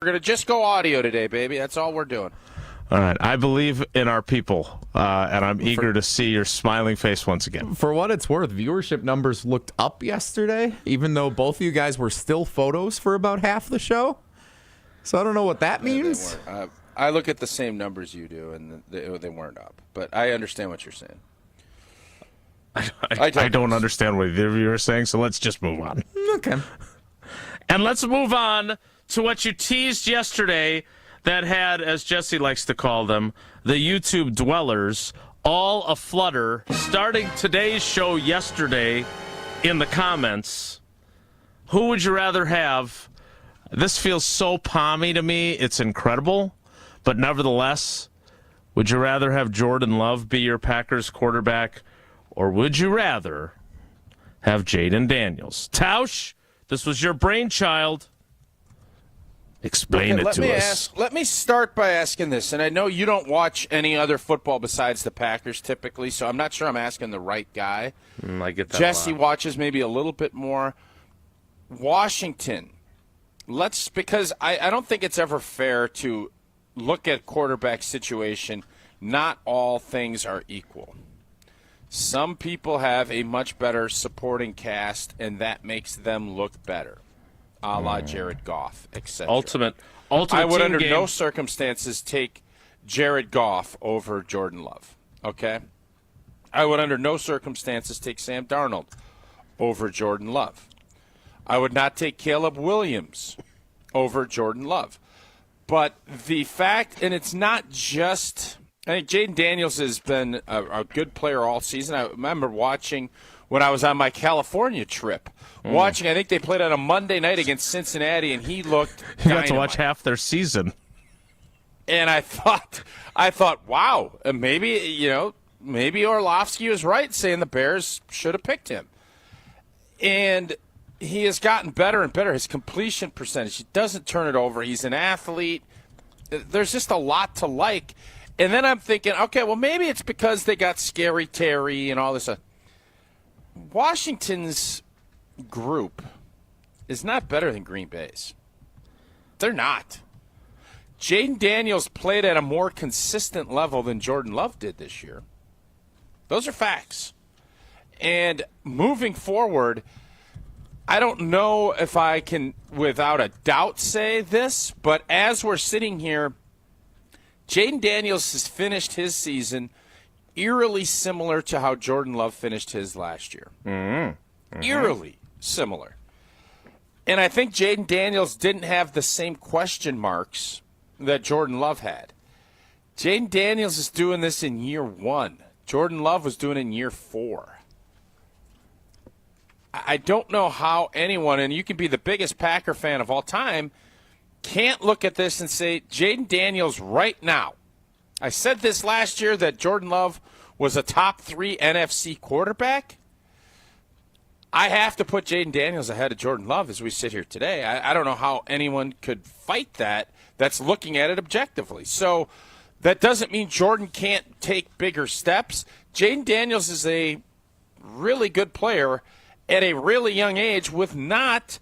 We're going to just go audio today, baby. That's all we're doing. All right. I believe in our people, and I'm eager to see your smiling face once again. For what it's worth, viewership numbers looked up yesterday, even though both of you guys were still photos for about half the show. So I don't know what that means. I look at the same numbers you do, and they weren't up. But I understand what you're saying. I don't understand what either of you are saying, so let's just move on. Okay. And let's move on to what you teased yesterday that had, as Jesse likes to call them, the YouTube dwellers all aflutter, starting today's show yesterday in the comments. Who would you rather have? This feels so palmy to me. It's incredible. But nevertheless, would you rather have Jordan Love be your Packers quarterback, or would you rather have Jayden Daniels? Tausch, this was your brainchild. Explain it to us. Let me start by asking this, and I know you don't watch any other football besides the Packers typically, so I'm not sure I'm asking the right guy. I get that. Jesse watches maybe a little bit more. Washington, because I don't think it's ever fair to look at quarterback situation. Not all things are equal. Some people have a much better supporting cast, and that makes them look better. A la Jared Goff, etc. Ultimate I would under game. no circumstances take Jared Goff over Jordan Love. Okay? I would under no circumstances take Sam Darnold over Jordan Love. I would not take Caleb Williams over Jordan Love. But the fact, and it's not just, I think Jayden Daniels has been a good player all season. I remember watching when I was on my California trip. I think they played on a Monday night against Cincinnati, and he looked You got dynamite. to watch half their season. And I thought, wow, maybe Orlovsky was right saying the Bears should have picked him. And he has gotten better and better. His completion percentage, he doesn't turn it over. He's an athlete. There's just a lot to like. And then I'm thinking, okay, well, maybe it's because they got Scary Terry and all this. Washington's group is not better than Green Bay's. They're not. Jayden Daniels played at a more consistent level than Jordan Love did this year. Those are facts. And moving forward, I don't know if I can, without a doubt, say this, but as we're sitting here, Jayden Daniels has finished his season eerily similar to how Jordan Love finished his last year. Eerily similar. And I think Jayden Daniels didn't have the same question marks that Jordan Love had. Jayden Daniels is doing this in year 1. Jordan Love was doing it in year 4. I don't know how anyone, and you can be the biggest Packer fan of all time, can't look at this and say, Jayden Daniels right now. I said this last year that Jordan Love was a top 3 NFC quarterback. I have to put Jayden Daniels ahead of Jordan Love as we sit here today. I don't know how anyone could fight that's looking at it objectively. So that doesn't mean Jordan can't take bigger steps. Jayden Daniels is a really good player at a really young age with not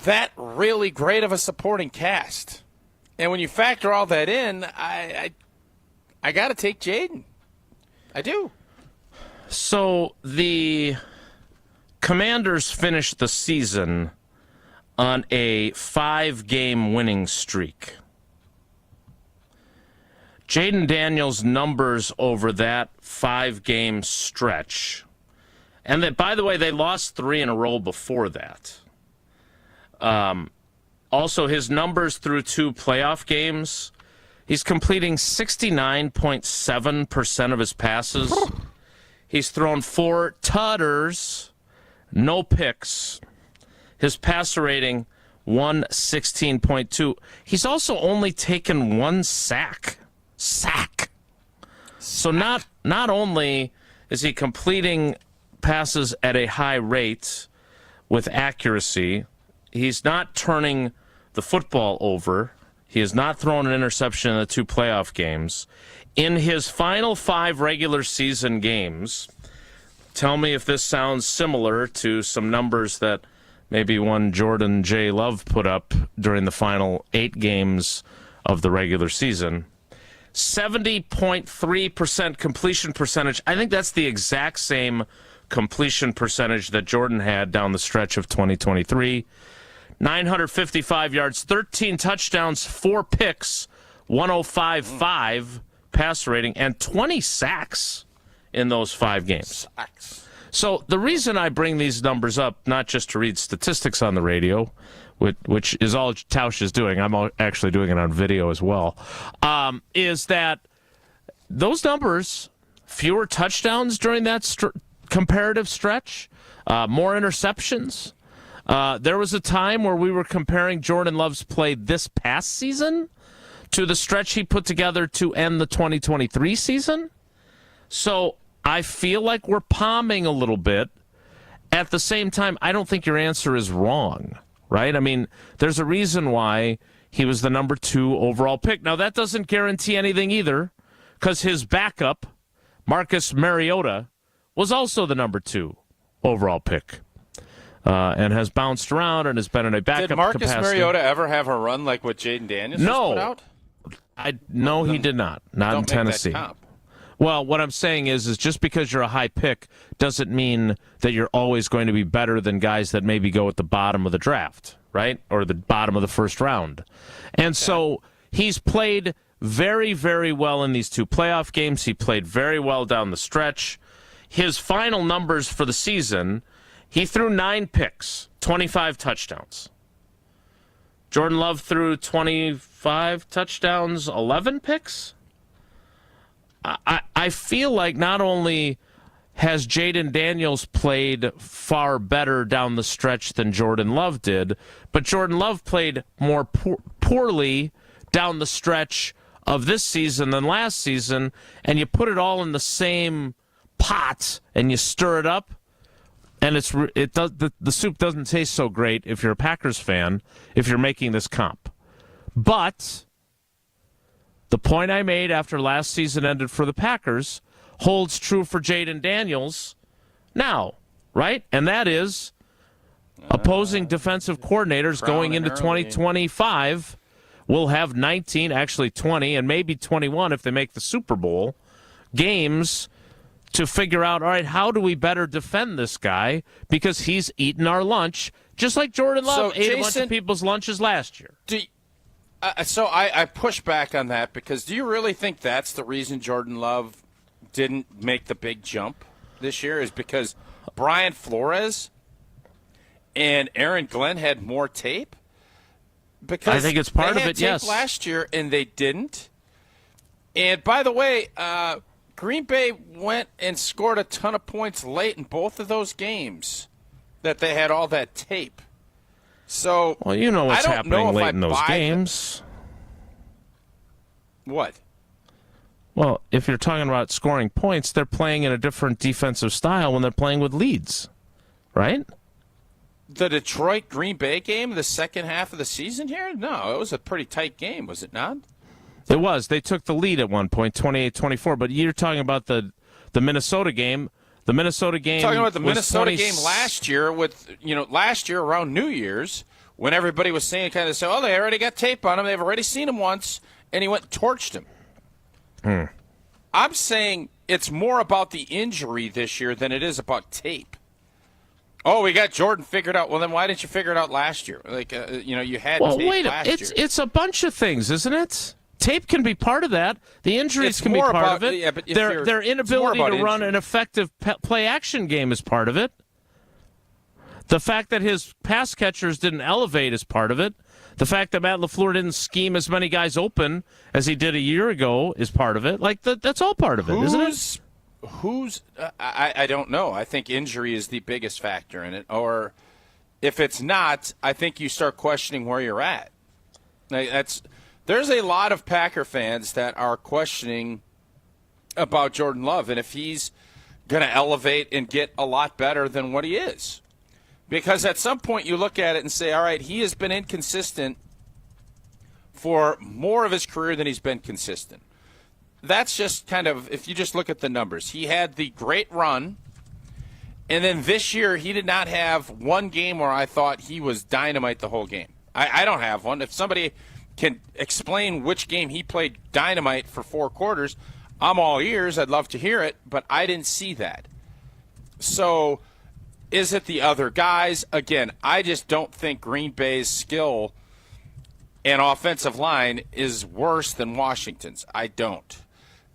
that really great of a supporting cast. And when you factor all that in, I got to take Jayden. I do. So the Commanders finished the season on a 5-game winning streak. Jayden Daniels' numbers over that 5-game stretch, and that, by the way, they lost 3 in a row before that. Also, his numbers through 2 playoff games, he's completing 69.7% of his passes. He's thrown 4 tutters, no picks. His passer rating, 116.2. He's also only taken 1 sack. So not only is he completing passes at a high rate with accuracy, he's not turning the football over. He has not thrown an interception in the 2 playoff games. In his final 5 regular season games, tell me if this sounds similar to some numbers that maybe one Jordan J. Love put up during the final 8 games of the regular season. 70.3% completion percentage. I think that's the exact same completion percentage that Jordan had down the stretch of 2023. 955 yards, 13 touchdowns, 4 picks, 105.5 passer rating, and 20 sacks in those 5 games. Sacks. So the reason I bring these numbers up, not just to read statistics on the radio, which is all Tausch is doing, I'm actually doing it on video as well, is that those numbers, fewer touchdowns during that comparative stretch, more interceptions. There was a time where we were comparing Jordan Love's play this past season to the stretch he put together to end the 2023 season. So I feel like we're palming a little bit. At the same time, I don't think your answer is wrong, right? I mean, there's a reason why he was the number 2 overall pick. Now, that doesn't guarantee anything either, because his backup, Marcus Mariota, was also the number 2 overall pick. And has bounced around and has been in a backup capacity. Did Marcus Mariota ever have a run like what Jayden Daniels just put out? No, he did not. Not in Tennessee. That comp. Well, what I'm saying is just because you're a high pick doesn't mean that you're always going to be better than guys that maybe go at the bottom of the draft, right? Or the bottom of the first round. And so he's played very, very well in these 2 playoff games. He played very well down the stretch. His final numbers for the season, he threw 9 picks, 25 touchdowns. Jordan Love threw 25 touchdowns, 11 picks. I feel like not only has Jayden Daniels played far better down the stretch than Jordan Love did, but Jordan Love played more poorly down the stretch of this season than last season, and you put it all in the same pot and you stir it up, and the soup doesn't taste so great if you're a Packers fan, if you're making this comp. But the point I made after last season ended for the Packers holds true for Jayden Daniels now, right? And that is opposing defensive coordinators going into 2025 will have 19, actually 20, and maybe 21 if they make the Super Bowl games to figure out, all right, how do we better defend this guy? Because he's eaten our lunch, just like Jordan Love ate a bunch of people's lunches last year. So I push back on that, because do you really think that's the reason Jordan Love didn't make the big jump this year, is because Brian Flores and Aaron Glenn had more tape? Because I think it's part of it, yes. Last year, and they didn't. And by the way, Green Bay went and scored a ton of points late in both of those games that they had all that tape. So, well, you know what's happening late in those games. What? Well, if you're talking about scoring points, they're playing in a different defensive style when they're playing with leads, right? The Detroit-Green Bay game, the second half of the season here? No, it was a pretty tight game, was it not? It was. They took the lead at one point, 28-24. But you're talking about the Minnesota game. The Minnesota game. Talking about the Minnesota game last year last year around New Year's, when everybody was saying oh, they already got tape on him. They've already seen him once, and he went and torched him. I'm saying it's more about the injury this year than it is about tape. Oh, we got Jordan figured out. Well, then why didn't you figure it out last year? You had tape last year. It's a bunch of things, isn't it? Tape can be part of that. The injuries can be part of it. Yeah, but their inability to run an effective play-action game is part of it. The fact that his pass catchers didn't elevate is part of it. The fact that Matt LaFleur didn't scheme as many guys open as he did a year ago is part of it. That's all part of it, isn't it? I don't know. I think injury is the biggest factor in it. Or if it's not, I think you start questioning where you're at. There's a lot of Packer fans that are questioning about Jordan Love and if he's going to elevate and get a lot better than what he is. Because at some point you look at it and say, all right, he has been inconsistent for more of his career than he's been consistent. That's just kind of, if you just look at the numbers. He had the great run And then this year, he did not have one game where I thought he was dynamite the whole game. I don't have one. If somebody can explain which game he played dynamite for 4 quarters, I'm all ears. I'd love to hear it, but I didn't see that. So is it the other guys? Again, I just don't think Green Bay's skill and offensive line is worse than Washington's. I don't.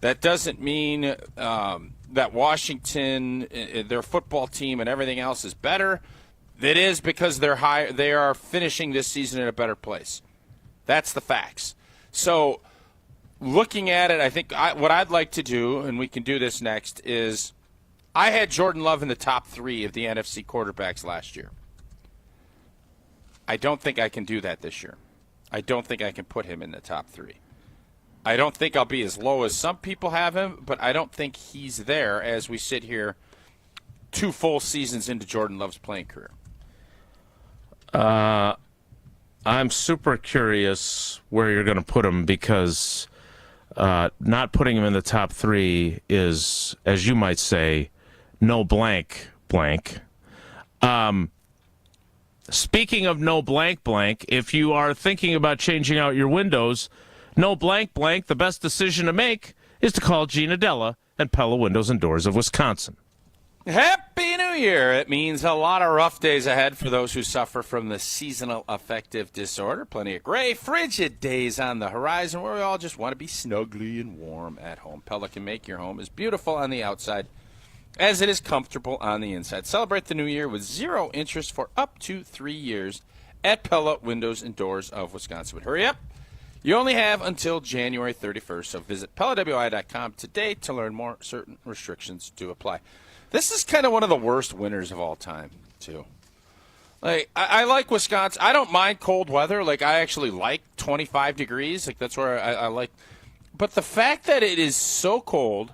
That doesn't mean that Washington, their football team and everything else is better. It is because they are finishing this season in a better place. That's the facts. So looking at it, I think what I'd like to do, and we can do this next, is I had Jordan Love in the top 3 of the NFC quarterbacks last year. I don't think I can do that this year. I don't think I can put him in the top 3. I don't think I'll be as low as some people have him, but I don't think he's there as we sit here 2 full seasons into Jordan Love's playing career. I'm super curious where you're going to put him because not putting him in the top 3 is, as you might say, no blank. Speaking of no blank, if you are thinking about changing out your windows, no blank, the best decision to make is to call Gina Della and Pella Windows and Doors of Wisconsin. Happy New Year! It means a lot of rough days ahead for those who suffer from the seasonal affective disorder. Plenty of gray, frigid days on the horizon where we all just want to be snugly and warm at home. Pella can make your home as beautiful on the outside as it is comfortable on the inside. Celebrate the new year with 0 interest for up to 3 years at Pella Windows and Doors of Wisconsin. But hurry up. You only have until January 31st, so visit PellaWI.com today to learn more. Certain restrictions do apply. This is kind of one of the worst winters of all time, too. Like I like Wisconsin. I don't mind cold weather. Like I actually like 25 degrees. Like that's where I like. But the fact that it is so cold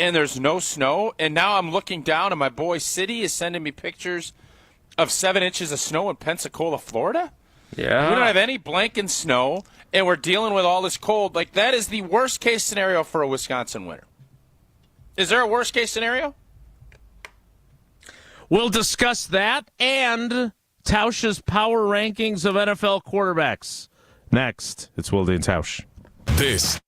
and there's no snow, and now I'm looking down and my boy City is sending me pictures of 7 inches of snow in Pensacola, Florida. Yeah. We don't have any blanking snow, and we're dealing with all this cold. Like, that is the worst-case scenario for a Wisconsin winter. Is there a worst-case scenario? We'll discuss that and Tausch's power rankings of NFL quarterbacks. Next, it's Wilde And Tausch. This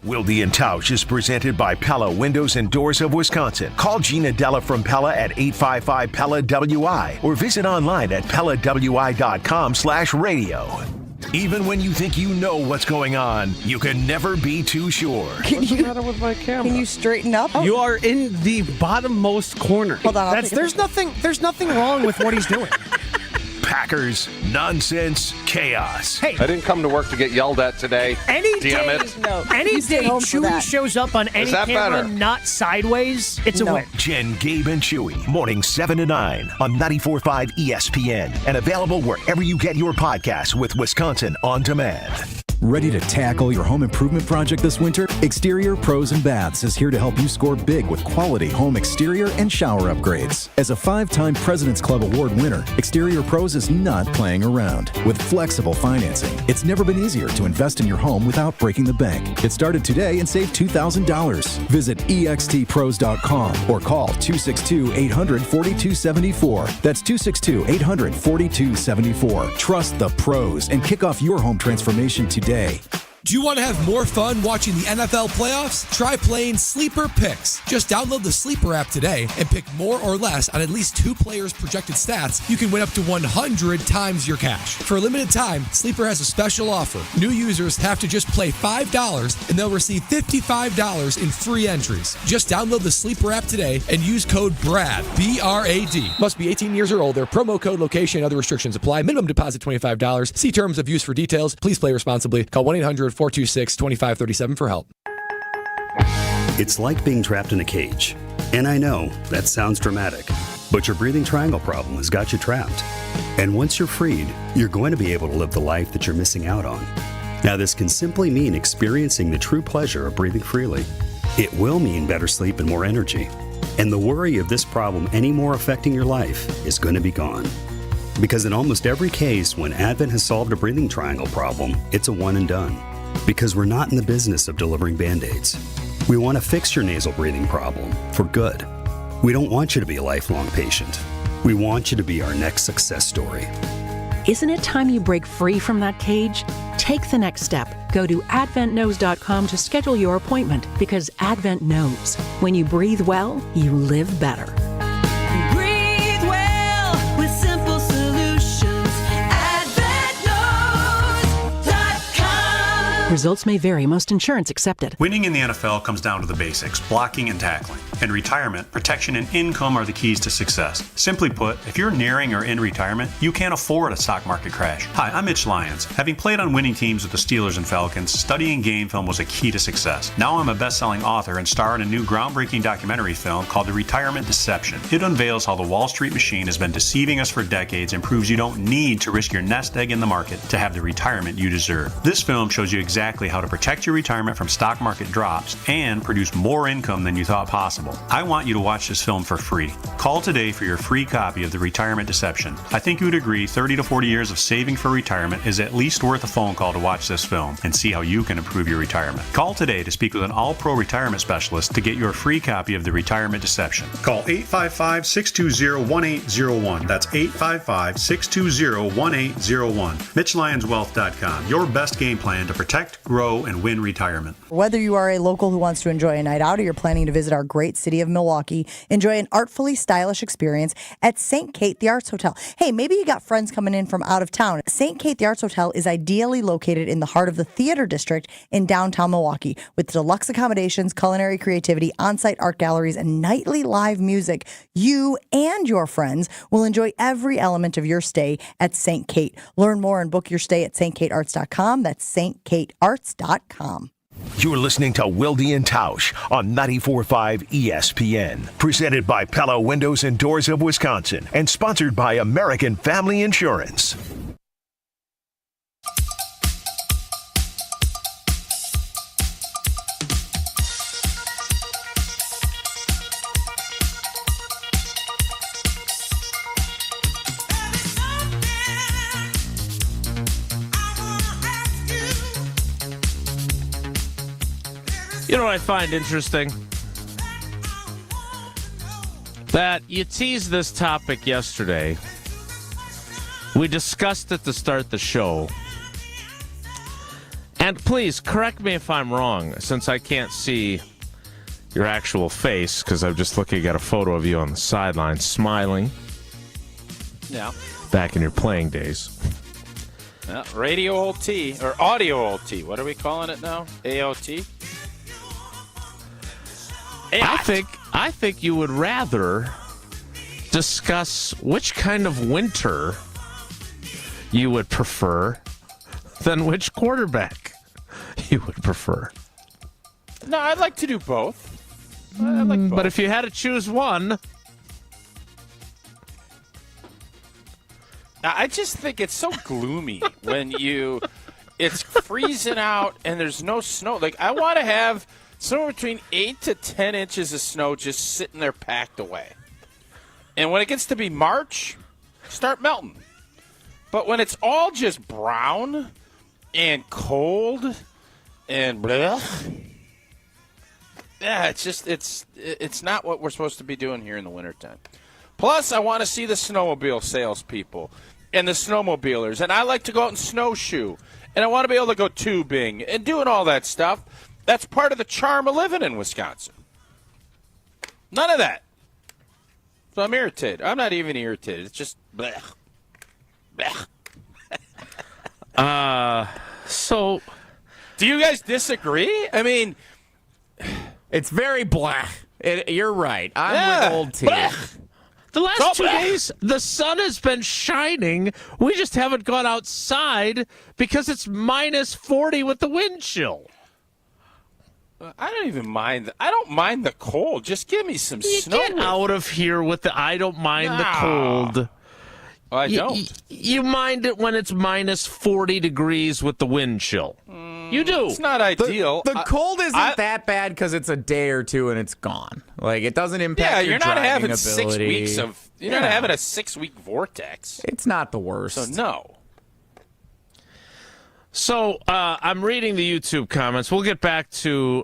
Wilde And Tausch is presented by Pella Windows and Doors of Wisconsin. Call Gina Della from Pella at 855-PELLA-WI or visit online at PellaWI.com/radio. Even when you think you know what's going on, you can never be too sure. What's the matter with my camera? Can you straighten up? You are in the bottommost corner. Hold on. There's nothing wrong with what he's doing. Packers, nonsense, chaos. Hey, I didn't come to work to get yelled at today. any Damn day, it. No, any you stay day home for Chewy that. shows up on any that camera, better? not sideways, it's a No. win. Jen, Gabe, and Chewy, morning 7 to 9 on 94.5 ESPN and available wherever you get your podcasts with Wisconsin On Demand. Ready to tackle your home improvement project this winter? Exterior Pros and Baths is here to help you score big with quality home exterior and shower upgrades. As a 5-time President's Club Award winner, Exterior Pros is not playing around. With flexible financing, it's never been easier to invest in your home without breaking the bank. Get started today and save $2,000. Visit extpros.com or call 262-800-4274. That's 262-800-4274. Trust the pros and kick off your home transformation today. Do you want to have more fun watching the NFL playoffs? Try playing Sleeper Picks. Just download the Sleeper app today and pick more or less on at least 2 players' projected stats. You can win up to 100 times your cash. For a limited time, Sleeper has a special offer. New users have to just play $5 and they'll receive $55 in free entries. Just download the Sleeper app today and use code BRAD, B-R-A-D. Must be 18 years or older. Promo code, location, and other restrictions apply. Minimum deposit $25. See terms of use for details. Please play responsibly. Call 1-800-426-2537 for help. It's like being trapped in a cage. And I know that sounds dramatic, but your breathing triangle problem has got you trapped. And once you're freed, you're going to be able to live the life that you're missing out on. Now, this can simply mean experiencing the true pleasure of breathing freely. It will mean better sleep and more energy. And the worry of this problem any more affecting your life is going to be gone. Because in almost every case, when Advent has solved a breathing triangle problem, it's a one and done. Because we're not in the business of delivering Band-Aids. We want to fix your nasal breathing problem for good. We don't want you to be a lifelong patient. We want you to be our next success story. Isn't it time you break free from that cage? Take the next step. Go to adventknows.com to schedule your appointment because Advent knows when you breathe well, you live better. Breathe well with simple solutions. AdventKnows.com. Results may vary. Most insurance accepted. Winning in the NFL comes down to the basics, blocking and tackling. In retirement, protection and income are the keys to success. Simply put, if you're nearing or in retirement, you can't afford a stock market crash. Hi, I'm Mitch Lyons. Having played on winning teams with the Steelers and Falcons, studying game film was a key to success. Now I'm a best-selling author and star in a new groundbreaking documentary film called The Retirement Deception. It unveils how the Wall Street machine has been deceiving us for decades and proves you don't need to risk your nest egg in the market to have the retirement you deserve. This film shows you exactly how to protect your retirement from stock market drops and produce more income than you thought possible. I want you to watch this film for free. Call today for your free copy of The Retirement Deception. I think you would agree 30 to 40 years of saving for retirement is at least worth a phone call to watch this film and see how you can improve your retirement. Call today to speak with an all-pro retirement specialist to get your free copy of The Retirement Deception. Call 855-620-1801. That's 855-620-1801. MitchLyonsWealth.com. Your best game plan to protect, grow, and win retirement. Whether you are a local who wants to enjoy a night out or you're planning to visit our great city of Milwaukee, enjoy an artfully stylish experience at St. Kate the Arts Hotel. Hey, maybe you got friends coming in from out of town. St. Kate the Arts Hotel is ideally located in the heart of the theater district in downtown Milwaukee with deluxe accommodations, culinary creativity, on-site art galleries, and nightly live music. You and your friends will enjoy every element of your stay at St. Kate. Learn more and book your stay at stkatearts.com. That's stkatearts.com. You're listening to Wilde and Tausch on 94.5 ESPN. Presented by Pella Windows and Doors of Wisconsin and sponsored by American Family Insurance. You know what I find interesting? That you teased this topic yesterday. We discussed it to start the show. And please, correct me if I'm wrong, since I can't see your actual face, because I'm just looking at a photo of you on the sideline, smiling. Yeah. Back in your playing days. Radio OT, or audio OT. What are we calling it now? AOT? I think you would rather discuss which kind of winter you would prefer than which quarterback you would prefer. No, I'd like to do both. I like both. But if you had to choose one, I just think it's so gloomy when it's freezing out and there's no snow. Like, I want to have somewhere between 8 to 10 inches of snow just sitting there packed away. And when it gets to be March, start melting. But when it's all just brown and cold and blech, yeah, it's not what we're supposed to be doing here in the wintertime. Plus, I want to see the snowmobile salespeople and the snowmobilers. And I like to go out and snowshoe. And I want to be able to go tubing and doing all that stuff. That's part of the charm of living in Wisconsin. None of that. So I'm irritated. I'm not even irritated. It's just blech. Blech. So, do you guys disagree? I mean, it's very blech. You're right. I'm with old T. Blech. The last 2 days, the sun has been shining. We just haven't gone outside because it's minus 40 with the wind chill. I don't even mind. I don't mind the cold. Just give me some snow. Get out of here with the I don't mind the cold. Well, I don't. You mind it when it's minus 40 degrees with the wind chill. You do. It's not ideal. The cold isn't that bad because it's a day or two and it's gone. Like, it doesn't impact your you're not having ability. 6 weeks of. You're not having a 6-week vortex. It's not the worst. So no. So I'm reading the YouTube comments. We'll get back to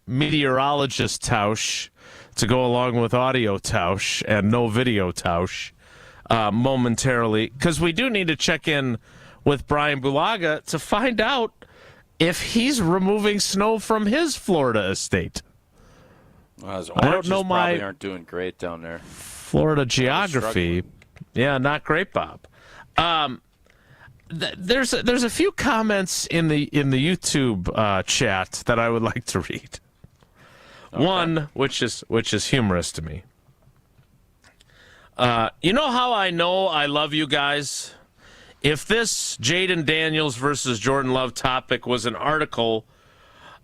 meteorologist Tausch to go along with audio Tausch and no video Tausch momentarily, because we do need to check in with Bryan Bulaga to find out if he's removing snow from his Florida estate. Well, his I don't know probably aren't doing great down there. Florida geography. Yeah, not great, Bob. There's a few comments in the YouTube chat that I would like to read. Okay. One, which is humorous to me. You know how I know I love you guys? If this Jayden Daniels versus Jordan Love topic was an article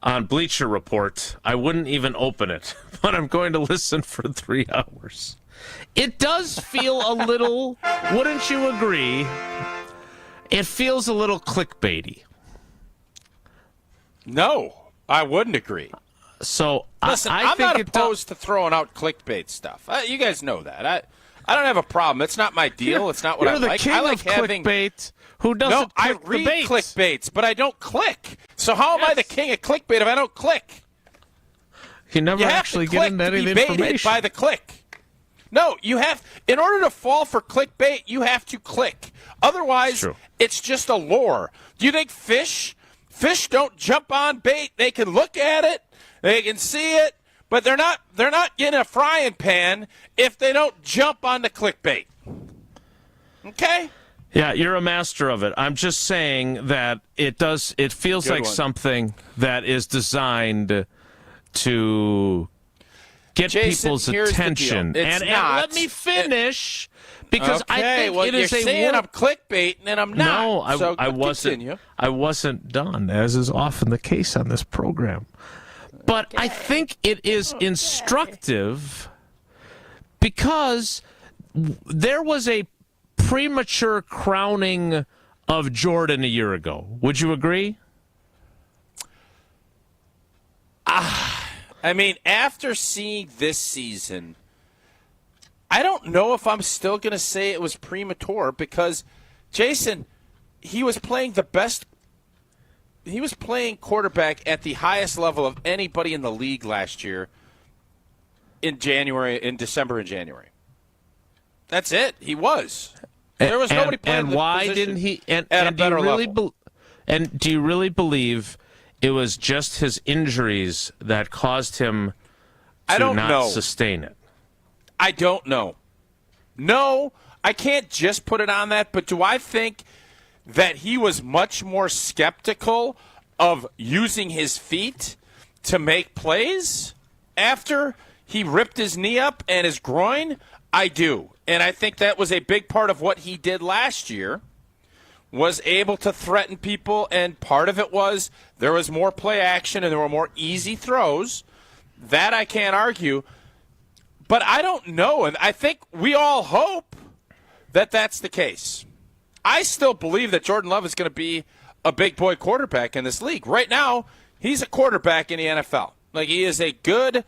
on Bleacher Report, I wouldn't even open it, but I'm going to listen for 3 hours. It does feel a little, wouldn't you agree? It feels a little clickbaity. No, I wouldn't agree. So listen, I'm not opposed to throwing out clickbait stuff. You guys know that. I don't have a problem. It's not my deal. It's not what I like. You're the king I like of having clickbait. Who doesn't? No, I read clickbaits, but I don't click. So how am I the king of clickbait if I don't click? You never actually get into any information. By the click. No, you have. In order to fall for clickbait, you have to click. Otherwise, it's just a lure. Do you think fish don't jump on bait? They can look at it, they can see it, but they're not in a frying pan if they don't jump on the clickbait. Okay? Yeah, you're a master of it. I'm just saying that it feels Good like one. something that is designed to get Jason, people's here's the attention. deal. It's and not. let me finish because I think well, it is you're saying a I'm clickbaiting and I'm not. No, so I wasn't. Continue. I wasn't done, as is often the case on this program. But I think it is instructive because there was a premature crowning of Jordan a year ago. Would you agree? I mean, after seeing this season, I don't know if I'm still going to say it was premature because, Jason, he was playing the best. He was playing quarterback at the highest level of anybody in the league last year in December and January. That's it. He was. There was nobody playing and the why position didn't he? at a better level. And do you really believe it was just his injuries that caused him to not sustain it? I don't know. No, I can't just put it on that, but do I think that he was much more skeptical of using his feet to make plays after he ripped his knee up and his groin? I do. And I think that was a big part of what he did last year, was able to threaten people, and part of it was there was more play action and there were more easy throws. That I can't argue. But I don't know, and I think we all hope that that's the case. I still believe that Jordan Love is going to be a big boy quarterback in this league. Right now, he's a quarterback in the NFL. Like, he is a good,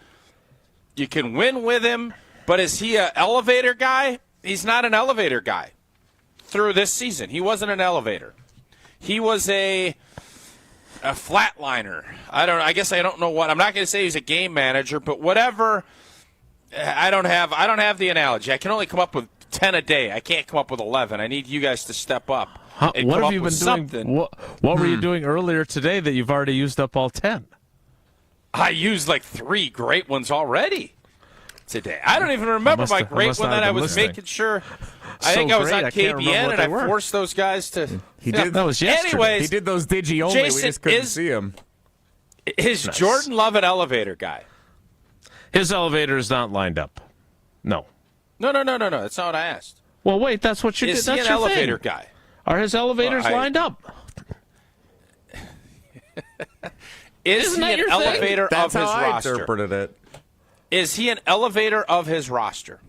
you can win with him, but is he an elevator guy? He's not an elevator guy through this season. He wasn't an elevator. He was a flatliner. I guess I don't know what. I'm not going to say he's a game manager, but whatever. I don't have the analogy. I can only come up with 10 a day. I can't come up with 11. I need you guys to step up. What have you been doing? What were you doing earlier today that you've already used up all 10? I used like 3 great ones already today. I don't even remember my great one that I was making sure. I think I was on KBN and I forced those guys to. He did. That was yesterday. Anyways, he did those digi only. Jason, we just couldn't see him. Is Jordan Love an elevator guy? His elevator is not lined up. No. No. That's not what I asked. Well, wait. That's what you did. Is That's he an your elevator thing. guy? Are his elevators lined up? Is he an elevator of his That's how I roster? interpreted it. Is he an elevator of his roster?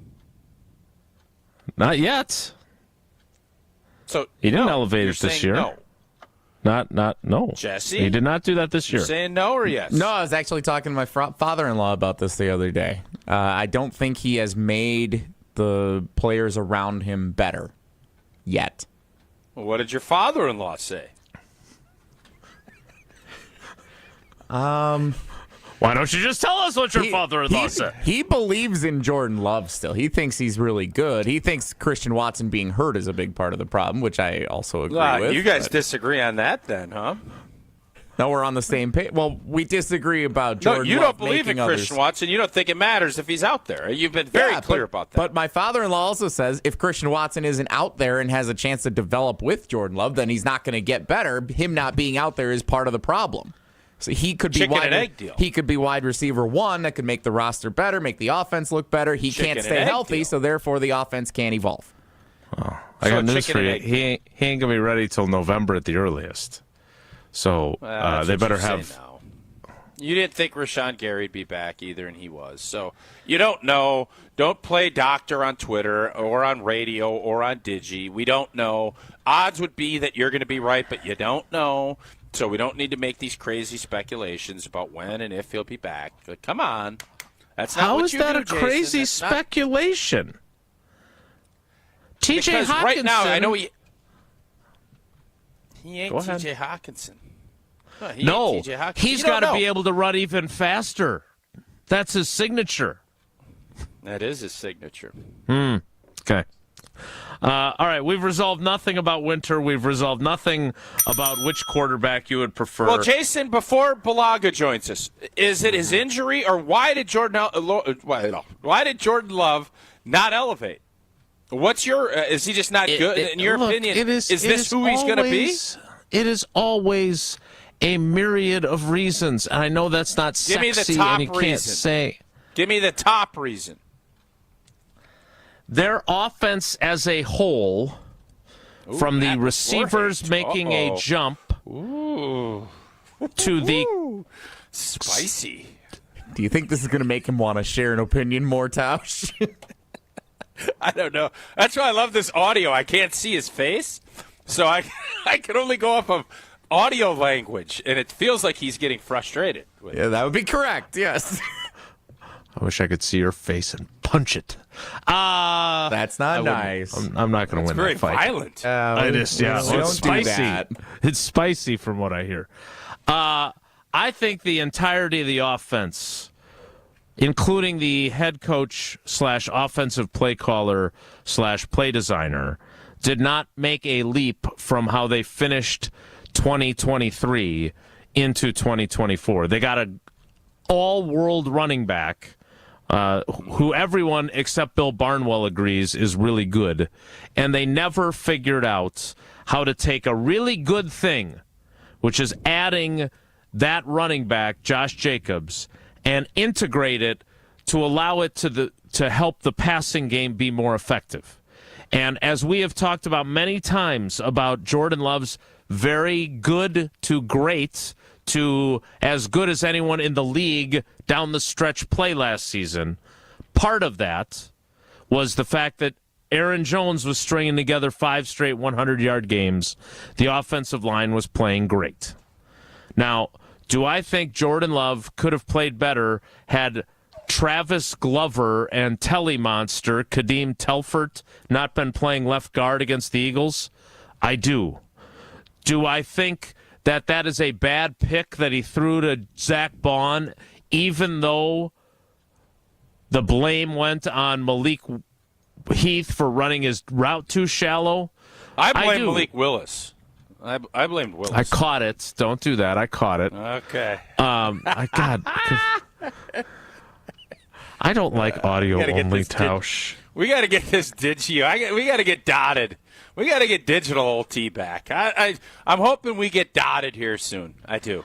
Not yet. So he didn't elevate you're it this saying year. No. No. Jesse? He did not do that this year. You're saying no or yes? No, I was actually talking to my father-in-law about this the other day. I don't think he has made the players around him better yet. Well, what did your father-in-law say? Well, Why don't you just tell us what your father-in-law said? He believes in Jordan Love still. He thinks he's really good. He thinks Christian Watson being hurt is a big part of the problem, which I also agree with. You guys disagree on that then, huh? No, we're on the same page. Well, we disagree about Jordan No, you Love don't believe in making Christian others. Watson. You don't think it matters if he's out there. You've been very clear about that. But my father-in-law also says if Christian Watson isn't out there and has a chance to develop with Jordan Love, then he's not going to get better. Him not being out there is part of the problem. So he could be Chicken and egg deal. He could be wide receiver 1 that could make the roster better, make the offense look better. He Chicken can't and stay egg healthy, deal. so therefore the offense can't evolve. I got news for you. He ain't gonna be ready till November at the earliest. So they better have. Now. You didn't think Rashawn Gary'd be back either, and he was. So you don't know. Don't play doctor on Twitter or on radio or on Digi. We don't know. Odds would be that you're going to be right, but you don't know. So we don't need to make these crazy speculations about when and if he'll be back. But come on. That's not How what is you that do, a Jason. crazy That's not- speculation? TJ Because Hawkinson. right now, I know he ain't Go ahead. TJ Hawkinson. No, ain't TJ Hawkinson. he's You don't got to know. be able to run even faster. That's his signature. That is his signature. Okay. All right, we've resolved nothing about Winter. We've resolved nothing about which quarterback you would prefer. Well, Jason, before Bulaga joins us, is it his injury or why did Jordan Love not elevate? What's your? Is he just not good in your opinion? Is this who he's going to be? It is always a myriad of reasons. And I know that's not Give me the sexy, top and you can't reason. say. Give me the top reason. Their offense as a whole, from the receivers making a jump to the spicy. Do you think this is going to make him want to share an opinion more, Tausch? I don't know. That's why I love this audio. I can't see his face, so I can only go off of audio language, and it feels like he's getting frustrated. Yeah, that would be correct. Yes. I wish I could see your face and punch it. That's not nice. I'm not going to win very that fight. violent. It is, yeah. we It's don't do spicy. that. It's spicy from what I hear. I think the entirety of the offense, including the head coach / offensive play caller / play designer, did not make a leap from how they finished 2023 into 2024. They got an all-world running back who everyone except Bill Barnwell agrees is really good. And they never figured out how to take a really good thing, which is adding that running back, Josh Jacobs, and integrate it to allow it to help the passing game be more effective. And as we have talked about many times about Jordan Love's very good to great to as good as anyone in the league down the stretch play last season, part of that was the fact that Aaron Jones was stringing together 5 straight 100-yard games. The offensive line was playing great. Now, do I think Jordan Love could have played better had Travis Glover and Telly Monster, Kadeem Telfort, not been playing left guard against the Eagles? I do. Do I think that is a bad pick that he threw to Zach Bond, even though the blame went on Malik Heath for running his route too shallow? I blame do. Malik Willis. I blamed Willis. I caught it. Don't do that. I caught it. Okay. God. I don't like audio only, Tausch. We got to get this Digi. We got to get dotted. We got to get digital OT back. I'm hoping we get dotted here soon. I do.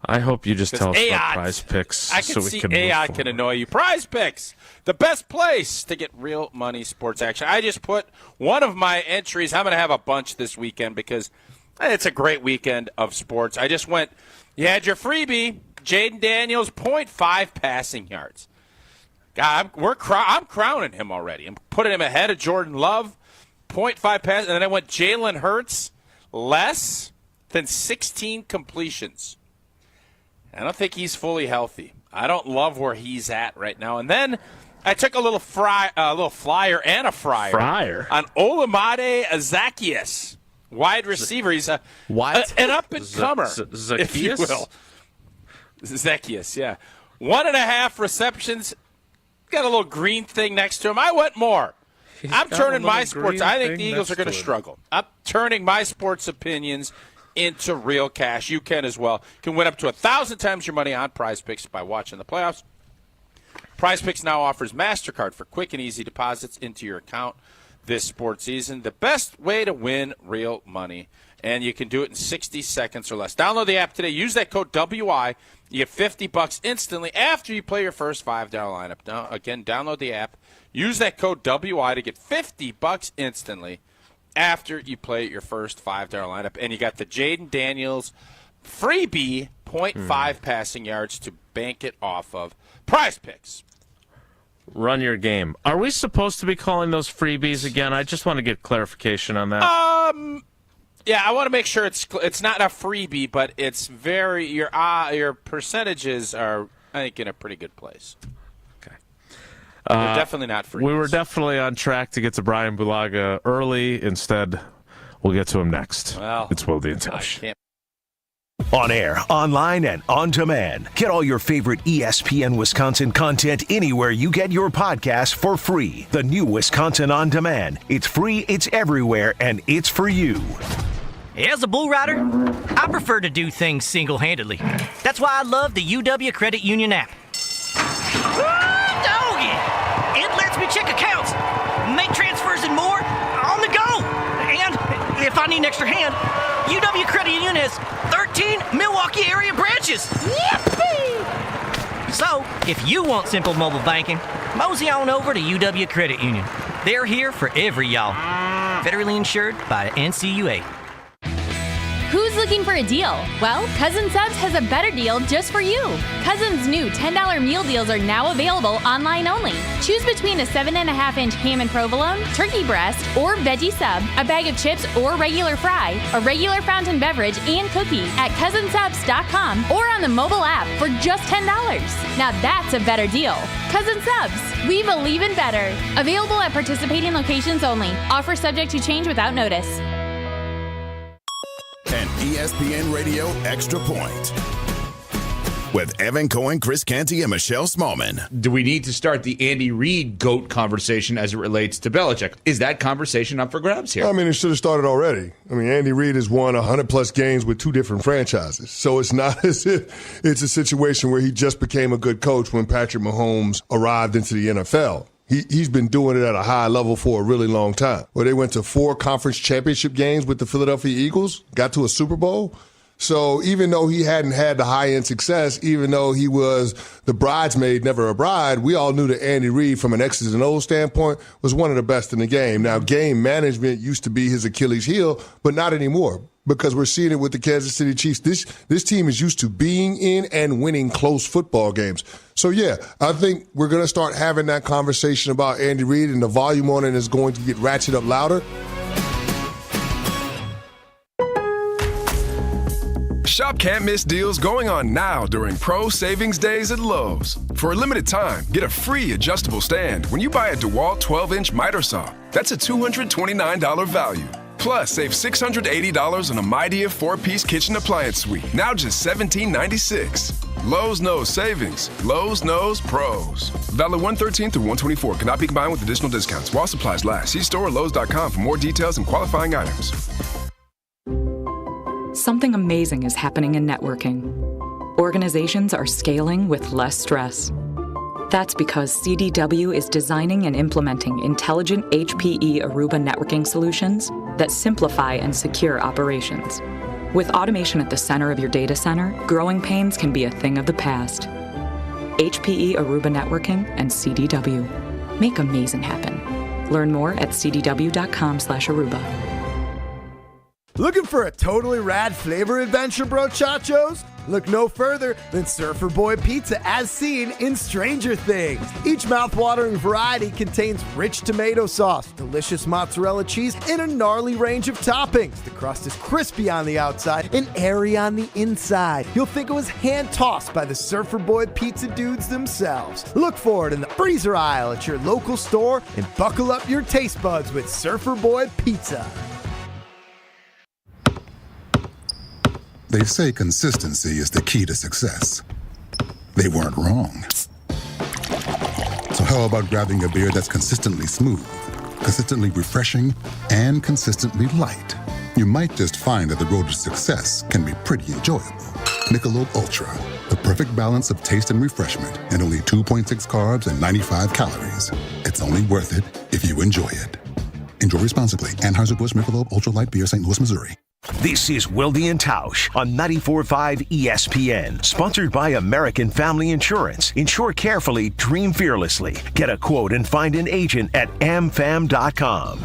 I hope you just tell us AI about Prize Picks. I can so we see can AI move can forward. annoy you. Prize Picks, the best place to get real money sports action. I just put one of my entries. I'm going to have a bunch this weekend because it's a great weekend of sports. I just went, you had your freebie, Jayden Daniels, 0.5 passing yards. God, I'm crowning him already. I'm putting him ahead of Jordan Love, 0.5 pass, and then I went Jalen Hurts, less than 16 completions. I don't think he's fully healthy. I don't love where he's at right now. And then I took a little flyer and a fryer on Olamide Zacchaeus, wide receiver. He's an up-and-comer, if you will. Zacchaeus, yeah. 1.5 receptions. Got a little green thing next to him. I went more. I'm turning my sports. I think the Eagles are going to struggle. I'm turning my sports opinions into real cash. You can as well. You can win up to 1,000 times your money on Prize Picks by watching the playoffs. Prize Picks now offers MasterCard for quick and easy deposits into your account this sports season. The best way to win real money. And you can do it in 60 seconds or less. Download the app today. Use that code WI. You get $50 instantly after you play your first $5 lineup. Now, again, download the app. Use that code WI to get $50 instantly after you play your first $5 lineup. And you got the Jayden Daniels freebie 0.5 passing yards to bank it off of. Prize Picks. Run your game. Are we supposed to be calling those freebies again? I just want to get clarification on that. Yeah, I want to make sure it's not a freebie, but it's very your percentages are, I think, in a pretty good place. Okay, they're definitely not freebies. We were definitely on track to get to Bryan Bulaga early. Instead, we'll get to him next. Well, it's Wilde And Tausch. On air, online, and on demand. Get all your favorite ESPN Wisconsin content anywhere you get your podcasts for free. The new Wisconsin On Demand. It's free, it's everywhere, and it's for you. As a bull rider, I prefer to do things single-handedly. That's why I love the UW Credit Union app. Doggy! It lets me check accounts, make transfers and more on the go. And if I need an extra hand, UW Credit Union has 13 Milwaukee area branches. Yippee! So, if you want simple mobile banking, mosey on over to UW Credit Union. They're here for every y'all. Federally insured by NCUA. Who's looking for a deal? Well, Cousin Subs has a better deal just for you. Cousin's new $10 meal deals are now available online only. Choose between a 7.5-inch ham and provolone, turkey breast, or veggie sub, a bag of chips or regular fry, a regular fountain beverage, and cookie at cousinsubs.com or on the mobile app for just $10. Now that's a better deal. Cousin Subs, we believe in better. Available at participating locations only. Offer subject to change without notice. An ESPN Radio Extra Point with Evan Cohen, Chris Canty, and Michelle Smallman. Do we need to start the Andy Reid GOAT conversation as it relates to Belichick? Is that conversation up for grabs here? I mean, it should have started already. I mean, Andy Reid has won 100-plus games with 2 different franchises. So it's not as if it's a situation where he just became a good coach when Patrick Mahomes arrived into the NFL. He's been doing it at a high level for a really long time. Where they went to 4 conference championship games with the Philadelphia Eagles, got to a Super Bowl. So even though he hadn't had the high-end success, even though he was the bridesmaid, never a bride, we all knew that Andy Reid, from an X's and O's standpoint, was one of the best in the game. Now, game management used to be his Achilles heel, but not anymore, because we're seeing it with the Kansas City Chiefs. This team is used to being in and winning close football games. So, yeah, I think we're going to start having that conversation about Andy Reid, and the volume on it is going to get ratcheted up louder. Shop can't miss deals going on now during Pro Savings Days at Lowe's. For a limited time, get a free adjustable stand when you buy a DeWalt 12-inch miter saw. That's a $229 value. Plus, save $680 on a Midea 4-piece kitchen appliance suite. Now just $17.96. Lowe's knows savings. Lowe's knows pros. Valid 1/13 through 1/24. Cannot be combined with additional discounts. While supplies last. See store or Lowes.com for more details and qualifying items. Something amazing is happening in networking. Organizations are scaling with less stress. That's because CDW is designing and implementing intelligent HPE Aruba networking solutions that simplify and secure operations. With automation at the center of your data center, growing pains can be a thing of the past. HPE Aruba Networking and CDW. Make amazing happen. Learn more at cdw.com/Aruba. Looking for a totally rad flavor adventure, brochachos? Look no further than Surfer Boy Pizza as seen in Stranger Things. Each mouth-watering variety contains rich tomato sauce, delicious mozzarella cheese, and a gnarly range of toppings. The crust is crispy on the outside and airy on the inside. You'll think it was hand-tossed by the Surfer Boy Pizza dudes themselves. Look for it in the freezer aisle at your local store and buckle up your taste buds with Surfer Boy Pizza. They say consistency is the key to success. they weren't wrong. So how about grabbing a beer that's consistently smooth, consistently refreshing, and consistently light? You might just find that the road to success can be pretty enjoyable. Michelob Ultra, the perfect balance of taste and refreshment, and only 2.6 carbs and 95 calories. It's only worth it if you enjoy it. Enjoy responsibly. Anheuser-Busch Michelob Ultra Light Beer, St. Louis, Missouri. This is Wilde and Tausch on 94.5 ESPN, sponsored by American Family Insurance. Insure carefully, dream fearlessly. Get a quote and find an agent at amfam.com.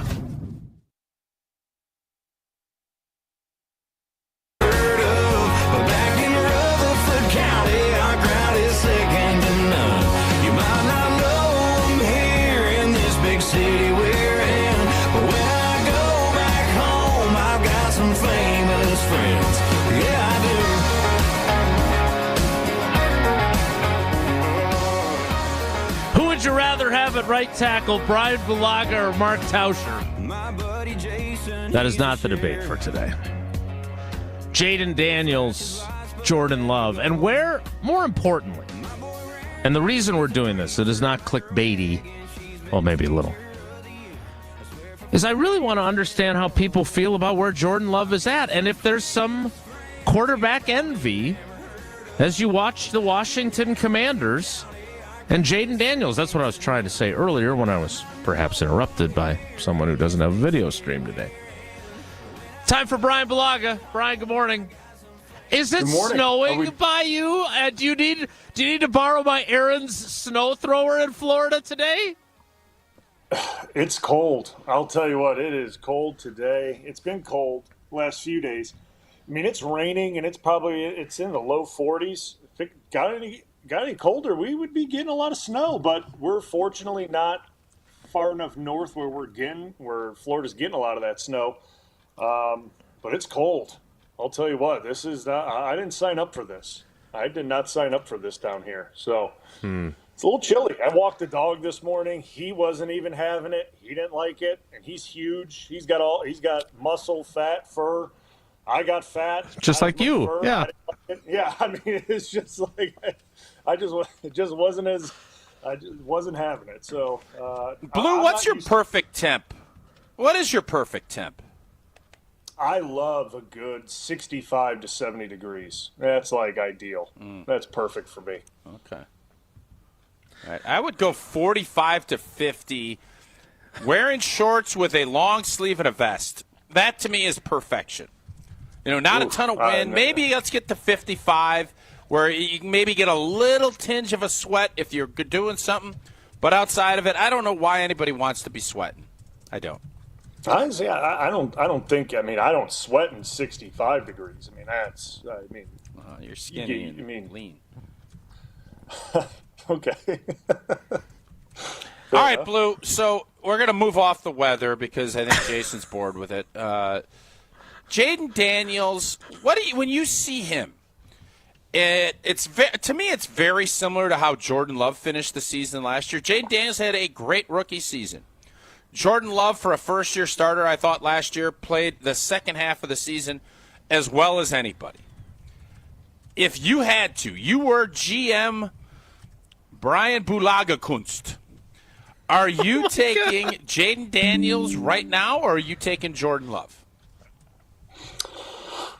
Who would you rather have at right tackle, Bryan Bulaga or Mark Tauscher? That is not the debate for today. Jayden Daniels, Jordan Love, and where, more importantly, and the reason we're doing this, it is not clickbaity, well, maybe a little, is I really want to understand how people feel about where Jordan Love is at, and if there's some quarterback envy as you watch the Washington Commanders and Jayden Daniels. That's what I was trying to say earlier when I was perhaps interrupted by someone who doesn't have a video stream today. Time for Bryan Bulaga. Bryan, good morning. Is it snowing by you? Do you need to borrow my Aaron's snow thrower in Florida today? It's cold. I'll tell you what, it is cold today. It's been cold last few days. I mean, it's raining and it's in the low 40s. If it got any colder, we would be getting a lot of snow, but we're fortunately not far enough north where Florida's getting a lot of that snow. But it's cold. I'll tell you what, this is not, I didn't sign up for this. I did not sign up for this down here. So it's a little chilly. I walked the dog this morning. He wasn't even having it. He didn't like it, and he's huge. He's got muscle, fat, fur. I got fat. Just like you. Fur. Yeah. Yeah, I mean, it's just like I just wasn't having it. So, Blue, what's your perfect temp? What is your perfect temp? I love a good 65 to 70 degrees. That's like ideal. That's perfect for me. Okay. All right. I would go 45 to 50, wearing shorts with a long sleeve and a vest. That to me is perfection. Not a ton of wind. Maybe let's get to 55, where you can maybe get a little tinge of a sweat if you're doing something. But outside of it, I don't know why anybody wants to be sweating. I don't. Honestly, I don't think. I mean, I don't sweat in 65 degrees. I mean, you're skinny and lean. Okay. All right, Blue. So we're going to move off the weather because I think Jason's bored with it. Jayden Daniels, when you see him, to me it's very similar to how Jordan Love finished the season last year. Jayden Daniels had a great rookie season. Jordan Love, for a first-year starter, I thought last year, played the second half of the season as well as anybody. If you had to, you were GM Bryan Bulaga Kunst. Are you taking Jayden Daniels right now, or are you taking Jordan Love?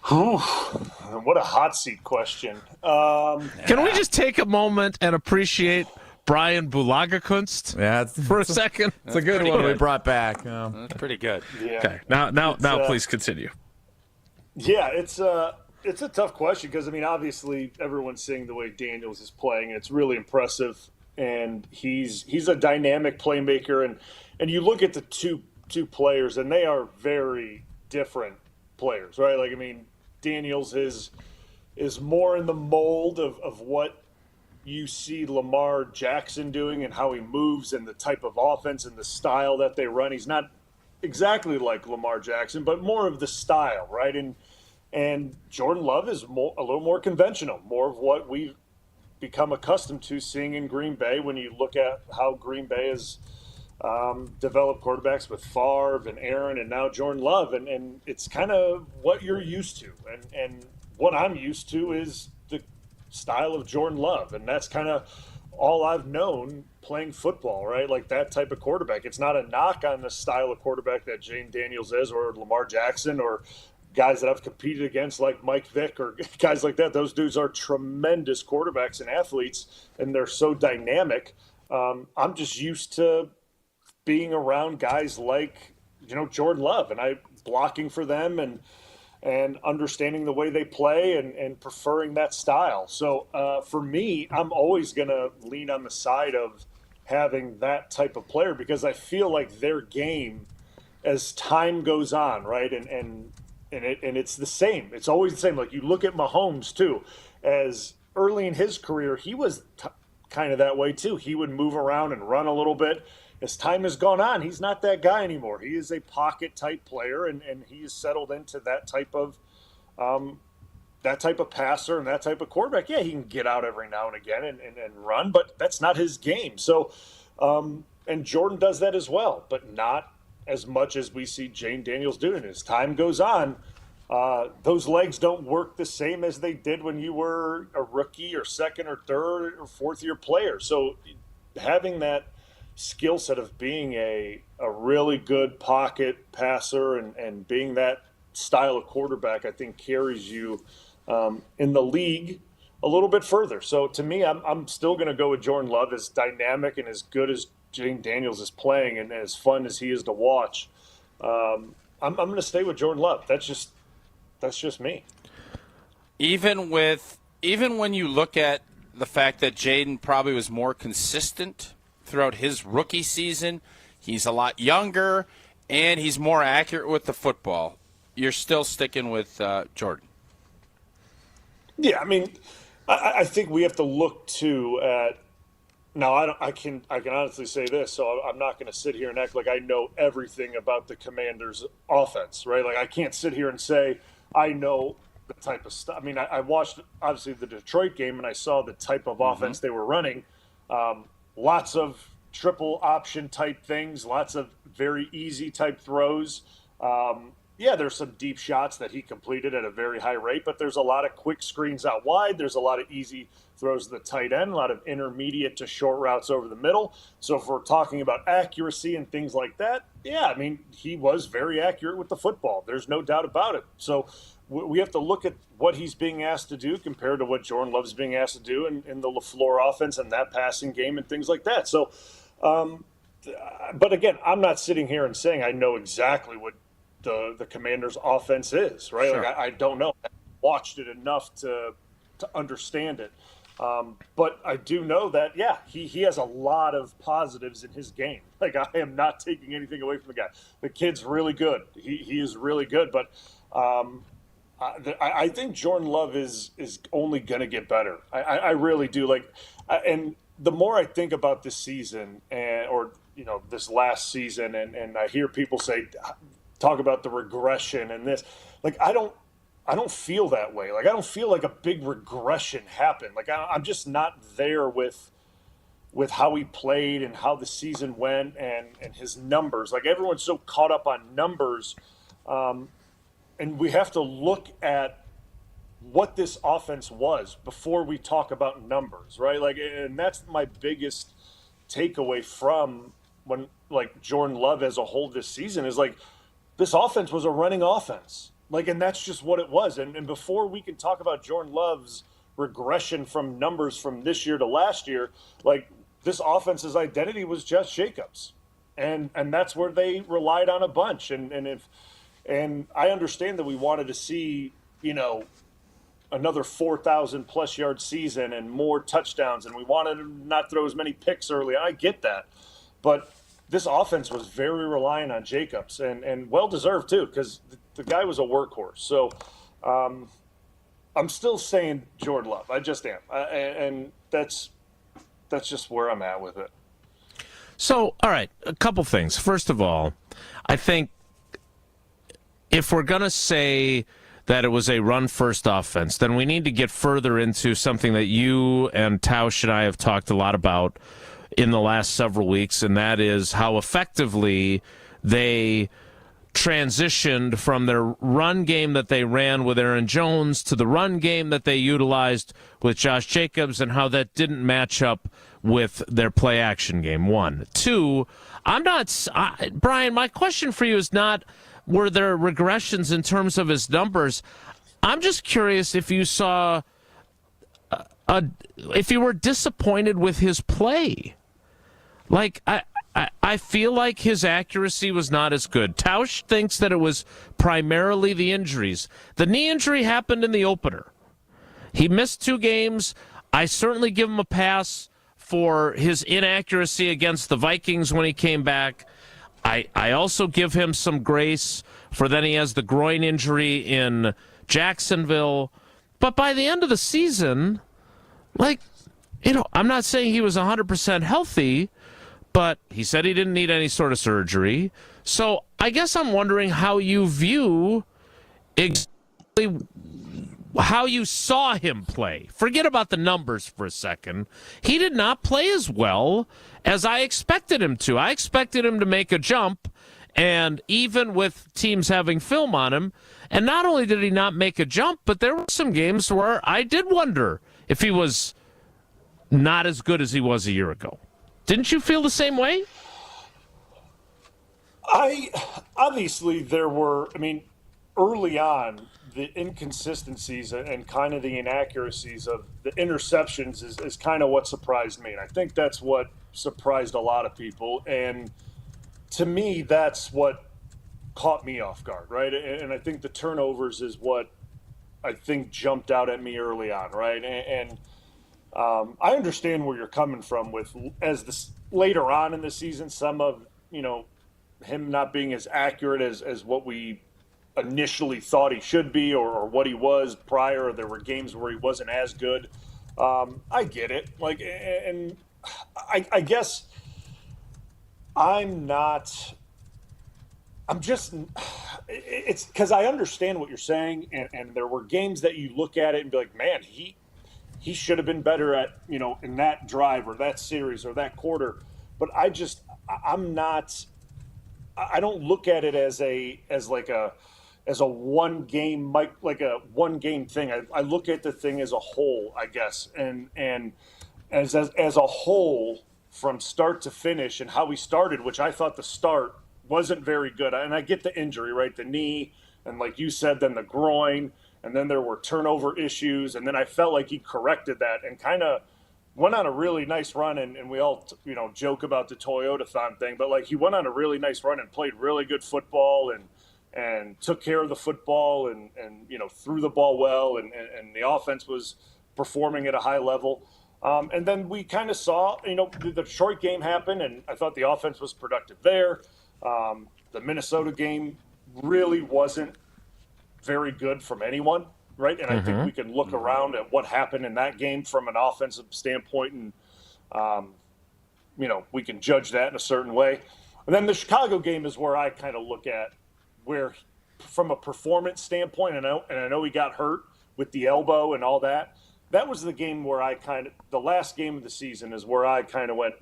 What a hot seat question. Can we just take a moment and appreciate Bryan Bulaga Kunst for a second? It's a good one we brought back. That's pretty good. Yeah. Okay, now please continue. Yeah, it's a tough question because, I mean, obviously everyone's seeing the way Daniels is playing, and it's really impressive. And he's a dynamic playmaker, and you look at the two players, and they are very different players, right? Like, I mean, Daniels is more in the mold of what you see Lamar Jackson doing and how he moves and the type of offense and the style that they run. He's not exactly like Lamar Jackson, but more of the style, right? And Jordan Love is a little more conventional, more of what we've become accustomed to seeing in Green Bay when you look at how Green Bay has developed quarterbacks with Favre and Aaron and now Jordan Love. And it's kind of what you're used to. And what I'm used to is the style of Jordan Love, and that's kind of all I've known playing football, right? Like that type of quarterback. It's not a knock on the style of quarterback that Jayden Daniels is, or Lamar Jackson, or guys that I've competed against like Mike Vick or guys like that. Those dudes are tremendous quarterbacks and athletes, and they're so dynamic. I'm just used to being around guys like, Jordan Love, and I blocking for them and understanding the way they play and preferring that style. So for me, I'm always going to lean on the side of having that type of player, because I feel like their game, as time goes on, right, and it's the same. It's always the same. Like you look at Mahomes too, as early in his career, he was kind of that way too. He would move around and run a little bit. As time has gone on, he's not that guy anymore. He is a pocket type player, and he is settled into that type of passer and that type of quarterback. Yeah, he can get out every now and again and run, but that's not his game. So, and Jordan does that as well, but not as much as we see Jayden Daniels doing. As time goes on, those legs don't work the same as they did when you were a rookie or second or third or fourth year player. So having that skill set of being a really good pocket passer and being that style of quarterback, I think carries you in the league a little bit further. So to me, I'm still going to go with Jordan Love. As dynamic and as good as Jayden Daniels is playing and as fun as he is to watch, I'm going to stay with Jordan Love. That's just me. Even when you look at the fact that Jayden probably was more consistent throughout his rookie season, he's a lot younger, and he's more accurate with the football, you're still sticking with Jordan. Yeah, I mean, I think we have to look too at. Now, I can honestly say this, so I'm not going to sit here and act like I know everything about the Commanders' offense, right? Like I can't sit here and say I know the type of stuff. I mean, I watched obviously the Detroit game and I saw the type of offense they were running. Lots of triple option type things, lots of very easy type throws. Yeah, there's some deep shots that he completed at a very high rate, but there's a lot of quick screens out wide. There's a lot of easy throws to the tight end, a lot of intermediate to short routes over the middle. So if we're talking about accuracy and things like that, yeah, I mean, he was very accurate with the football. There's no doubt about it. So we have to look at what he's being asked to do compared to what Jordan Love's being asked to do in the LaFleur offense and that passing game and things like that. So, but again, I'm not sitting here and saying I know exactly what the Commanders' offense is, right? Sure. Like I don't know. I watched it enough to understand it. But I do know that, yeah, he has a lot of positives in his game. Like I am not taking anything away from the guy. The kid's really good. He is really good. But I think Jordan Love is only going to get better. I really do. And the more I think about this season or this last season, and I hear people talk about the regression and this, like I don't feel that way. Like I don't feel like a big regression happened. Like I'm just not there with how he played and how the season went and his numbers. Like everyone's so caught up on numbers, and we have to look at what this offense was before we talk about numbers, right? Like, and that's my biggest takeaway from when like Jordan Love as a whole this season is like this offense was a running offense. Like, and that's just what it was. And before we can talk about Jordan Love's regression from numbers from this year to last year, like this offense's identity was Josh Jacobs. And that's where they relied on a bunch. And I understand that we wanted to see, another 4,000 plus yard season and more touchdowns. And we wanted to not throw as many picks early. I get that. But this offense was very reliant on Jacobs and well-deserved too, because the guy was a workhorse. So I'm still saying Jordan Love. I just am. And that's just where I'm at with it. So, all right, a couple things. First of all, I think if we're going to say that it was a run-first offense, then we need to get further into something that you and Tausch and I have talked a lot about in the last several weeks, and that is how effectively they transitioned from their run game that they ran with Aaron Jones to the run game that they utilized with Josh Jacobs, and how that didn't match up with their play action game. 1. 2, Bryan, my question for you is not, were there regressions in terms of his numbers? I'm just curious if you saw, if you were disappointed with his play. Like, I feel like his accuracy was not as good. Tausch thinks that it was primarily the injuries. The knee injury happened in the opener. He missed 2 games. I certainly give him a pass for his inaccuracy against the Vikings when he came back. I also give him some grace for then he has the groin injury in Jacksonville. But by the end of the season, I'm not saying he was 100% healthy, but he said he didn't need any sort of surgery. So I guess I'm wondering how you view exactly how you saw him play. Forget about the numbers for a second. He did not play as well as I expected him to. I expected him to make a jump, and even with teams having film on him, and not only did he not make a jump, but there were some games where I did wonder if he was not as good as he was a year ago. Didn't you feel the same way? Obviously there were, early on, the inconsistencies and kind of the inaccuracies of the interceptions is kind of what surprised me. And I think that's what surprised a lot of people. And to me, that's what caught me off guard, right? And I think the turnovers is what I think jumped out at me early on, right? And I understand where you're coming from with later on in the season, some of, him not being as accurate as what we initially thought he should be or what he was prior. There were games where he wasn't as good. I get it. And I guess it's because I understand what you're saying. And there were games that you look at it and be like, man, he should have been better at, in that drive or that series or that quarter. But I don't look at it as a one game, like a one game thing. I look at the thing as a whole, I guess. And as a whole, from start to finish and how we started, which I thought the start wasn't very good. And I get the injury, right? The knee, and like you said, then the groin, and then there were turnover issues. And then I felt like he corrected that and kind of went on a really nice run. And we all, joke about the Toyota-thon thing, but he went on a really nice run and played really good football and took care of the football and threw the ball well. And the offense was performing at a high level. And then we kind of saw, the Detroit game happen, and I thought the offense was productive there. The Minnesota game really wasn't very good from anyone, right? And I think we can look around at what happened in that game from an offensive standpoint, and, we can judge that in a certain way. And then the Chicago game is where I kind of look at where, from a performance standpoint, and I know he got hurt with the elbow and all that. That was the game where the last game of the season is where I kind of went,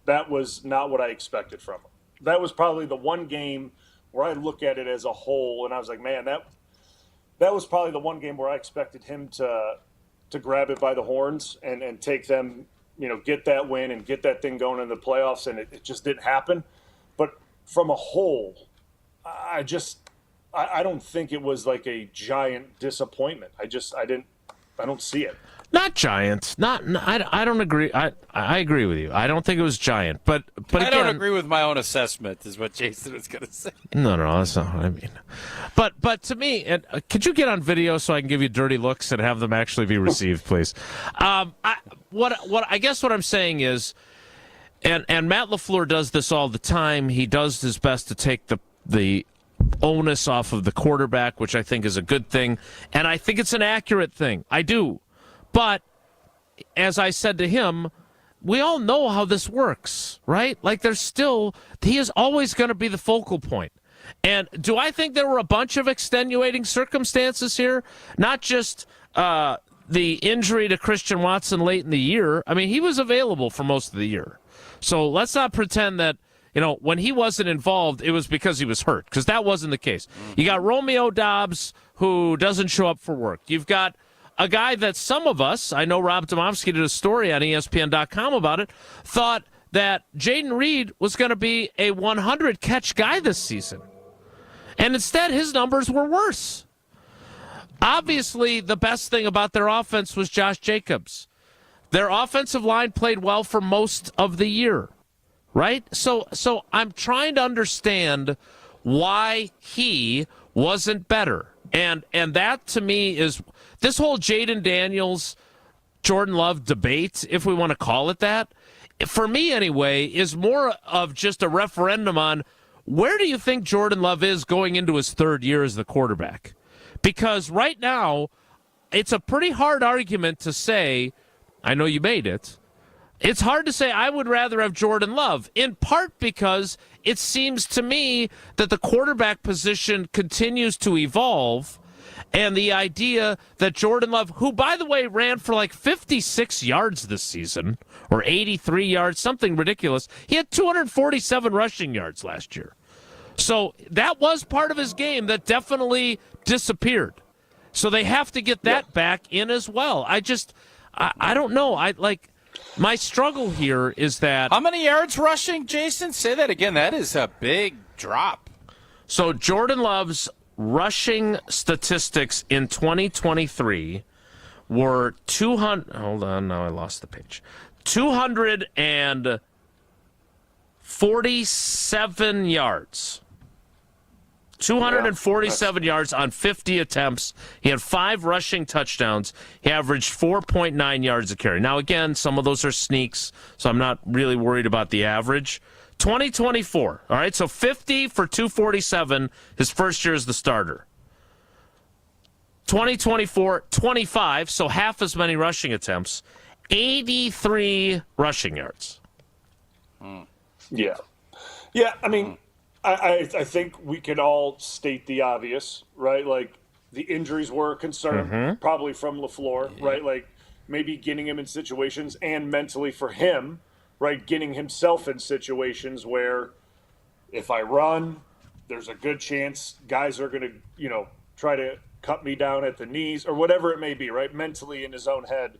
that was not what I expected from him. That was probably the one game where I look at it as a whole, and I was like, man, that was probably the one game where I expected him to grab it by the horns and take them, get that win and get that thing going in the playoffs, and it just didn't happen. But from a whole, I don't think it was like a giant disappointment. I don't see it. Not giant. I don't agree. I agree with you. I don't think it was giant. But I again, don't agree with my own assessment, is what Jason was going to say. No, that's not what I mean. But to me, and could you get on video so I can give you dirty looks and have them actually be received, please? I guess what I'm saying is, and Matt LaFleur does this all the time. He does his best to take the onus off of the quarterback, which I think is a good thing, and I think it's an accurate thing. I do. But as I said to him, we all know how this works, right? He is always going to be the focal point. And do I think there were a bunch of extenuating circumstances here? Not just the injury to Christian Watson late in the year. I mean, he was available for most of the year. So let's not pretend that, when he wasn't involved, it was because he was hurt, because that wasn't the case. You got Romeo Dobbs, who doesn't show up for work. You've got a guy that some of us, I know Rob Domofsky did a story on ESPN.com about it, thought that Jayden Reed was going to be a 100-catch guy this season. And instead, his numbers were worse. Obviously, the best thing about their offense was Josh Jacobs. Their offensive line played well for most of the year, right? So I'm trying to understand why he wasn't better. And that, to me, is this whole Jayden Daniels, Jordan Love debate, if we want to call it that, for me anyway, is more of just a referendum on where do you think Jordan Love is going into his third year as the quarterback? Because right now, it's a pretty hard argument to say, I know you made it, it's hard to say I would rather have Jordan Love, in part because it seems to me that the quarterback position continues to evolve, and the idea that Jordan Love, who, by the way, ran for like 56 yards this season, or 83 yards, something ridiculous. He had 247 rushing yards last year. So that was part of his game that definitely disappeared. So they have to get that back in as well. I don't know. My struggle here is that... How many yards rushing, Jason? Say that again. That is a big drop. So Jordan Love's rushing statistics in 2023 were 200. Hold on, now I lost the page. 247 yards. 247 yards on 50 attempts. He had 5 rushing touchdowns. He averaged 4.9 yards a carry. Now, again, some of those are sneaks, so I'm not really worried about the average. 2024, all right, so 50 for 247, his first year as the starter. 2024, 25, so half as many rushing attempts, 83 rushing yards. Yeah. Yeah, I mean, I think we can all state the obvious, right? Like, the injuries were a concern, probably from LaFleur, right? Like, maybe getting him in situations, and mentally for him, right, getting himself in situations where if I run, there's a good chance guys are going to, try to cut me down at the knees or whatever it may be, right? Mentally in his own head,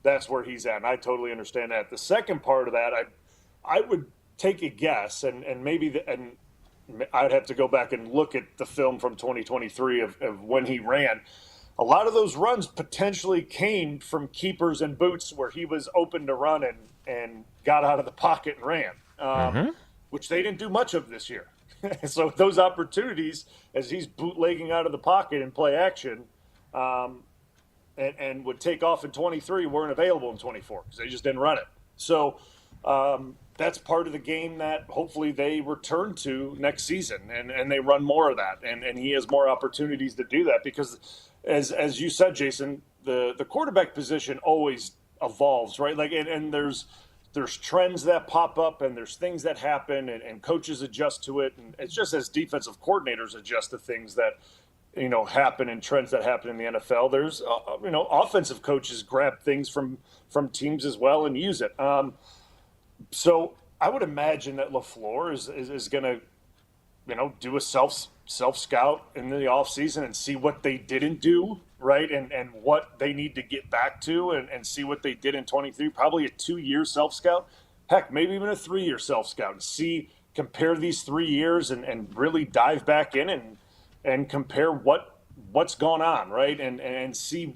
that's where he's at. And I totally understand that. The second part of that, I would take a guess, and maybe I'd have to go back and look at the film from 2023 of when he ran. A lot of those runs potentially came from keepers and boots where he was open to run and got out of the pocket and ran, which they didn't do much of this year. So those opportunities, as he's bootlegging out of the pocket and play action, and would take off in 23, weren't available in 24 because they just didn't run it. So that's part of the game that hopefully they return to next season, and they run more of that, and he has more opportunities to do that because, as you said, Jason, the quarterback position always evolves, right? Like, and there's trends that pop up, and there's things that happen, and coaches adjust to it, and it's just as defensive coordinators adjust to things that happen and trends that happen in the NFL. There's offensive coaches grab things from teams as well and use it. So I would imagine that LaFleur is going to, do a self scout in the offseason and see what they didn't do, right, and what they need to get back to, and see what they did in 23. Probably a 2-year self scout, heck, maybe even a 3-year self scout, and compare these 3 years and really dive back in and compare what's gone on, right, and see.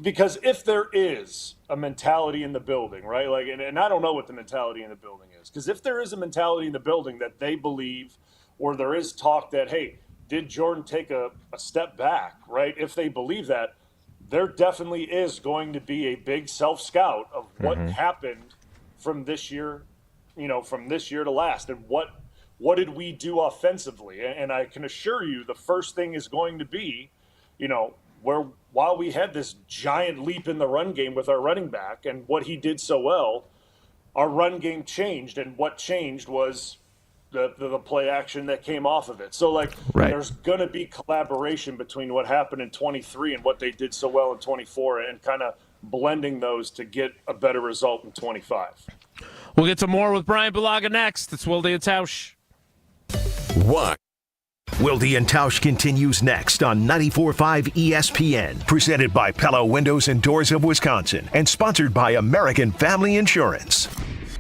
Because if there is a mentality in the building, right, like, and I don't know what the mentality in the building is, because if there is a mentality in the building that they believe, or there is talk that, hey, did Jordan take a step back, right? If they believe that, there definitely is going to be a big self-scout of what happened from this year, from this year to last, and what did we do offensively? And I can assure you the first thing is going to be, where while we had this giant leap in the run game with our running back and what he did so well, our run game changed, and what changed was the play action that came off of it. So, there's going to be collaboration between what happened in 23 and what they did so well in 24, and kind of blending those to get a better result in 25. We'll get to more with Bryan Bulaga next. It's Wilde And Tausch. What? Wilde And Tausch continues next on 94.5 ESPN, presented by Pella Windows and Doors of Wisconsin, and sponsored by American Family Insurance.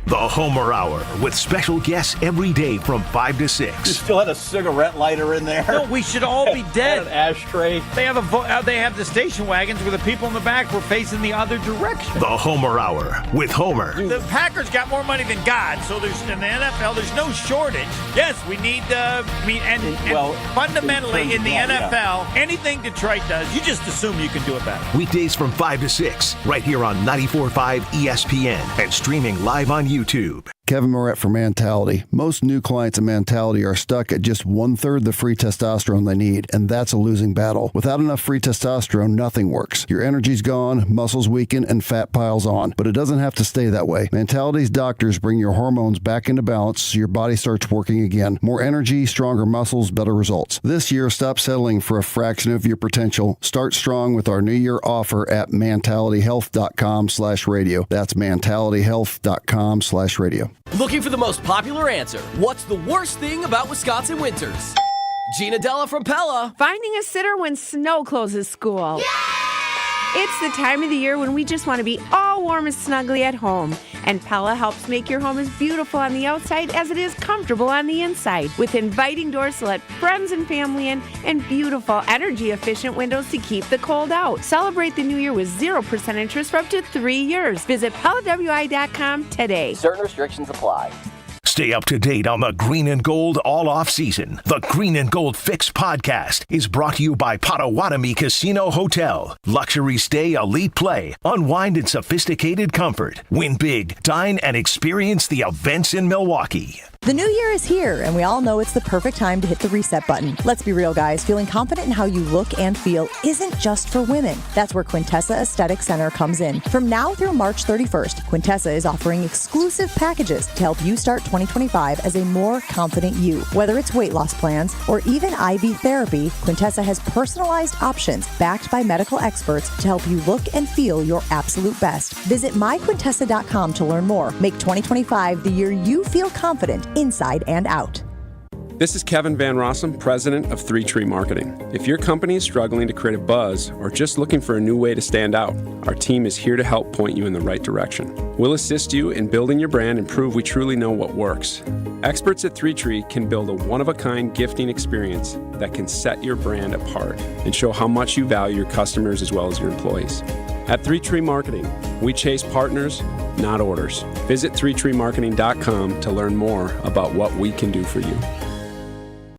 The Homer Hour, with special guests every day from 5 to 6. You still had a cigarette lighter in there? No, we should all be dead. An ashtray. They have the station wagons where the people in the back were facing the other direction. The Homer Hour with Homer. The Packers got more money than God, so there's in the NFL there's no shortage. Yes, we need fundamentally in the NFL, anything Detroit does, you just assume you can do it better. Weekdays from 5 to 6, right here on 94.5 ESPN and streaming live on YouTube. Kevin Moret for Mentality. Most new clients of Mentality are stuck at just 1/3 the free testosterone they need, and that's a losing battle. Without enough free testosterone, nothing works. Your energy's gone, muscles weaken, and fat piles on. But it doesn't have to stay that way. Mentality's doctors bring your hormones back into balance so your body starts working again. More energy, stronger muscles, better results. This year, stop settling for a fraction of your potential. Start strong with our New Year offer at mentalityhealth.com/radio. That's mentalityhealth.com/radio. Looking for the most popular answer. What's the worst thing about Wisconsin winters? Gina Della from Pella. Finding a sitter when snow closes school. It's the time of the year when we just want to be all warm and snuggly at home. And Pella helps make your home as beautiful on the outside as it is comfortable on the inside. With inviting doors to let friends and family in and beautiful energy-efficient windows to keep the cold out. Celebrate the new year with 0% interest for up to 3 years. Visit PellaWI.com today. Certain restrictions apply. Stay up to date on the Green and Gold all off season. The Green and Gold Fix podcast is brought to you by Potawatomi Casino Hotel. Luxury stay, elite play, unwind in sophisticated comfort. Win big, dine, and experience the events in Milwaukee. The new year is here, and we all know it's the perfect time to hit the reset button. Let's be real, guys. Feeling confident in how you look and feel isn't just for women. That's where Quintessa Aesthetic Center comes in. From now through March 31st, Quintessa is offering exclusive packages to help you start 2025 as a more confident you. Whether it's weight loss plans or even IV therapy, Quintessa has personalized options backed by medical experts to help you look and feel your absolute best. Visit myquintessa.com to learn more. Make 2025 the year you feel confident inside and out. This is Kevin Van Rossum, president of 3 Tree Marketing. If your company is struggling to create a buzz or just looking for a new way to stand out, our team is here to help point you in the right direction. We'll assist you in building your brand and prove we truly know what works. Experts at 3 Tree can build a one-of-a-kind gifting experience that can set your brand apart and show how much you value your customers as well as your employees. At 3 Tree Marketing, we chase partners, not orders. Visit 3treemarketing.com to learn more about what we can do for you.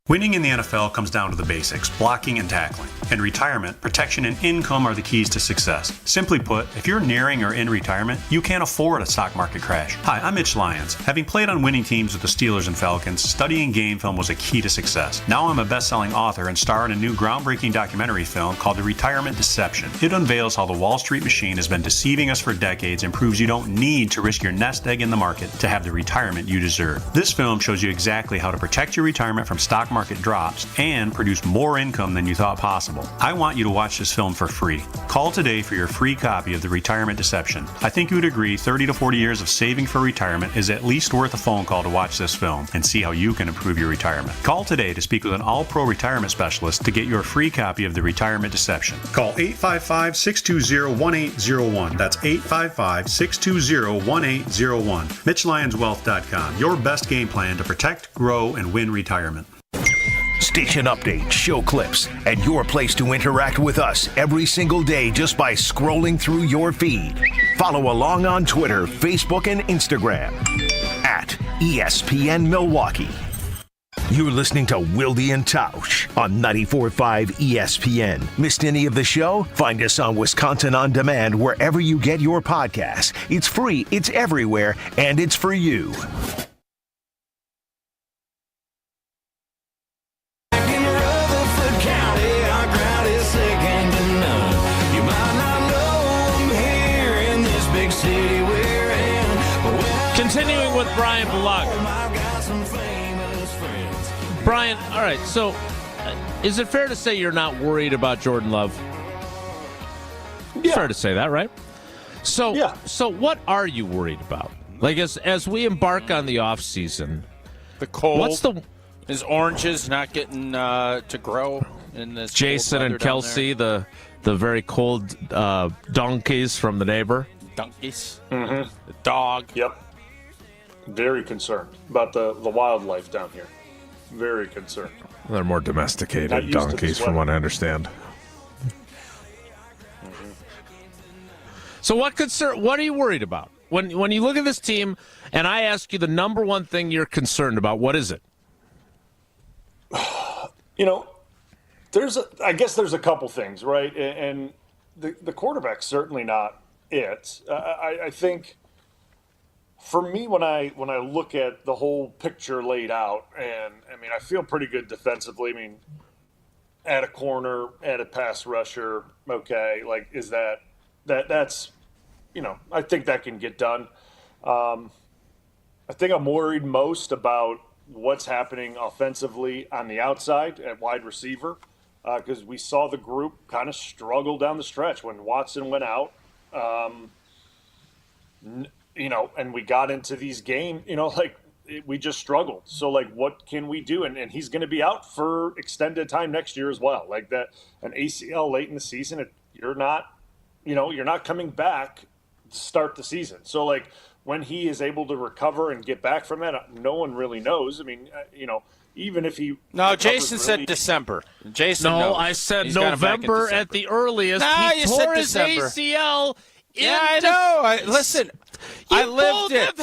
Winning in the NFL comes down to the basics, blocking and tackling. In retirement, protection and income are the keys to success. Simply put, if you're nearing or in retirement, you can't afford a stock market crash. Hi, I'm Mitch Lyons. Having played on winning teams with the Steelers and Falcons, studying game film was a key to success. Now I'm a best-selling author and star in a new groundbreaking documentary film called The Retirement Deception. It unveils how the Wall Street machine has been deceiving us for decades and proves you don't need to risk your nest egg in the market to have the retirement you deserve. This film shows you exactly how to protect your retirement from stock market drops and produce more income than you thought possible. I want you to watch this film for free. Call today for your free copy of The Retirement Deception. I think you would agree 30 to 40 years of saving for retirement is at least worth a phone call to watch this film and see how you can improve your retirement. Call today to speak with an all-pro retirement specialist to get your free copy of The Retirement Deception. Call 855-620-1801. That's 855-620-1801. MitchLyonsWealth.com. Your best game plan to protect, grow, and win retirement. Station updates, show clips, and your place to interact with us every single day just by scrolling through your feed. Follow along on Twitter, Facebook, and Instagram at ESPN Milwaukee. You're listening to Wilde And Tausch on 94.5 ESPN. Missed any of the show? Find us on Wisconsin On Demand wherever you get your podcasts. It's free, it's everywhere, and it's for you. Continuing with Bryan Bulaga. Bryan, all right, so is it fair to say you're not worried about Jordan Love? Yeah. Fair to say that, right? So what are you worried about? Like as we embark on the off season, the cold. What's his oranges not getting to grow in this? Jason cold and Kelsey, the very cold donkeys from the neighbor. Donkeys. Mm-hmm. The dog. Yep. Very concerned about the wildlife down here. Very concerned. They're more Not domesticated used to donkeys, this from weather. what I understand. So what are you worried about? When you look at this team and I ask you the number one thing you're concerned about, what is it? I guess there's a couple things, right? And the quarterback's certainly not it. I think for me, when I look at the whole picture laid out, and I feel pretty good defensively. Add a corner, add a pass rusher. Okay, like is that's I think that can get done. I think I'm worried most about what's happening offensively on the outside at wide receiver, because we saw the group kind of struggle down the stretch when Watson went out. And we got into these games, we just struggled. So, what can we do? And he's going to be out for extended time next year as well. Like that, an ACL late in the season, you're not coming back to start the season. So, when he is able to recover and get back from that, no one really knows. Even if he Jason said December. Jason, no, knows. I said He's got him back in November at December. the earliest. No, he you tore said his December. ACL. Yeah, I know. Listen, I lived it.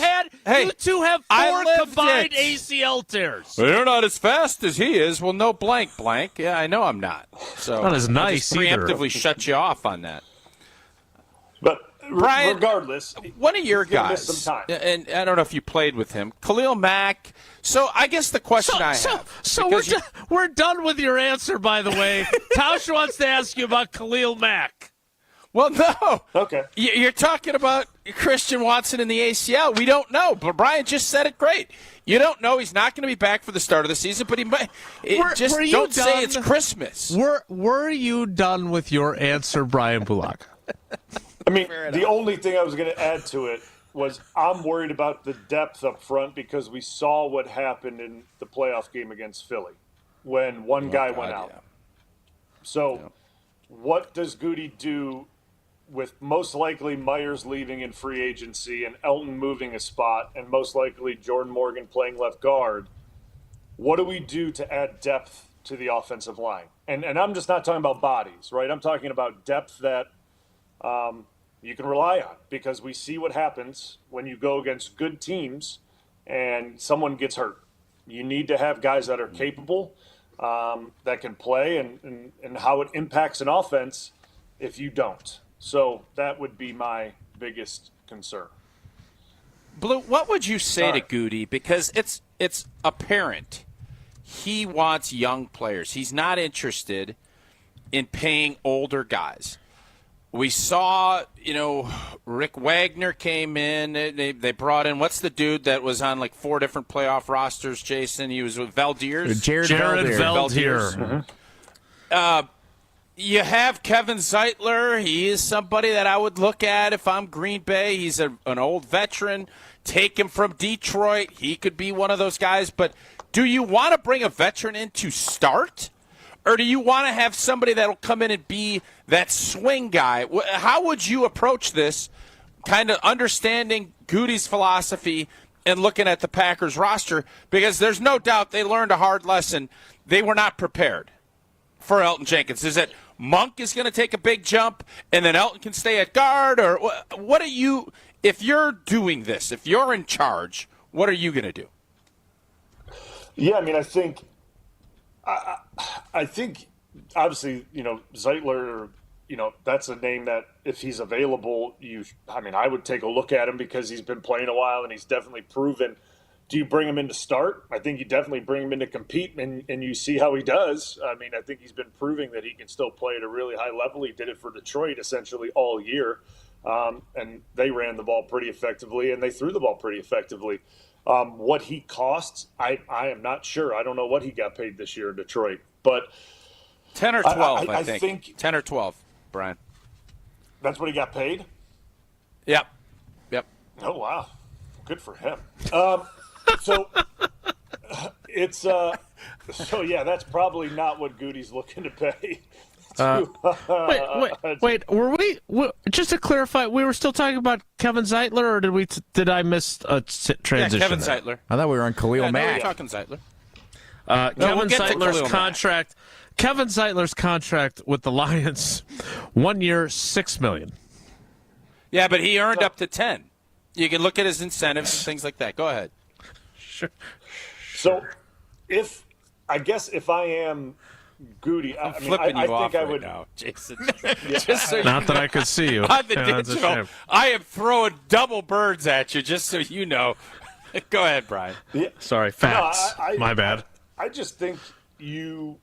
You two have four combined ACL tears. Well, you're not as fast as he is. Well, no blank. Yeah, I know I'm not. So Not as nice I just either. preemptively shut you off on that. But Bryan, regardless, one of your he's gonna guys, miss some time. and I don't know if you played with him, Khalil Mack. So I guess the question I have. So we're done with your answer, by the way. Tausch wants to ask you about Khalil Mack. Well, no. Okay. You're talking about Christian Watson in the ACL. We don't know. But Bryan just said it great. You don't know. He's not going to be back for the start of the season, but he might. Just don't say it's Christmas. Were you done with your answer, Bryan Bulaga? The only thing I was going to add to it was I'm worried about the depth up front because we saw what happened in the playoff game against Philly when one guy went out. Yeah. So what does Goody do with most likely Myers leaving in free agency and Elton moving a spot and most likely Jordan Morgan playing left guard? What do we do to add depth to the offensive line? And I'm just not talking about bodies, right? I'm talking about depth that you can rely on, because we see what happens when you go against good teams and someone gets hurt. You need to have guys that are capable, that can play, and how it impacts an offense if you don't. So that would be my biggest concern. Blue, what would you say to Goody? Because it's apparent he wants young players. He's not interested in paying older guys. We saw, Rick Wagner came in. They brought in, what's the dude that was on like 4 different playoff rosters, Jason? He was with Valdiers. Jared Valdier. You have Kevin Zeitler. He is somebody that I would look at if I'm Green Bay. He's an old veteran. Take him from Detroit. He could be one of those guys. But do you want to bring a veteran in to start? Or do you want to have somebody that will come in and be that swing guy? How would you approach this, kind of understanding Goody's philosophy and looking at the Packers roster? Because there's no doubt they learned a hard lesson. They were not prepared for Elton Jenkins. Is it Monk is going to take a big jump and then Elton can stay at guard? Or what are you, if you're doing this, if you're in charge, what are you going to do? Yeah, I think obviously, Zeitler, that's a name that if he's available, I would take a look at him because he's been playing a while and he's definitely proven. Do you bring him in to start? I think you definitely bring him in to compete, and you see how he does. I think he's been proving that he can still play at a really high level. He did it for Detroit essentially all year, and they ran the ball pretty effectively, and they threw the ball pretty effectively. What he costs, I am not sure. I don't know what he got paid this year in Detroit, but 10 or 12, I think 10 or 12, Bryan. That's what he got paid? Yep. Oh, wow. Good for him. So it's so yeah, that's probably not what Goody's looking to pay. Wait. Were we just to clarify? We were still talking about Kevin Zeitler, or did I miss a transition? Yeah, Kevin Zeitler. I thought we were on Khalil Mack. We're talking Zeitler. Kevin Zeitler's contract. Kevin Zeitler's contract with the Lions, 1 year, $6 million. Yeah, but he earned up to 10. You can look at his incentives and things like that. Go ahead. Sure. So, if I am Goody, I'm flipping you off right now, Jason. Just so Not that I could see you. On the Yeah, that's a digital, shame. I am throwing double birds at you, just so you know. Go ahead, Brian. Yeah. Sorry, facts. My bad. I just think you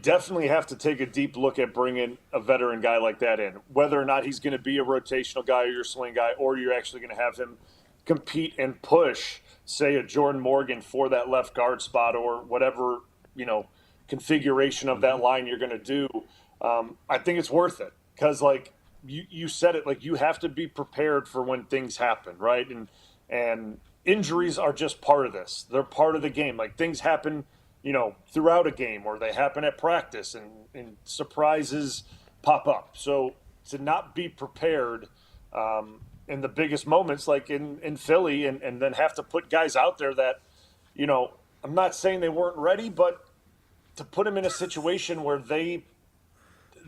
definitely have to take a deep look at bringing a veteran guy like that in, whether or not he's going to be a rotational guy or your swing guy, or you're actually going to have him compete and push, say, a Jordan Morgan for that left guard spot or whatever, configuration of that line you're going to do. I think it's worth it because, like you said it, like you have to be prepared for when things happen, right? And injuries are just part of this. They're part of the game. Like things happen throughout a game, or they happen at practice, and surprises pop up. So to not be prepared in the biggest moments, like in Philly, and then have to put guys out there that, I'm not saying they weren't ready, but to put them in a situation where they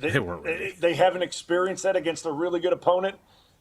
weren't ready. They haven't experienced that against a really good opponent,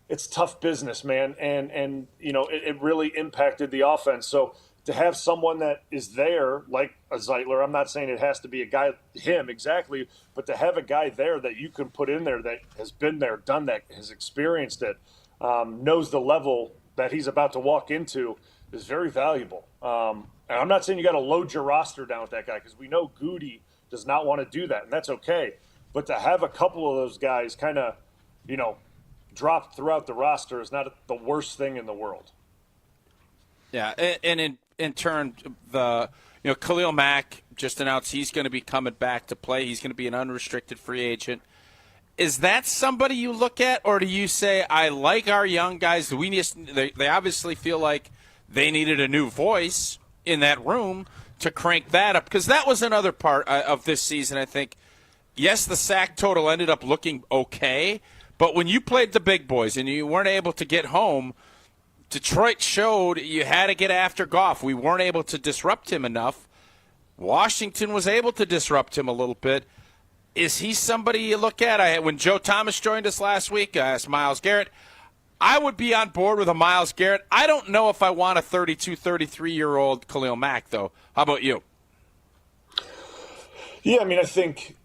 it's tough business, man. And it really impacted the offense. So to have someone that is there, like a Zeitler, I'm not saying it has to be a guy, him exactly, but to have a guy there that you can put in there that has been there, done that, has experienced it, knows the level that he's about to walk into is very valuable. And I'm not saying you got to load your roster down with that guy, because we know Goody does not want to do that, and that's okay. But to have a couple of those guys kind of, dropped throughout the roster is not the worst thing in the world. Yeah, and in turn, Khalil Mack just announced he's going to be coming back to play. He's going to be an unrestricted free agent. Is that somebody you look at, or do you say, I like our young guys? They obviously feel like they needed a new voice in that room to crank that up, because that was another part of this season, I think. Yes, the sack total ended up looking okay, but when you played the big boys and you weren't able to get home, Detroit showed you had to get after Goff. We weren't able to disrupt him enough. Washington was able to disrupt him a little bit. Is he somebody you look at? When Joe Thomas joined us last week, I asked Myles Garrett. I would be on board with a Myles Garrett. I don't know if I want a 32, 33-year-old Khalil Mack, though. How about you? Yeah, I mean, I think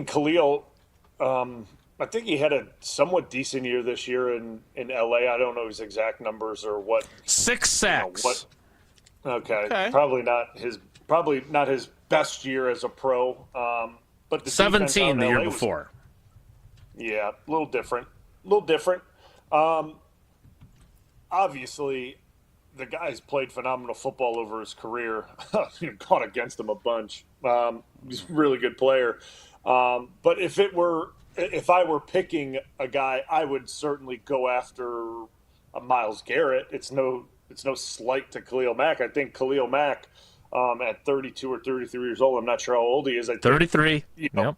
Khalil, I think he had a somewhat decent year this year in L.A. I don't know his exact numbers or what. 6 sacks. Okay. Probably not his best year as a pro. But the 17 the year before. Yeah, a little different. Obviously, the guy's played phenomenal football over his career. Gone against him a bunch. He's a really good player. But if I were picking a guy, I would certainly go after a Myles Garrett. It's no slight to Khalil Mack. I think Khalil Mack, at 32 or 33 years old, I'm not sure how old he is. 33. You don't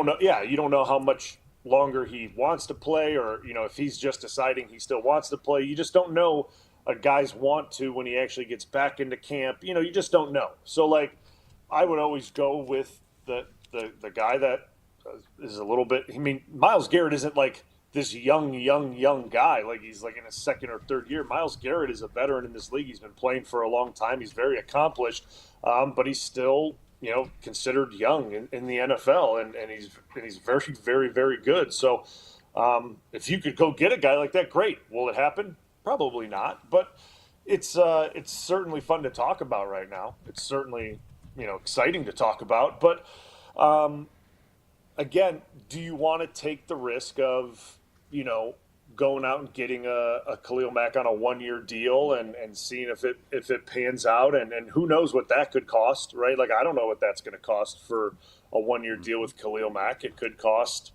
know. Yeah, you don't know how much longer he wants to play, or if he's just deciding he still wants to play. You just don't know a guy's want to when he actually gets back into camp. You just don't know. So I would always go with the guy that is a little bit. I mean, Myles Garrett isn't like this young guy. Like he's like in his second or third year. Myles Garrett is a veteran in this league. He's been playing for a long time. He's very accomplished, but he's still considered young in the NFL, and he's very, very, very good. So if you could go get a guy like that, great. Will it happen? Probably not. But it's certainly fun to talk about right now. It's certainly exciting to talk about. But again, do you want to take the risk of going out and getting a Khalil Mack on a 1-year deal and seeing if it pans out, and who knows what that could cost, right? Like I don't know what that's going to cost for a 1-year deal with Khalil Mack. It could cost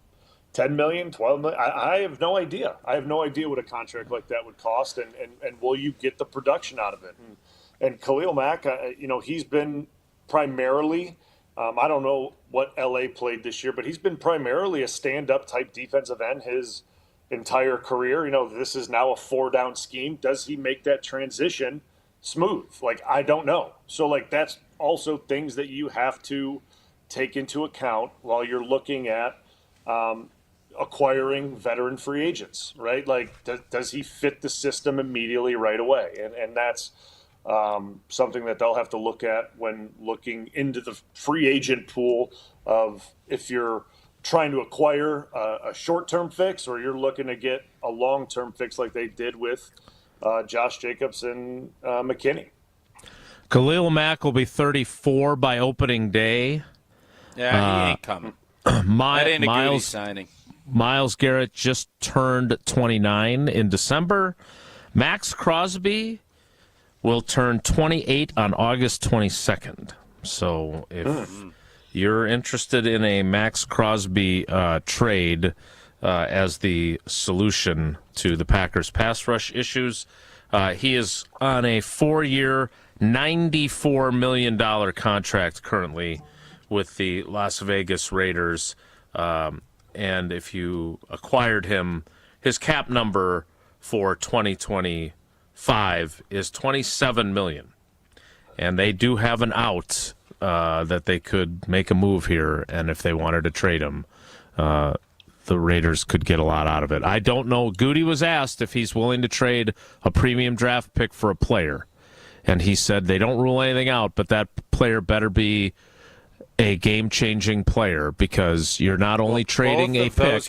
10 million, 12 million. I have no idea. I have no idea what a contract like that would cost, and will you get the production out of it? And Khalil Mack, he's been primarily, I don't know what LA played this year, but he's been primarily a stand-up type defensive end his entire career. This is now a 4-down scheme. Does he make that transition smooth? I don't know. So that's also things that you have to take into account while you're looking at acquiring veteran free agents, right? Does he fit the system immediately right away? And that's something that they'll have to look at when looking into the free agent pool of if you're trying to acquire a short-term fix or you're looking to get a long-term fix like they did with Josh Jacobs and McKinney. Khalil Mack will be 34 by opening day. Yeah, he ain't coming. That ain't a Goody signing. Myles Garrett just turned 29 in December. Max Crosby will turn 28 on August 22nd. So if you're interested in a Max Crosby trade as the solution to the Packers' pass rush issues, he is on a 4-year, $94 million contract currently with the Las Vegas Raiders. And if you acquired him, his cap number for 2025 is $27 million. And they do have an out that they could make a move here, and if they wanted to trade him, the Raiders could get a lot out of it. I don't know. Goody was asked if he's willing to trade a premium draft pick for a player, and he said they don't rule anything out, but that player better be a game-changing player because you're not only trading a pick.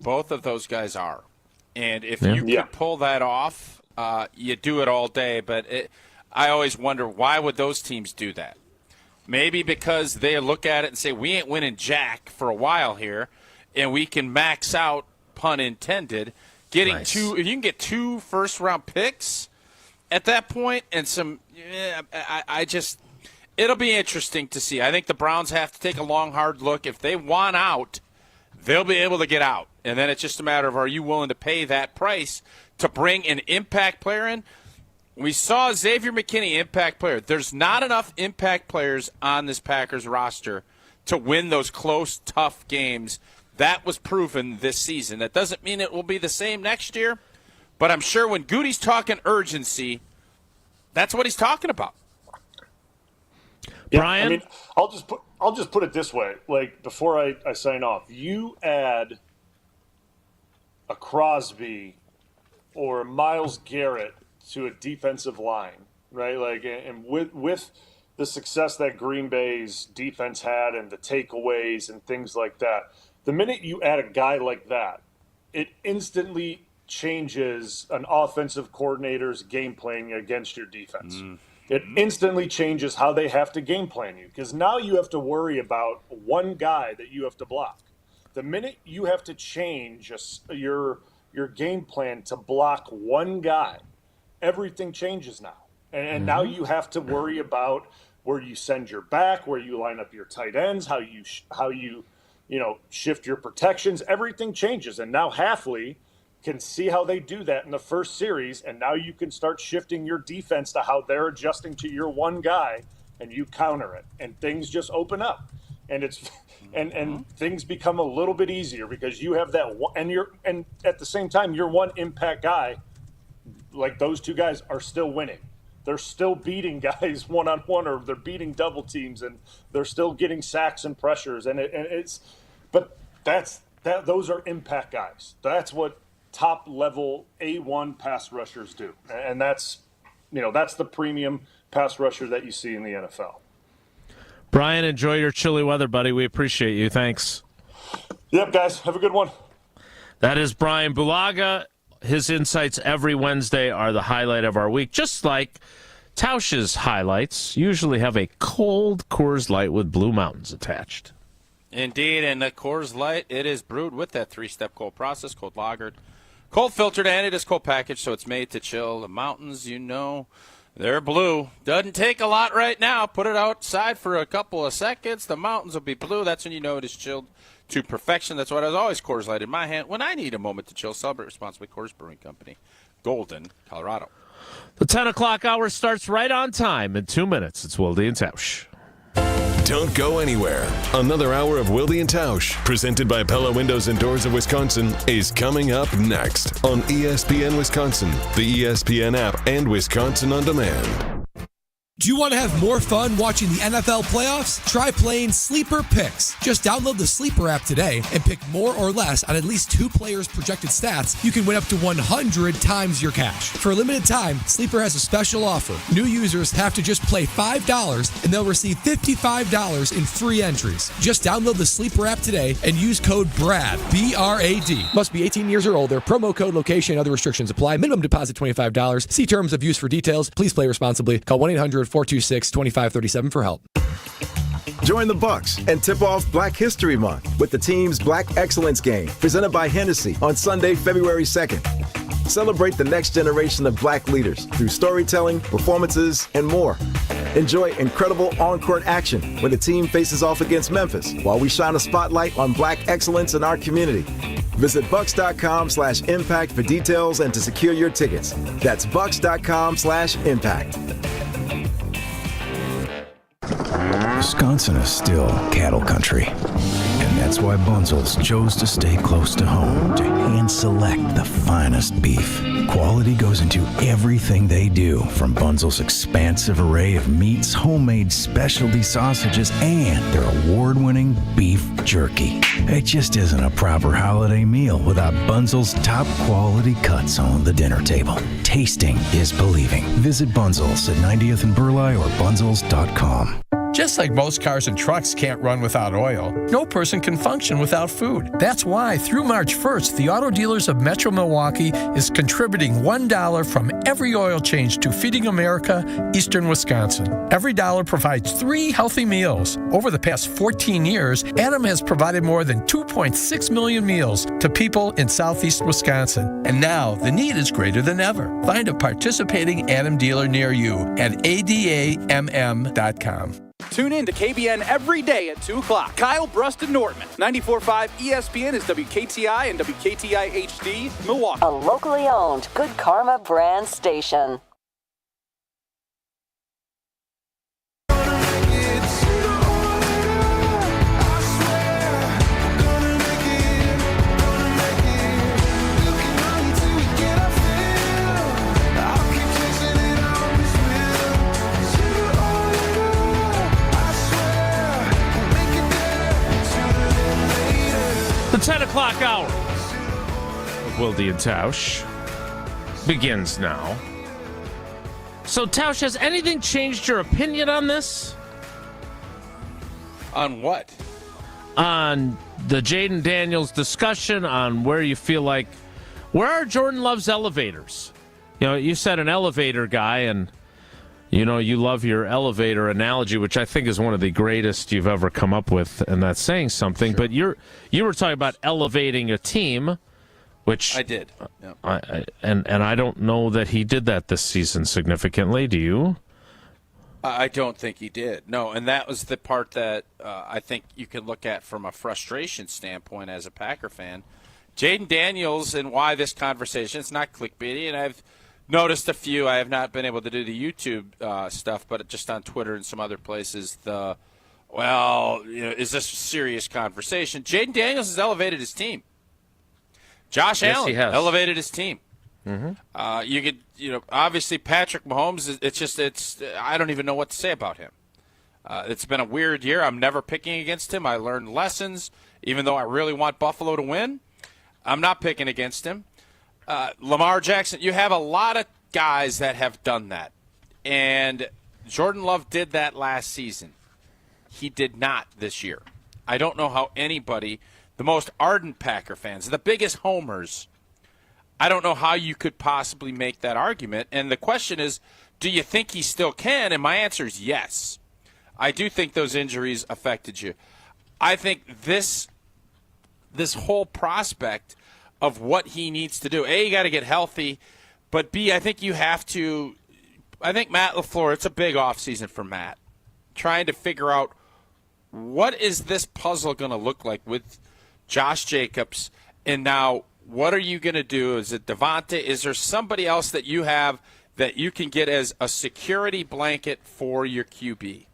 Both of those guys are. And if you could pull that off, you do it all day. But I always wonder, why would those teams do that? Maybe because they look at it and say, we ain't winning jack for a while here, and we can max out, pun intended, getting two. If you can get 2 first-round picks at that point and some it'll be interesting to see. I think the Browns have to take a long, hard look. If they want out, they'll be able to get out. And then it's just a matter of, are you willing to pay that price to bring an impact player in? We saw Xavier McKinney, impact player. There's not enough impact players on this Packers roster to win those close, tough games. That was proven this season. That doesn't mean it will be the same next year, but I'm sure when Goody's talking urgency, that's what he's talking about. Yeah, Bryan? I mean, I'll just put it this way. Before I sign off, you add a Crosby or a Myles Garrett to a defensive line, right? And with the success that Green Bay's defense had and the takeaways and things like that, the minute you add a guy like that, it instantly changes an offensive coordinator's game plan against your defense. It instantly changes how they have to game plan you, because now you have to worry about one guy that you have to block. The minute you have to change your game plan to block one guy, everything changes now. And now you have to worry about where you send your back, where you line up your tight ends, how you shift your protections. Everything changes. And now Halfley can see how they do that in the first series, and now you can start shifting your defense to how they're adjusting to your one guy, and you counter it, and things just open up, and it's and things become a little bit easier because you have that one, and at the same time your one impact guy, like those two guys, are still winning. They're still beating guys one-on-one, or they're beating double teams, and they're still getting sacks and pressures, but those are impact guys. That's what top level A1 pass rushers do. And that's the premium pass rusher that you see in the NFL. Bryan, enjoy your chilly weather, buddy. We appreciate you. Thanks. Yep, guys. Have a good one. That is Bryan Bulaga. His insights every Wednesday are the highlight of our week, just like Tausch's highlights usually have a cold Coors Light with Blue Mountains attached. Indeed, and the Coors Light, it is brewed with that 3-step cold process, cold lagered, cold filtered, and it is cold packaged, so it's made to chill. The mountains, they're blue. Doesn't take a lot right now. Put it outside for a couple of seconds. The mountains will be blue. That's when you know it is chilled to perfection. That's what I was always Coors Light in my hand. When I need a moment to chill, celebrate responsibly. Coors Brewing Company, Golden, Colorado. The 10 o'clock hour starts right on time in 2 minutes. It's Wilde and Tausch. Don't go anywhere. Another hour of Wilde and Tausch, presented by Pella Windows and Doors of Wisconsin, is coming up next on ESPN Wisconsin, the ESPN app, and Wisconsin On Demand. Do you want to have more fun watching the NFL playoffs? Try playing Sleeper Picks. Just download the Sleeper app today and pick more or less on at least 2 players' projected stats. You can win up to 100 times your cash. For a limited time, Sleeper has a special offer. New users have to just play $5 and they'll receive $55 in free entries. Just download the Sleeper app today and use code BRAD, B-R-A-D. Must be 18 years or older. Promo code, location, and other restrictions apply. Minimum deposit $25. See terms of use for details. Please play responsibly. Call 1-800-426-2537 for help. Join the Bucks and tip off Black History Month with the team's Black Excellence Game, presented by Hennessy on Sunday, February 2nd. Celebrate the next generation of Black leaders through storytelling, performances, and more. Enjoy incredible on-court action when the team faces off against Memphis, while we shine a spotlight on Black excellence in our community. Visit bucks.com/impact for details and to secure your tickets. That's bucks.com/impact. Wisconsin is still cattle country, and that's why Bunzel's chose to stay close to home to hand select the finest beef. Quality goes into everything they do, from Bunzel's expansive array of meats, homemade specialty sausages, and their award-winning beef jerky. It just isn't a proper holiday meal without Bunzel's top quality cuts on the dinner table. Tasting is believing. Visit Bunzel's at 90th and Burleigh or bunzels.com. Just like most cars and trucks can't run without oil, no person can function without food. That's why, through March 1st, the Auto Dealers of Metro Milwaukee is contributing $1 from every oil change to Feeding America, Eastern Wisconsin. Every dollar provides 3 healthy meals. Over the past 14 years, Adam has provided more than 2.6 million meals to people in southeast Wisconsin. And now, the need is greater than ever. Find a participating Adam dealer near you at adamm.com. Tune in to KBN every day at 2 o'clock. Kyle, Brust, and Nortman. 94.5 ESPN is WKTI and WKTI HD, Milwaukee. A locally owned Good Karma brand station. The 10 o'clock hour of Wilde and Tausch begins now. So, Tausch, has anything changed your opinion on this? On what? On the Jayden Daniels discussion, on where you feel like, where are Jordan Love's elevators? You know, you said an elevator guy, and you know, you love your elevator analogy, which I think is one of the greatest you've ever come up with, and that's saying something. Sure. But you were talking about elevating a team, which I did. Yep. And I don't know that he did that this season significantly. Do you? I don't think he did. No, and that was the part that I think you can look at from a frustration standpoint as a Packer fan. Jayden Daniels, and why this conversation, it's not clickbaity, and I've noticed a few. I have not been able to do the YouTube stuff, but just on Twitter and some other places, is this a serious conversation? Jayden Daniels has elevated his team. Josh Allen elevated his team. Mm-hmm. You could, obviously Patrick Mahomes, I don't even know what to say about him. It's been a weird year. I'm never picking against him. I learned lessons. Even though I really want Buffalo to win, I'm not picking against him. Lamar Jackson, you have a lot of guys that have done that. And Jordan Love did that last season. He did not this year. I don't know how anybody, the most ardent Packer fans, the biggest homers, I don't know how you could possibly make that argument. And the question is, do you think he still can? And my answer is yes. I do think those injuries affected you. I think this whole prospect of what he needs to do. A, you got to get healthy, but B, I think Matt LaFleur, it's a big offseason for Matt, trying to figure out what is this puzzle going to look like with Josh Jacobs, and now what are you going to do? Is it Devontae? Is there somebody else that you have that you can get as a security blanket for your QB?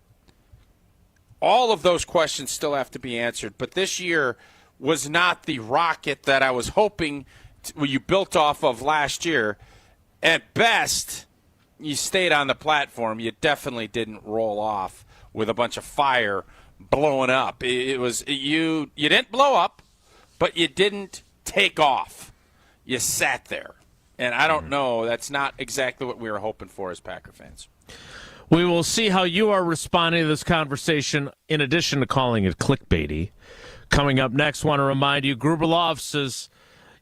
All of those questions still have to be answered, but this year was not the rocket that I was hoping you built off of last year. At best, you stayed on the platform. You definitely didn't roll off with a bunch of fire blowing up. It was you didn't blow up, but you didn't take off. You sat there. And I don't know. That's not exactly what we were hoping for as Packer fans. We will see how you are responding to this conversation, in addition to calling it clickbaity. Coming up next, want to remind you, Gruberloff says,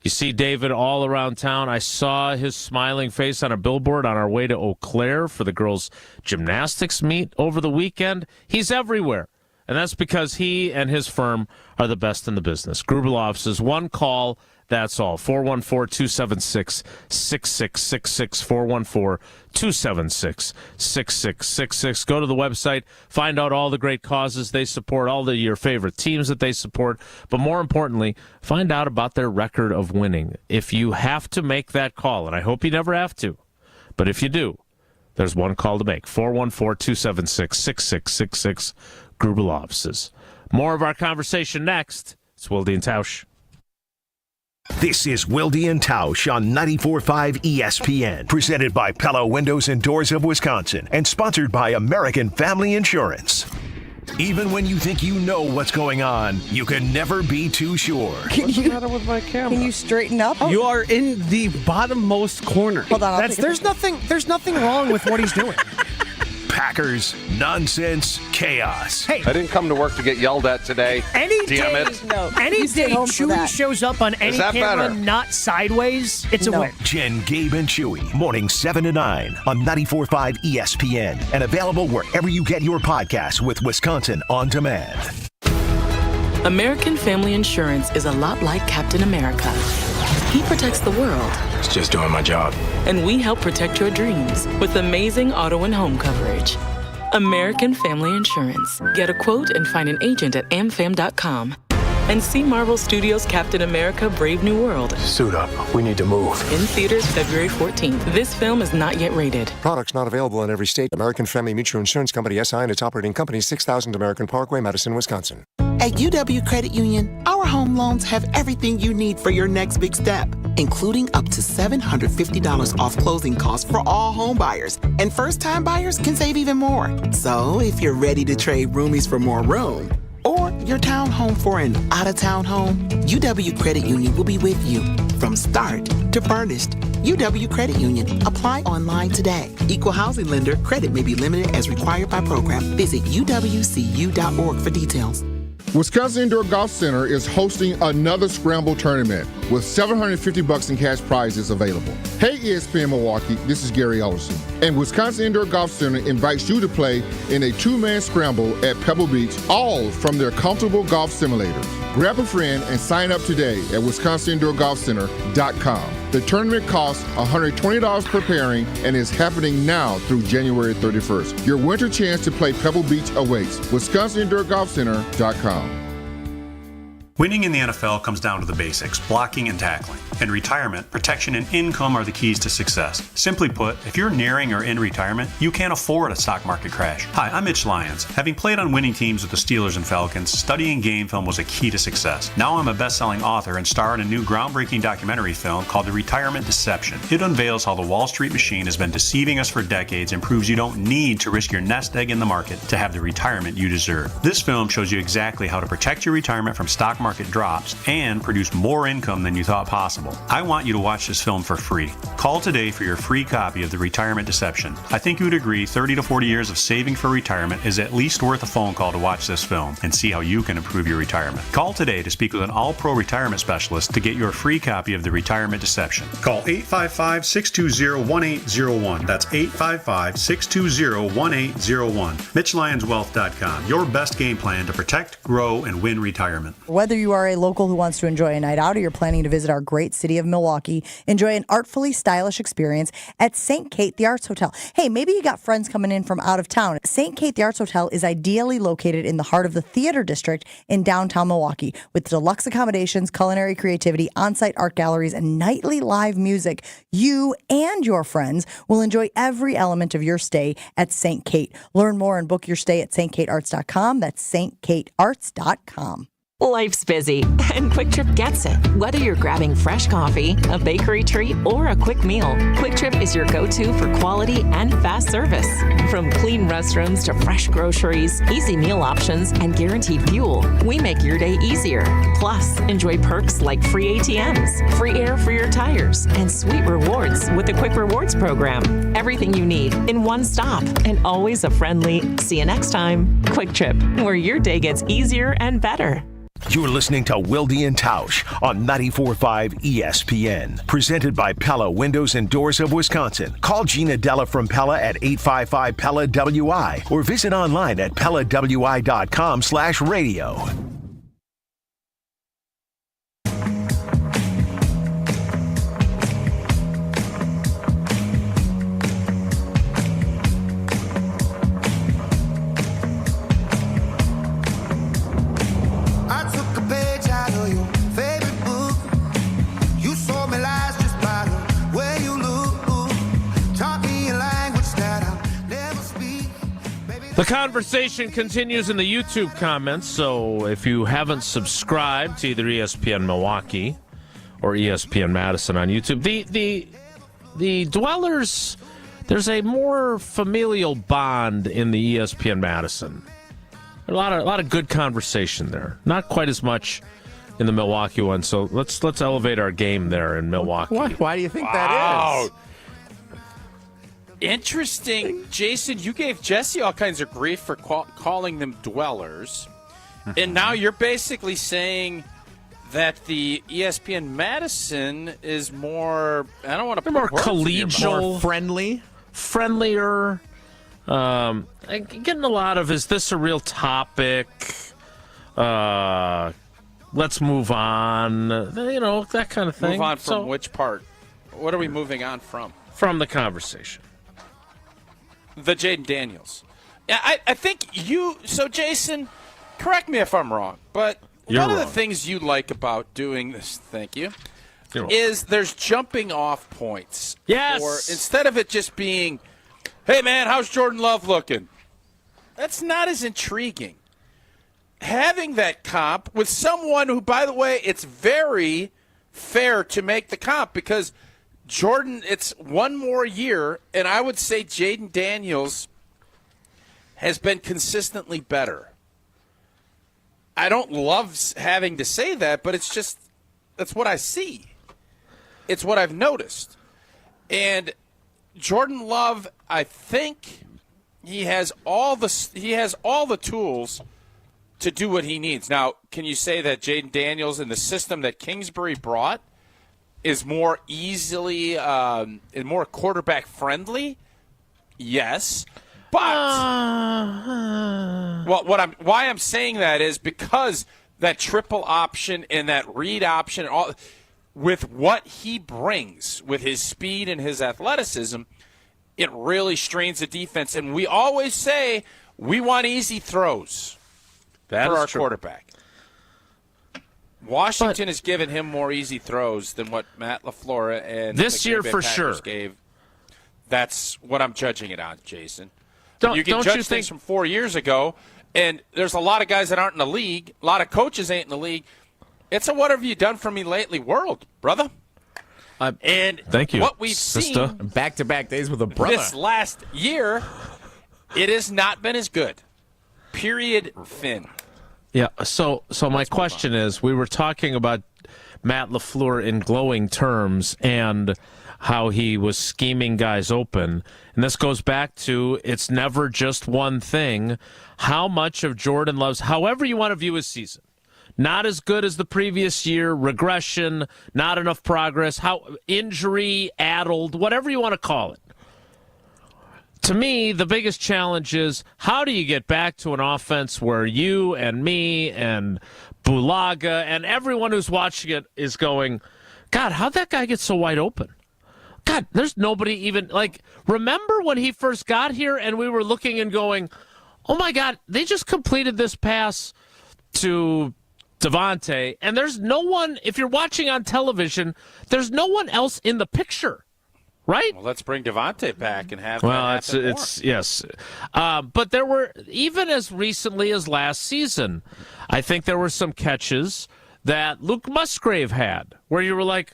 you see David all around town. I saw his smiling face on a billboard on our way to Eau Claire for the girls' gymnastics meet over the weekend. He's everywhere. And that's because he and his firm are the best in the business. Gruberloff says, one call, that's all. 414-276-6666. 414-276-6666. Go to the website, find out all the great causes they support, all your favorite teams that they support, but more importantly, find out about their record of winning. If you have to make that call, and I hope you never have to, but if you do, there's one call to make. 414-276-6666. Gruberloff says. More of our conversation next. It's Wilde And Tausch. This is Wilde And Tausch on 94.5 ESPN, presented by Pella Windows and Doors of Wisconsin, and sponsored by American Family Insurance. Even when you think you know what's going on, you can never be too sure. What's the matter with my camera? Can you straighten up? You are in the bottommost corner. Hold on, There's nothing wrong with what he's doing. Packers, nonsense, chaos. Hey, I didn't come to work to get yelled at today. Any Damn day, it. Any day Chewy shows up on any camera, better? not sideways, it's a win. Jen, Gabe, and Chewy, mornings 7 to 9 on 94.5 ESPN, and available wherever you get your podcasts with Wisconsin On Demand. American Family Insurance is a lot like Captain America. He protects the world. It's just doing my job. And we help protect your dreams with amazing auto and home coverage. American Family Insurance. Get a quote and find an agent at amfam.com. And see Marvel Studios' Captain America Brave New World. Suit up. We need to move. In theaters February 14th. This film is not yet rated. Products not available in every state. American Family Mutual Insurance Company, SI, and its operating company, 6000 American Parkway, Madison, Wisconsin. At UW Credit Union, our home loans have everything you need for your next big step, including up to $750 off closing costs for all home buyers. And first-time buyers can save even more. So if you're ready to trade roomies for more room, or your townhome for an out-of-town home, UW Credit Union will be with you from start to furnished. UW Credit Union. Apply online today. Equal housing lender. Credit may be limited as required by program. Visit uwcu.org for details. Wisconsin Indoor Golf Center is hosting another Scramble tournament with $750 in cash prizes available. Hey ESPN Milwaukee, this is Gary Ellison, and Wisconsin Indoor Golf Center invites you to play in a two-man scramble at Pebble Beach, all from their comfortable golf simulators. Grab a friend and sign up today at wisconsindoorgolfcenter.com. The tournament costs $120 per pairing and is happening now through January 31st. Your winter chance to play Pebble Beach awaits. wisconsindoorgolfcenter.com. Winning in the NFL comes down to the basics, blocking and tackling. In retirement, protection and income are the keys to success. Simply put, if you're nearing or in retirement, you can't afford a stock market crash. Hi, I'm Mitch Lyons. Having played on winning teams with the Steelers and Falcons, studying game film was a key to success. Now I'm a best-selling author and star in a new groundbreaking documentary film called The Retirement Deception. It unveils how the Wall Street machine has been deceiving us for decades and proves you don't need to risk your nest egg in the market to have the retirement you deserve. This film shows you exactly how to protect your retirement from stock market drops and produce more income than you thought possible. I want you to watch this film for free. Call today for your free copy of The Retirement Deception. I think you would agree 30 to 40 years of saving for retirement is at least worth a phone call to watch this film and see how you can improve your retirement. Call today to speak with an all-pro retirement specialist to get your free copy of The Retirement Deception. Call 855-620-1801. That's 855-620-1801. MitchLyonsWealth.com. Your best game plan to protect, grow, and win retirement. Whether you are a local who wants to enjoy a night out or you're planning to visit our great city of Milwaukee, enjoy an artfully stylish experience at St. Kate the Arts Hotel. Hey, maybe you got friends coming in from out of town. St. Kate the Arts Hotel is ideally located in the heart of the theater district in downtown Milwaukee with deluxe accommodations, culinary creativity, on-site art galleries, and nightly live music. You and your friends will enjoy every element of your stay at St. Kate. Learn more and book your stay at stkatearts.com. That's stkatearts.com. Life's busy, and Quick Trip gets it. Whether you're grabbing fresh coffee, a bakery treat, or a quick meal, Quick Trip is your go-to for quality and fast service. From clean restrooms to fresh groceries, easy meal options, and guaranteed fuel, we make your day easier. Plus, enjoy perks like free ATMs, free air for your tires, and sweet rewards with the Quick Rewards program. Everything you need in one stop, and always a friendly, see you next time, Quick Trip, where your day gets easier and better. You're listening to Wilde And Tausch on 94.5 ESPN. Presented by Pella Windows and Doors of Wisconsin. Call Gina Della from Pella at 855-PELLA-WI or visit online at PellaWI.com/radio. The conversation continues in the YouTube comments, so if you haven't subscribed to either ESPN Milwaukee or ESPN Madison on YouTube, the Dwellers, there's a more familial bond in the ESPN Madison. A lot of good conversation there. Not quite as much in the Milwaukee one, so let's elevate our game there in Milwaukee. Why do you think that is? Interesting. Jason, you gave Jesse all kinds of grief for calling them Dwellers. And now you're basically saying that the ESPN Madison is more, I don't want to put more words in your mouth. collegial, More friendlier. Getting a lot of, is this a real topic? Let's move on. That kind of thing. Move on from which part? What are we moving on from? From the conversation. The Jayden Daniels. Yeah, I think you. So, Jason, correct me if I'm wrong, but You're one of wrong. the things you like about doing this, thank you, You're wrong. is there's jumping off points. Yes. Or instead of it just being, hey, man, how's Jordan Love looking? That's not as intriguing. Having that comp with someone who, by the way, it's very fair to make the comp because Jordan, it's one more year, and I would say Jayden Daniels has been consistently better. I don't love having to say that, but it's just that's what I see. It's what I've noticed. And Jordan Love, I think he has all the tools to do what he needs. Now, can you say that Jayden Daniels and the system that Kingsbury brought is more easily and more quarterback friendly? Yes. But why I'm saying that is because that triple option and that read option, all with what he brings with his speed and his athleticism, it really strains the defense. And we always say we want easy throws for our quarterback. Washington has given him more easy throws than what Matt LaFleur and this the year Green Bay for Packers sure gave. That's what I'm judging it on, Jason. Don't You can judge you things think from 4 years ago, and there's a lot of guys that aren't in the league. A lot of coaches ain't in the league. It's a what have you done for me lately world, brother. And thank you, what we've sister. seen Back-to-back days with a brother. this last year, it has not been as good. Period. Fin. Yeah, so my question is, we were talking about Matt LaFleur in glowing terms and how he was scheming guys open. And this goes back to it's never just one thing. How much of Jordan Love's, however you want to view his season, not as good as the previous year, regression, not enough progress, how injury, addled, whatever you want to call it. To me, the biggest challenge is how do you get back to an offense where you and me and Bulaga, and everyone who's watching it is going, God, how'd that guy get so wide open? God, there's nobody even, like, remember when he first got here and we were looking and going, oh my God, they just completed this pass to Devontae, and there's no one, if you're watching on television, there's no one else in the picture, right? Well, let's bring Devontae back and have well, that happen it's yes. But there were, even as recently as last season, I think there were some catches that Luke Musgrave had where you were like,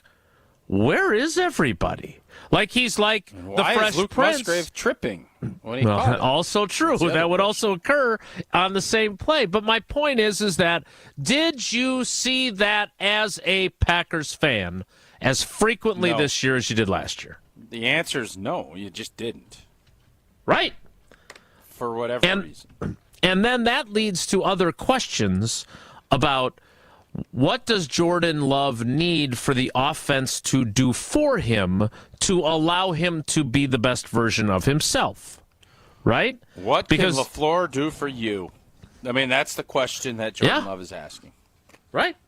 where is everybody? Like he's like the Fresh is Luke Prince. Musgrave tripping when he caught it? Also true. That would also occur on the same play. But my point is that did you see that as a Packers fan as frequently No. this year as you did last year? The answer is no. You just didn't. Right. For whatever reason. And then that leads to other questions about what does Jordan Love need for the offense to do for him to allow him to be the best version of himself, right? What can LaFleur do for you? I mean, that's the question that Jordan Love is asking. Right.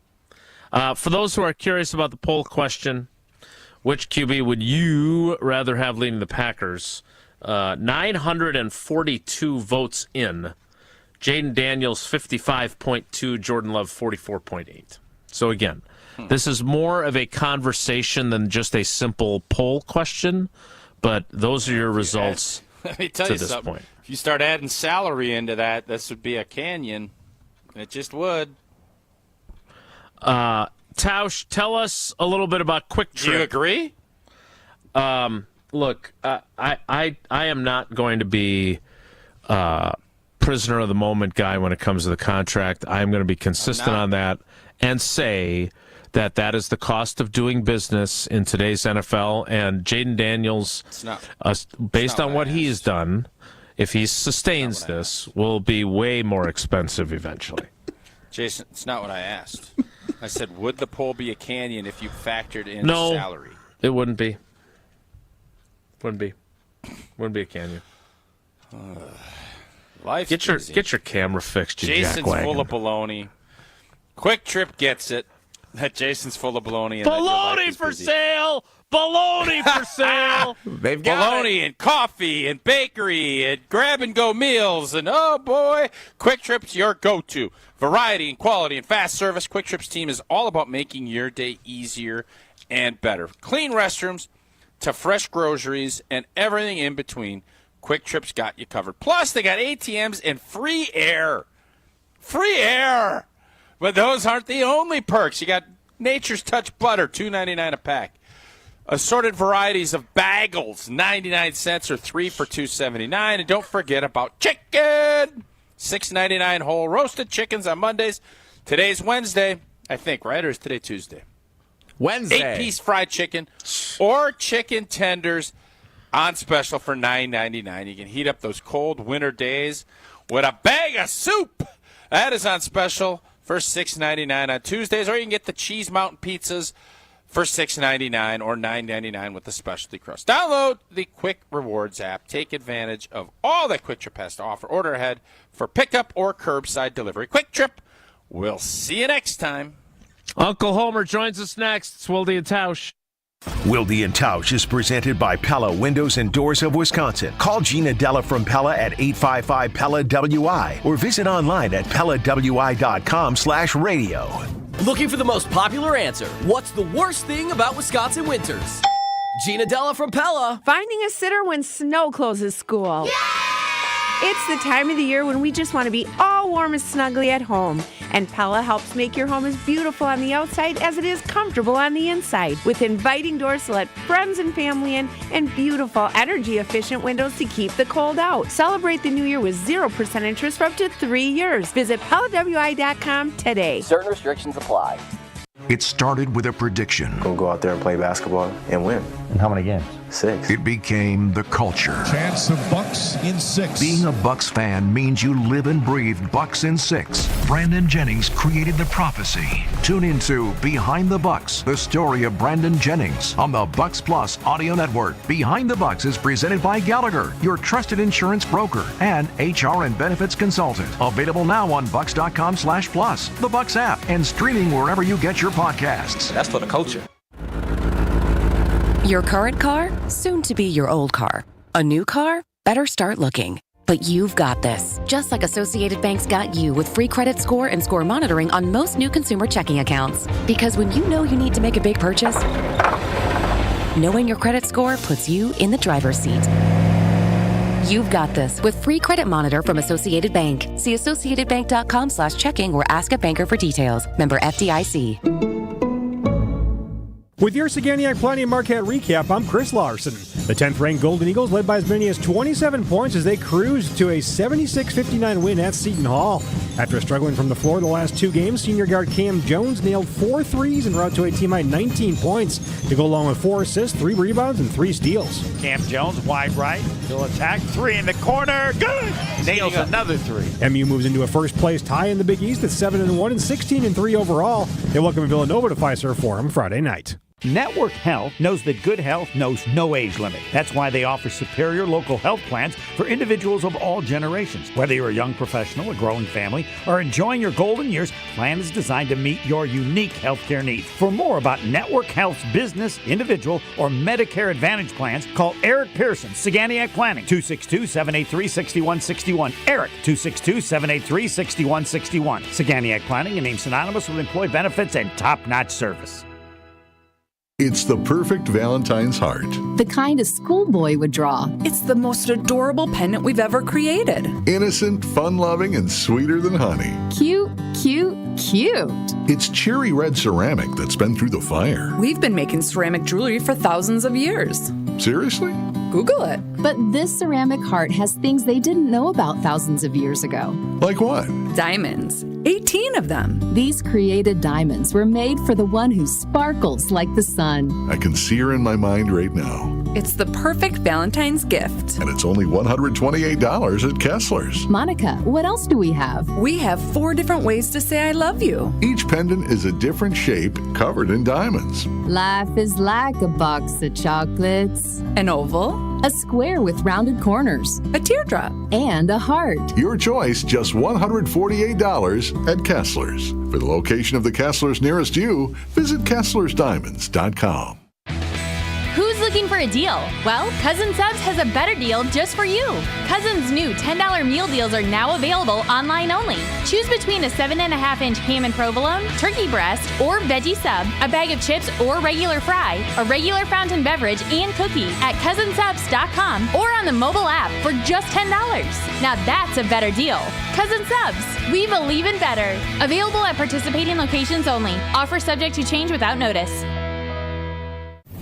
For those who are curious about the poll question, which QB would you rather have leading the Packers? 942 votes in. Jayden Daniels, 55.2. Jordan Love, 44.8. So again, this is more of a conversation than just a simple poll question, but those are your results Let me tell to you this something. point. If you start adding salary into that, this would be a canyon. It just would. Tausch, tell us a little bit about Quick Trip. Do you agree? Look, I am not going to be prisoner of the moment guy when it comes to the contract. I am going to be consistent on that and say that that is the cost of doing business in today's NFL. And Jayden Daniels, based on what he's done, if he sustains this, will be way more expensive eventually. Jason, it's not what I asked. I said, would the poll be a canyon if you factored in No, salary? it wouldn't be. Wouldn't be a canyon. Life's Get your camera fixed, you Jason's jackwagon. full of baloney. Quick Trip gets it. That Jason's full of baloney. And Baloney for sale! Baloney for sale! They've got baloney and coffee and bakery and grab-and-go meals. And, oh, boy, Quick Trip's your go-to. Variety and quality and fast service. Quick Trip's team is all about making your day easier and better. Clean restrooms to fresh groceries and everything in between. Quick Trip's got you covered. Plus, they got ATMs and free air. Free air! But those aren't the only perks. You got Nature's Touch butter, $2.99 a pack. Assorted varieties of bagels, 99 cents or 3 for $2.79. And don't forget about chicken, $6.99 whole roasted chickens on Mondays. Today's Wednesday, I think, right? Or is today Tuesday? Wednesday. 8-piece fried chicken or chicken tenders on special for $9.99. You can heat up those cold winter days with a bag of soup. That is on special for $6.99 on Tuesdays, or you can get the Cheese Mountain pizzas for $6.99 or $9.99 with the specialty crust. Download the Quick Rewards app. Take advantage of all that Quick Trip has to offer. Order ahead for pickup or curbside delivery. Quick Trip, we'll see you next time. Uncle Homer joins us next. It's Wilde and Tausch. Wilde and Tausch is presented by Pella Windows and Doors of Wisconsin. Call Gina Della from Pella at 855-PELLA-WI or visit online at PellaWI.com/radio. Looking for the most popular answer. What's the worst thing about Wisconsin winters? Gina Della from Pella. Finding a sitter when snow closes school. Yay! It's the time of the year when we just want to be all warm and snuggly at home. And Pella helps make your home as beautiful on the outside as it is comfortable on the inside. With inviting doors to let friends and family in and beautiful energy-efficient windows to keep the cold out. Celebrate the new year with 0% interest for up to 3 years. Visit PellaWI.com today. Certain restrictions apply. It started with a prediction. Gonna go out there and play basketball and win. In how many games? 6. It became the culture. Chance of Bucks in 6. Being a Bucks fan means you live and breathe Bucks in 6. Brandon Jennings created the prophecy. Tune into Behind the Bucks, the story of Brandon Jennings on the Bucks Plus audio network. Behind the Bucks is presented by Gallagher, your trusted insurance broker and HR and benefits consultant. Available now on bucks.com/plus, the Bucks app, and streaming wherever you get your podcasts. That's for the culture. Your current car, soon to be your old car. A new car, better start looking. But you've got this. Just like Associated Bank's got you with free credit score and score monitoring on most new consumer checking accounts. Because when you know you need to make a big purchase, knowing your credit score puts you in the driver's seat. You've got this with free credit monitor from Associated Bank. See associatedbank.com/checking or ask a banker for details. Member FDIC. With your Saganiac Planning Marquette recap, I'm Chris Larson. The 10th-ranked Golden Eagles led by as many as 27 points as they cruised to a 76-59 win at Seton Hall. After struggling from the floor the last 2 games, senior guard Cam Jones nailed 4 threes and route to a team-high 19 points to go along with 4 assists, 3 rebounds, and 3 steals. Cam Jones wide right, he'll attack, 3 in the corner, good! Nails another 3. MU moves into a first-place tie in the Big East at 7-1 and 16-3 overall. They welcome Villanova to Fiserv Forum Friday night. Network Health knows that good health knows no age limit. That's why they offer superior local health plans for individuals of all generations. Whether you're a young professional, a growing family, or enjoying your golden years, plan is designed to meet your unique healthcare needs. For more about Network Health's business, individual, or Medicare Advantage plans, call Eric Pearson, Saganiac Planning, 262-783-6161. Eric, 262-783-6161. Saganiac Planning, a name synonymous with employee benefits and top-notch service. It's the perfect Valentine's heart. The kind a schoolboy would draw. It's the most adorable pendant we've ever created. Innocent, fun-loving, and sweeter than honey. Cute, cute, cute. It's cherry red ceramic that's been through the fire. We've been making ceramic jewelry for thousands of years. Seriously? Google it. But this ceramic heart has things they didn't know about thousands of years ago. Like what? Diamonds. 18 of them. These created diamonds were made for the one who sparkles like the sun. I can see her in my mind right now. It's the perfect Valentine's gift. And it's only $128 at Kessler's. Monica, what else do we have? We have 4 different ways to say I love you. Each pendant is a different shape covered in diamonds. Life is like a box of chocolates. An oval. A square with rounded corners. A teardrop. And a heart. Your choice, just $148 at Kessler's. For the location of the Kessler's nearest you, visit KesslersDiamonds.com. Who's looking for a deal? Well, Cousin Subs has a better deal just for you. Cousin's new $10 meal deals are now available online only. Choose between a 7.5-inch ham and provolone, turkey breast, or veggie sub, a bag of chips or regular fry, a regular fountain beverage, and cookie at cousinsubs.com or on the mobile app for just $10. Now that's a better deal. Cousin Subs, we believe in better. Available at participating locations only. Offer subject to change without notice.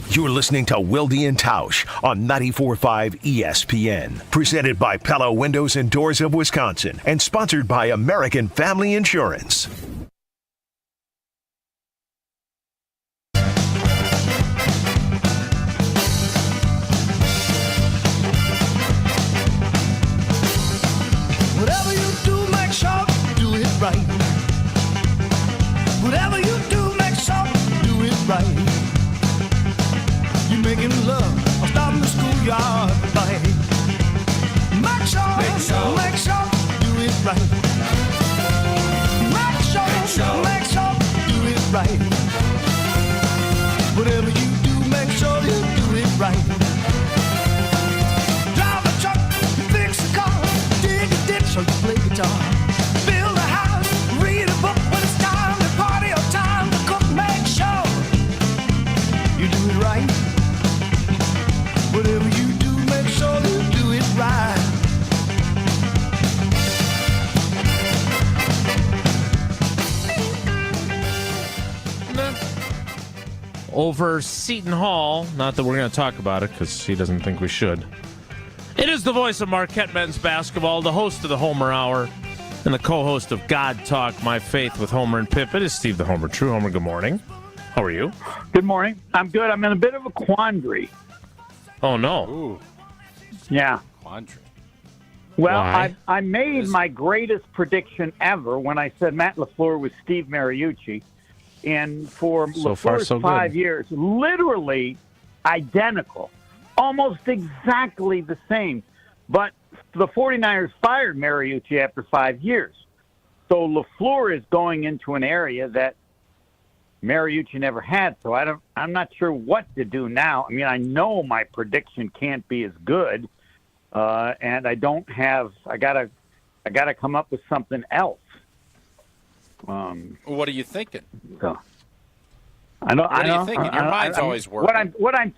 You're listening to Wilde And Tausch on 94.5 ESPN. Presented by Pella Windows and Doors of Wisconsin and sponsored by American Family Insurance. Whatever you do, make sure you do it right. Whatever you do, make sure you do it right. You're making love or starting the schoolyard fight. Make sure you do it right. Make sure you do it right. Whatever you do, make sure you do it right. Drive a truck, fix a car, dig a ditch or you play guitar. Build a house, read a book when it's time to party or time to cook. Make sure you do it right. Whatever you do, make sure you do it right. Over Seton Hall, not that we're going to talk about it because he doesn't think we should. It is the voice of Marquette men's basketball, the host of the Homer Hour, and the co-host of God Talk, My Faith with Homer and Pip. It is Steve the Homer, True Homer. Good morning. How are you? Good morning. I'm good. I'm in a bit of a quandary. Oh, no. Ooh. Yeah. Quandary. Well, Why? I made my greatest prediction ever when I said Matt LaFleur was Steve Mariucci. And for So far, LaFleur's so good. 5 years, literally identical, almost exactly the same. But the 49ers fired Mariucci after 5 years. So LaFleur is going into an area that Mariucci never had. So I'm not sure what to do now. I mean, I know my prediction can't be as good. And I gotta come up with something else. What are you thinking? So I know. What are you thinking? Your mind's always working. What I'm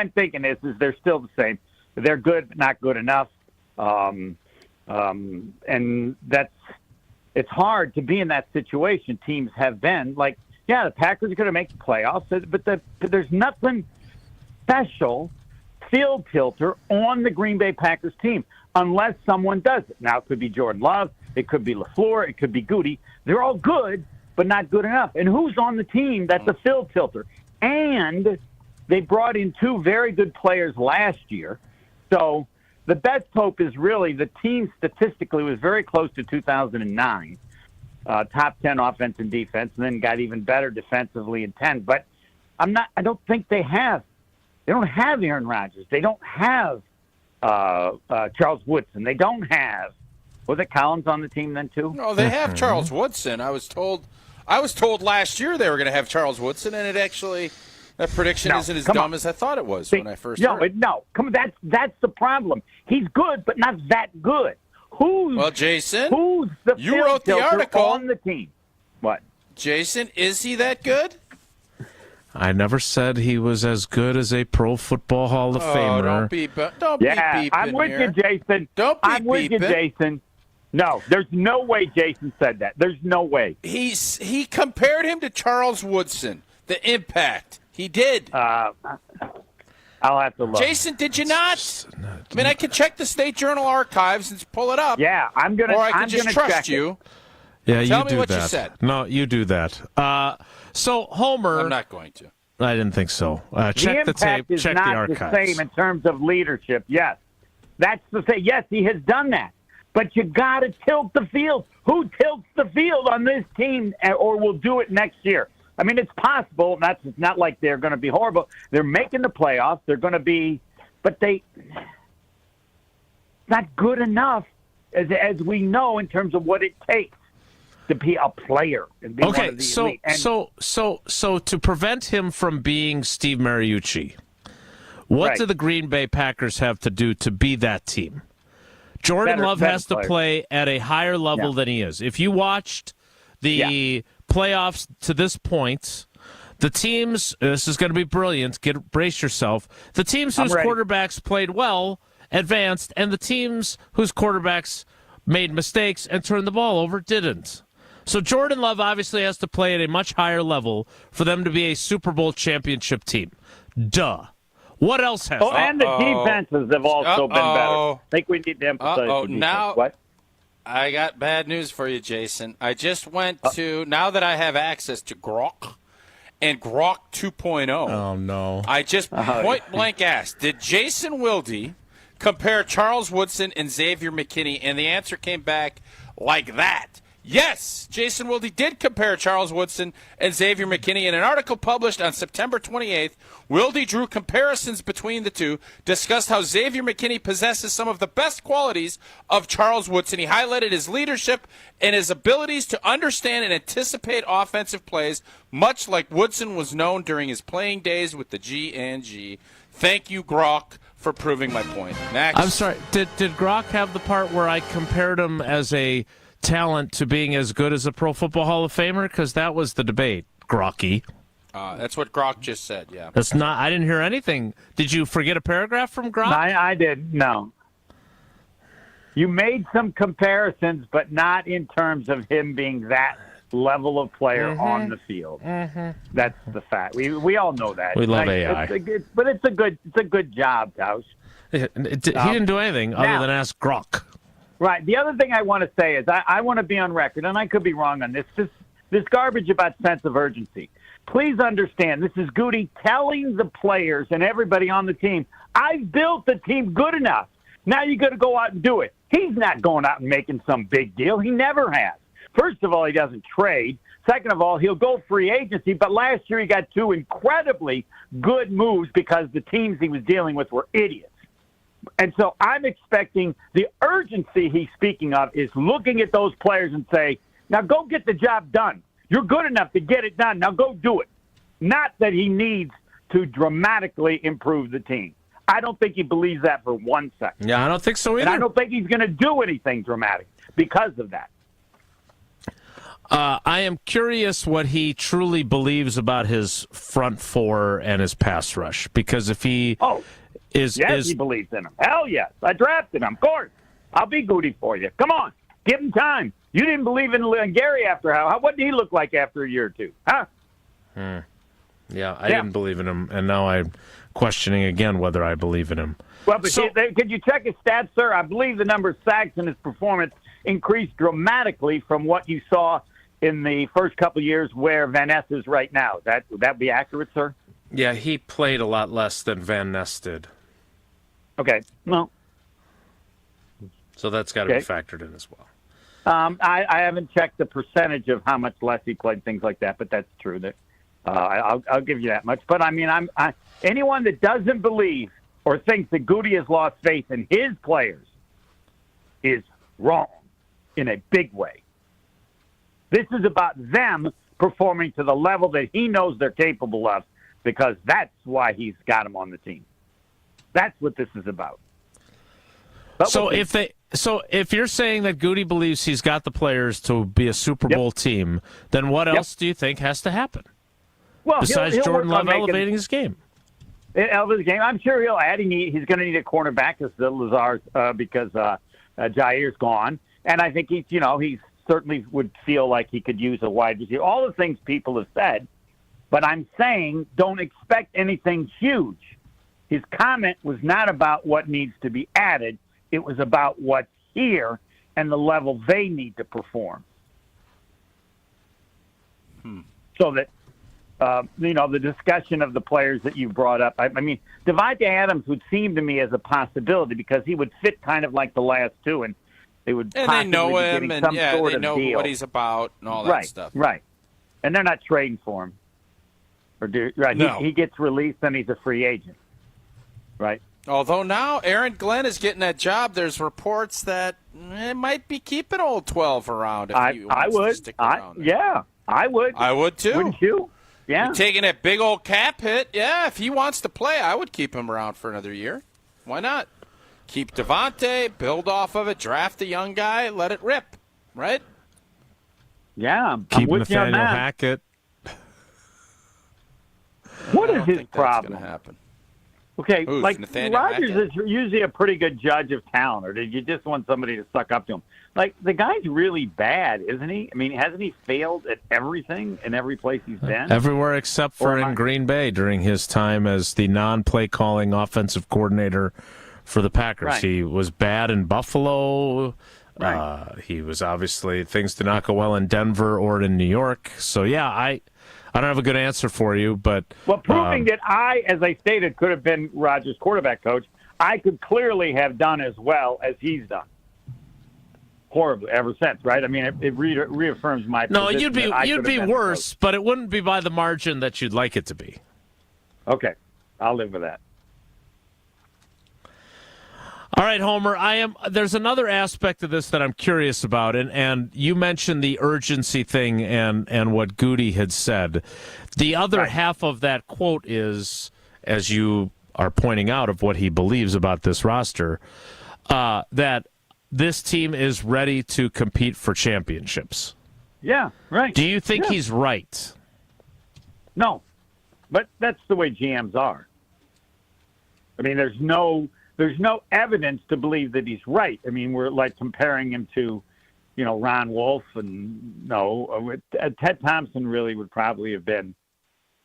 thinking is they're still the same. They're good, but not good enough. And it's hard to be in that situation. Teams have been like, yeah, the Packers are going to make the playoffs, but there's nothing special. Field tilter on the Green Bay Packers team unless someone does it. Now, it could be Jordan Love. It could be LaFleur. It could be Goody. They're all good, but not good enough. And who's on the team that's a field tilter? And they brought in 2 very good players last year. So the best hope is really the team statistically was very close to 2009. Top 10 offense and defense, and then got even better defensively in 10. But I don't think they don't have Aaron Rodgers. They don't have Charles Woodson. They don't have. Was it Collins on the team then too? No, they have Charles Woodson. I was told last year they were going to have Charles Woodson, and that prediction isn't as dumb as I thought it was when I first heard it. Come on, that's the problem. He's good, but not that good. Jason, who's the you wrote the article on the team? What? Jason, is he that good? I never said he was as good as a Pro Football Hall of Famer. Don't be beeping I'm with here. you, Jason. I'm with you, Jason. No, there's no way Jason said that. There's no way. He compared him to Charles Woodson. The impact. He did. I'll have to look. Jason, did you not? I mean, I could check the State Journal archives and pull it up. Yeah, I'm gonna. Or I could I'm just gonna trust check you. Yeah, Tell you me do what that. you said. No, you do that. So Homer, I'm not going to. I didn't think so. Check the tape. Is check not the archives. The same in terms of leadership. Yes, that's the thing. Yes, he has done that, but you got to tilt the field. Who tilts the field on this team, or will do it next year? I mean, it's possible. It's not like they're going to be horrible. They're making the playoffs. They're going to be, but not good enough, as we know, in terms of what it takes to be a player. And be one of the elite. So to prevent him from being Steve Mariucci, what do the Green Bay Packers have to do to be that team? Jordan Love has to play at a higher level than he is. If you watched the playoffs to this point, the teams, this is going to be brilliant, brace yourself, the teams whose quarterbacks played well advanced, and the teams whose quarterbacks made mistakes and turned the ball over didn't. So Jordan Love obviously has to play at a much higher level for them to be a Super Bowl championship team. Duh. What else has and the defenses have also been better. I think we need to emphasize the defense. Now, what? I got bad news for you, Jason. I just went to, now that I have access to Grok and Grok 2.0. Oh, no. I just point blank asked, did Jason Wilde compare Charles Woodson and Xavier McKinney? And the answer came back like that. Yes, Jason Wilde did compare Charles Woodson and Xavier McKinney. In an article published on September 28th, Wilde drew comparisons between the two, discussed how Xavier McKinney possesses some of the best qualities of Charles Woodson. He highlighted his leadership and his abilities to understand and anticipate offensive plays, much like Woodson was known during his playing days with the G&G. Thank you, Grok, for proving my point. Next. I'm sorry, did Grok have the part where I compared him as a talent to being as good as a Pro Football Hall of Famer? Because that was the debate, Grocky. That's what Grok just said, yeah. That's not. I didn't hear anything. Did you forget a paragraph from Grok? I did. No. You made some comparisons, but not in terms of him being that level of player on the field. That's the fact. We all know that. We love AI. But it's a good job, Tausch. He didn't do anything other than ask Grok. Right. The other thing I want to say is I want to be on record, and I could be wrong on this garbage about sense of urgency. Please understand, this is Goody telling the players and everybody on the team, I've built the team good enough. Now you got to go out and do it. He's not going out and making some big deal. He never has. First of all, he doesn't trade. Second of all, he'll go free agency. But last year he got 2 incredibly good moves because the teams he was dealing with were idiots. And so I'm expecting the urgency he's speaking of is looking at those players and say, now go get the job done. You're good enough to get it done. Now go do it. Not that he needs to dramatically improve the team. I don't think he believes that for 1 second. Yeah, I don't think so either. And I don't think he's going to do anything dramatic because of that. I am curious what he truly believes about his front four and his pass rush. Because if he he believes in him. Hell yes. I drafted him. Of course. I'll be Goody for you. Come on. Give him time. You didn't believe in Gary after what did he look like after a year or two? Huh? Yeah, I didn't believe in him, and now I'm questioning again whether I believe in him. Well, but could you check his stats, sir? I believe the number of sacks and his performance increased dramatically from what you saw in the first couple of years where Van Ness is right now. Would that be accurate, sir? Yeah, he played a lot less than Van Ness did. Okay, well. So that's got to be factored in as well. I haven't checked the percentage of how much less he played, things like that, but that's true. That I'll give you that much. But I mean, anyone that doesn't believe or thinks that Goody has lost faith in his players is wrong in a big way. This is about them performing to the level that he knows they're capable of, because that's why he's got them on the team. That's what this is about. But So if you're saying that Goody believes he's got the players to be a Super Bowl team, then what else do you think has to happen? Well, besides he'll Jordan work on Love elevating his game. Elvis' game. I'm sure he'll add. He's going to need a cornerback because because Jair's gone, and I think he certainly would feel like he could use a wide receiver. All the things people have said, but I'm saying don't expect anything huge. His comment was not about what needs to be added. It was about what's here and the level they need to perform. So that, the discussion of the players that you brought up, I mean, Devontae Adams would seem to me as a possibility because he would fit kind of like the last two, and they would they know him, and they know deal. what he's about and all that stuff. Right. And they're not trading for him. No. He gets released, and he's a free agent. Right. Although now Aaron Glenn is getting that job, there's reports that it might be keeping old 12 around. If he wants to stick around there. Yeah, I would. I would too. Wouldn't you? Yeah. You're taking that big old cap hit. Yeah, if he wants to play, I would keep him around for another year. Why not? Keep Devontae, build off of it, draft a young guy, let it rip. Right? Yeah. Keep I'm with you on Nathaniel that. Hackett. What I is don't his think problem? That's going to happen. Okay, Who's like Nathaniel Rodgers Hackett? is usually a pretty good judge of talent, or did you just want somebody to suck up to him? Like, the guy's really bad, isn't he? I mean, hasn't he failed at everything in every place he's been? Everywhere except for in Green Bay during his time as the non-play calling offensive coordinator for the Packers. Right. He was bad in Buffalo. Right. He was obviously, things did not go well in Denver or in New York. So, yeah, I don't have a good answer for you, but... Well, proving that I, as I stated, could have been Rodgers' quarterback coach, I could clearly have done as well as he's done. Horribly, ever since, right? I mean, it reaffirms my No, position. you'd be worse, but it wouldn't be by the margin that you'd like it to be. Okay, I'll live with that. All right, Homer, there's another aspect of this that I'm curious about, and you mentioned the urgency thing and what Goody had said. The other half of that quote is, as you are pointing out, of what he believes about this roster, that this team is ready to compete for championships. Yeah, right. Do you think he's right? No, but that's the way GMs are. I mean, there's no evidence to believe that he's right. I mean, we're like comparing him to, Ron Wolf, and Ted Thompson really would probably have been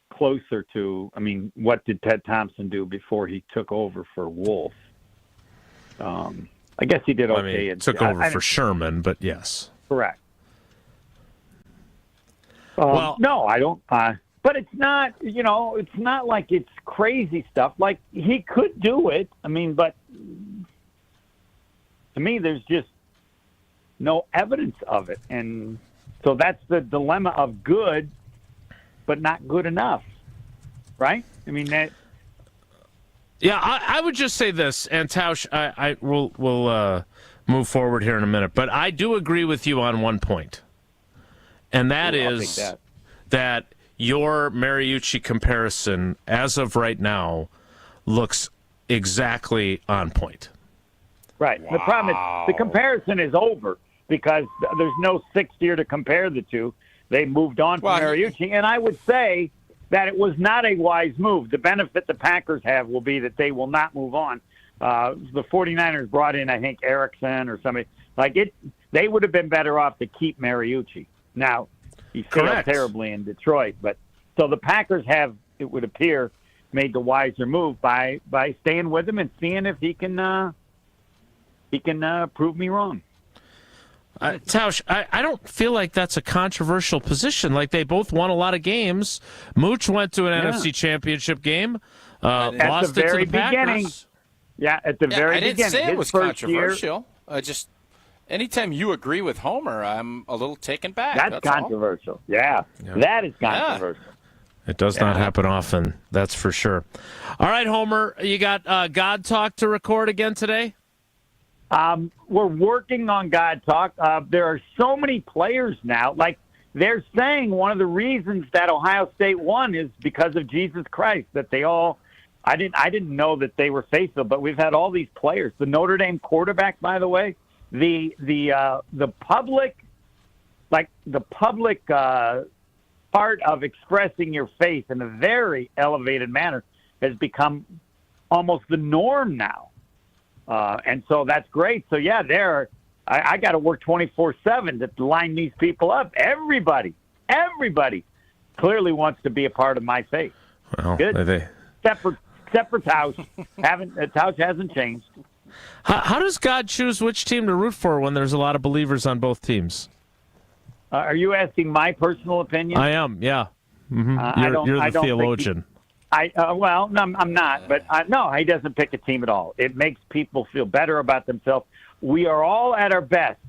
closer to. I mean, what did Ted Thompson do before he took over for Wolf? I guess he did okay. I mean, he took over for Sherman, but yes, correct. Well, no, I don't. But it's not, it's not like it's crazy stuff. Like, he could do it. I mean, but to me, there's just no evidence of it. And so that's the dilemma of good, but not good enough. Right? I mean, that. Yeah, I would just say this, and Tausch, we'll move forward here in a minute, but I do agree with you on one point, and that is that your Mariucci comparison, as of right now, looks exactly on point. Right. Wow. The problem is the comparison is over because there's no sixth year to compare the two. They moved on from Mariucci, and I would say that it was not a wise move. The benefit the Packers have will be that they will not move on. The 49ers brought in, I think, Erickson or somebody. They would have been better off to keep Mariucci. Now, he failed terribly in Detroit. But so the Packers have, it would appear, made the wiser move by staying with him and seeing if he can prove me wrong. Tausch, I don't feel like that's a controversial position. Like, they both won a lot of games. Mooch went to an NFC Championship game, lost it to the Packers. Yeah, at the very beginning. I didn't say it was controversial. Year, just anytime you agree with Homer, I'm a little taken back. That's controversial. Yeah, that is controversial. It does not happen often, that's for sure. All right, Homer, you got God Talk to record again today? We're working on God Talk. There are so many players now. Like, they're saying one of the reasons that Ohio State won is because of Jesus Christ, that they all – I didn't know that they were faithful, but we've had all these players. The Notre Dame quarterback, by the way, the public part of expressing your faith in a very elevated manner has become almost the norm now. And so that's great. So, yeah, I got to work 24/7 to line these people up. Everybody clearly wants to be a part of my faith. Well, good. Except for Tausch. Tausch hasn't changed. How does God choose which team to root for when there's a lot of believers on both teams? Are you asking my personal opinion? I am, yeah. Mm-hmm. You're the theologian. Well, no, I'm not, but no, he doesn't pick a team at all. It makes people feel better about themselves. We are all at our best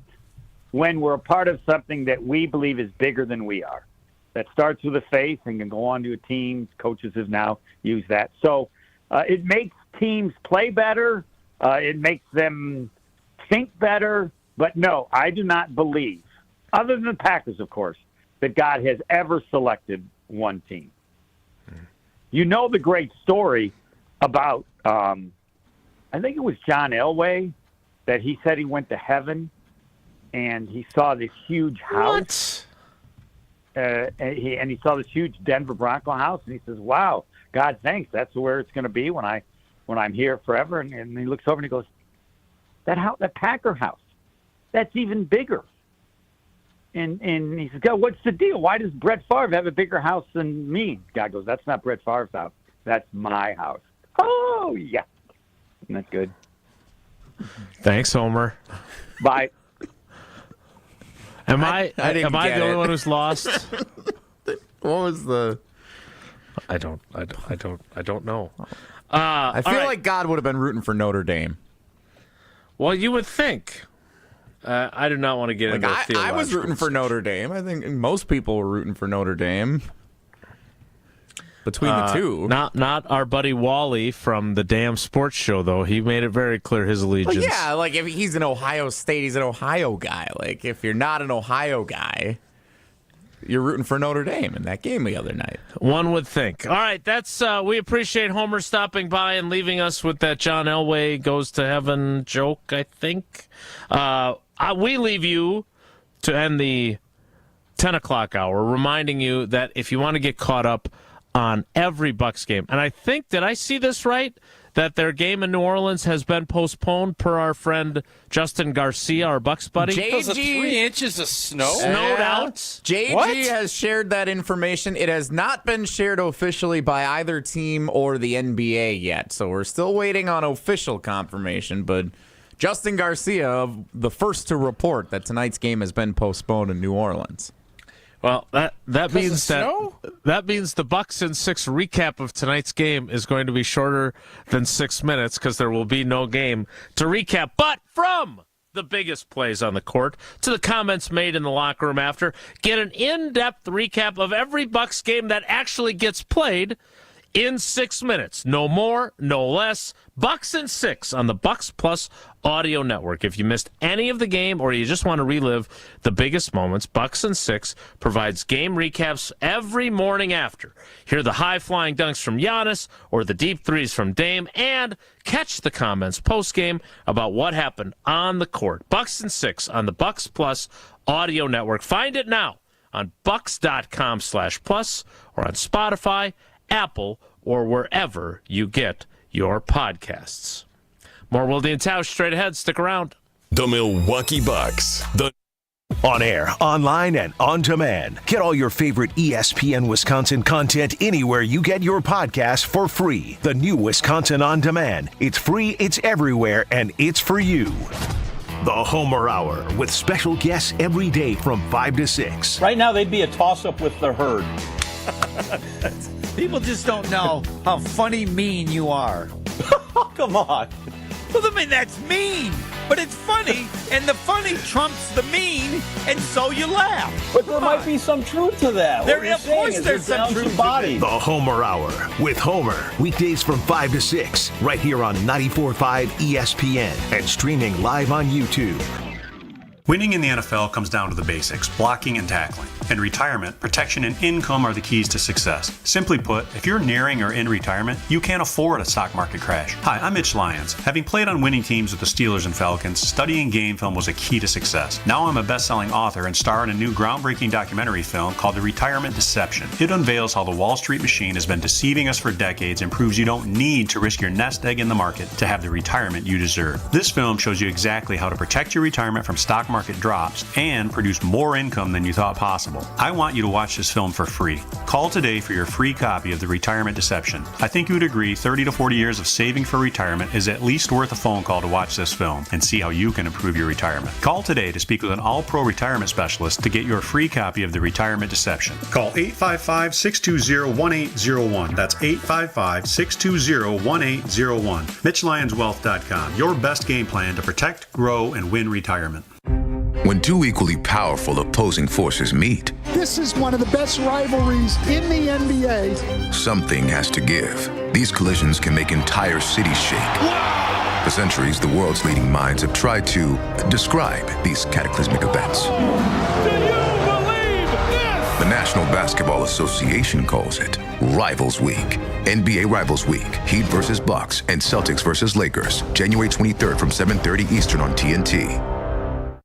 when we're a part of something that we believe is bigger than we are. That starts with a faith and can go on to a team. Coaches have now used that. So it makes teams play better. It makes them think better. But no, I do not believe, other than the Packers, of course, that God has ever selected one team. You know the great story about, I think it was John Elway, that he said he went to heaven and he saw this huge house. And he saw this huge Denver Bronco house, and he says, "Wow, God, thanks. That's where it's going to be when I'm here forever." And he looks over and he goes, "That Packer house, that's even bigger." And he says, "God, what's the deal? Why does Brett Favre have a bigger house than me?" God goes, "That's not Brett Favre's house. That's my house." Oh, yeah. Isn't that good? Thanks, Homer. Bye. Am I the only one who's lost? What was the? I don't know. I feel like God would have been rooting for Notre Dame. Well, you would think. I do not want to get into theological. I was rooting for Notre Dame. I think most people were rooting for Notre Dame. Between the two, not our buddy Wally from the Damn Sports Show, though. He made it very clear his allegiance. Well, yeah, like if he's an Ohio State, he's an Ohio guy. Like if you're not an Ohio guy, you're rooting for Notre Dame in that game the other night. One would think. All right, that's we appreciate Homer stopping by and leaving us with that John Elway goes to heaven joke. I think we leave you to end the 10 o'clock hour, reminding you that if you want to get caught up on every Bucs game. And I think, did I see this right? That their game in New Orleans has been postponed per our friend Justin Garcia, our Bucs buddy. Because of 3 inches of snow? Snowed out. JG has shared that information. It has not been shared officially by either team or the NBA yet. So we're still waiting on official confirmation. But Justin Garcia, the first to report that tonight's game has been postponed in New Orleans. Well, that means snow? that means the Bucks in 6 recap of tonight's game is going to be shorter than 6 minutes because there will be no game to recap. But from the biggest plays on the court to the comments made in the locker room after, get an in-depth recap of every Bucks game that actually gets played in 6 minutes. No more, no less. Bucks in 6 on the Bucks Plus Audio Network. If you missed any of the game or you just want to relive the biggest moments, Bucks in 6 provides game recaps every morning after. Hear the high-flying dunks from Giannis or the deep threes from Dame, and catch the comments post-game about what happened on the court. Bucks in 6 on the Bucks Plus Audio Network. Find it now on bucks.com/plus or on Spotify, Apple, or wherever you get your podcasts. More Wilde and Tausch straight ahead. Stick around. The Milwaukee Bucks. On air, online, and on demand. Get all your favorite ESPN Wisconsin content anywhere you get your podcast for free. The new Wisconsin On Demand. It's free, it's everywhere, and it's for you. The Homer Hour with special guests every day from 5 to 6. Right now, they'd be a toss-up with the Herd. People just don't know how funny mean you are. Come on. Well, I mean, that's mean, but it's funny, and the funny trumps the mean, and so you laugh. But there might be some truth to that. Of course there's some truth to it. The Homer Hour with Homer. Weekdays from 5 to 6, right here on 94.5 ESPN and streaming live on YouTube. Winning in the NFL comes down to the basics, blocking and tackling. In retirement, protection and income are the keys to success. Simply put, if you're nearing or in retirement, you can't afford a stock market crash. Hi, I'm Mitch Lyons. Having played on winning teams with the Steelers and Falcons, studying game film was a key to success. Now I'm a best-selling author and star in a new groundbreaking documentary film called The Retirement Deception. It unveils how the Wall Street machine has been deceiving us for decades and proves you don't need to risk your nest egg in the market to have the retirement you deserve. This film shows you exactly how to protect your retirement from stock market drops and produce more income than you thought possible. I want you to watch this film for free. Call today for your free copy of The Retirement Deception. I think you would agree 30 to 40 years of saving for retirement is at least worth a phone call to watch this film and see how you can improve your retirement. Call today to speak with an all-pro retirement specialist to get your free copy of The Retirement Deception. Call 855-620-1801. That's 855-620-1801. MitchLyonsWealth.com. Your best game plan to protect, grow, and win retirement. When two equally powerful opposing forces meet, This is one of the best rivalries in the NBA. something has to give. These collisions can make entire cities shake. For centuries, the world's leading minds have tried to describe these cataclysmic events. The National Basketball Association calls it Rivals Week. NBA Rivals Week. Heat versus Bucks and Celtics versus Lakers. January 23rd from 7:30 Eastern on TNT.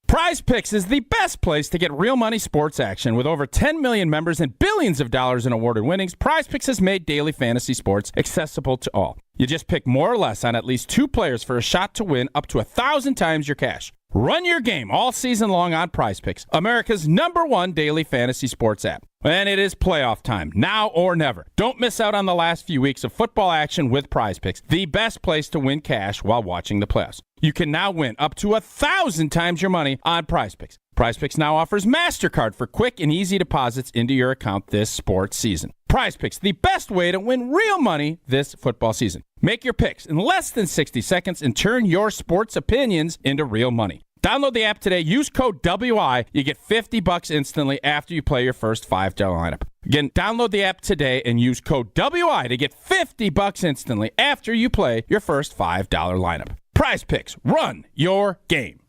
Prize Picks is the best place to get real money sports action. With over 10 million members and billions of dollars in awarded winnings, Prize Picks has made daily fantasy sports accessible to all. You just pick more or less on at least 2 players for a shot to win up to 1,000 times your cash. Run your game all season long on Prize Picks, America's #1 daily fantasy sports app. And it is playoff time, now or never. Don't miss out on the last few weeks of football action with Prize Picks, the best place to win cash while watching the playoffs. You can now win up to 1,000 times your money on Prize Picks. Prize Picks now offers MasterCard for quick and easy deposits into your account this sports season. Prize Picks, the best way to win real money this football season. Make your picks in less than 60 seconds and turn your sports opinions into real money. Download the app today. Use code WI. You get $50 instantly after you play your first $5 lineup. Again, download the app today and use code WI to get $50 instantly after you play your first $5 lineup. Prize Picks. Run your game.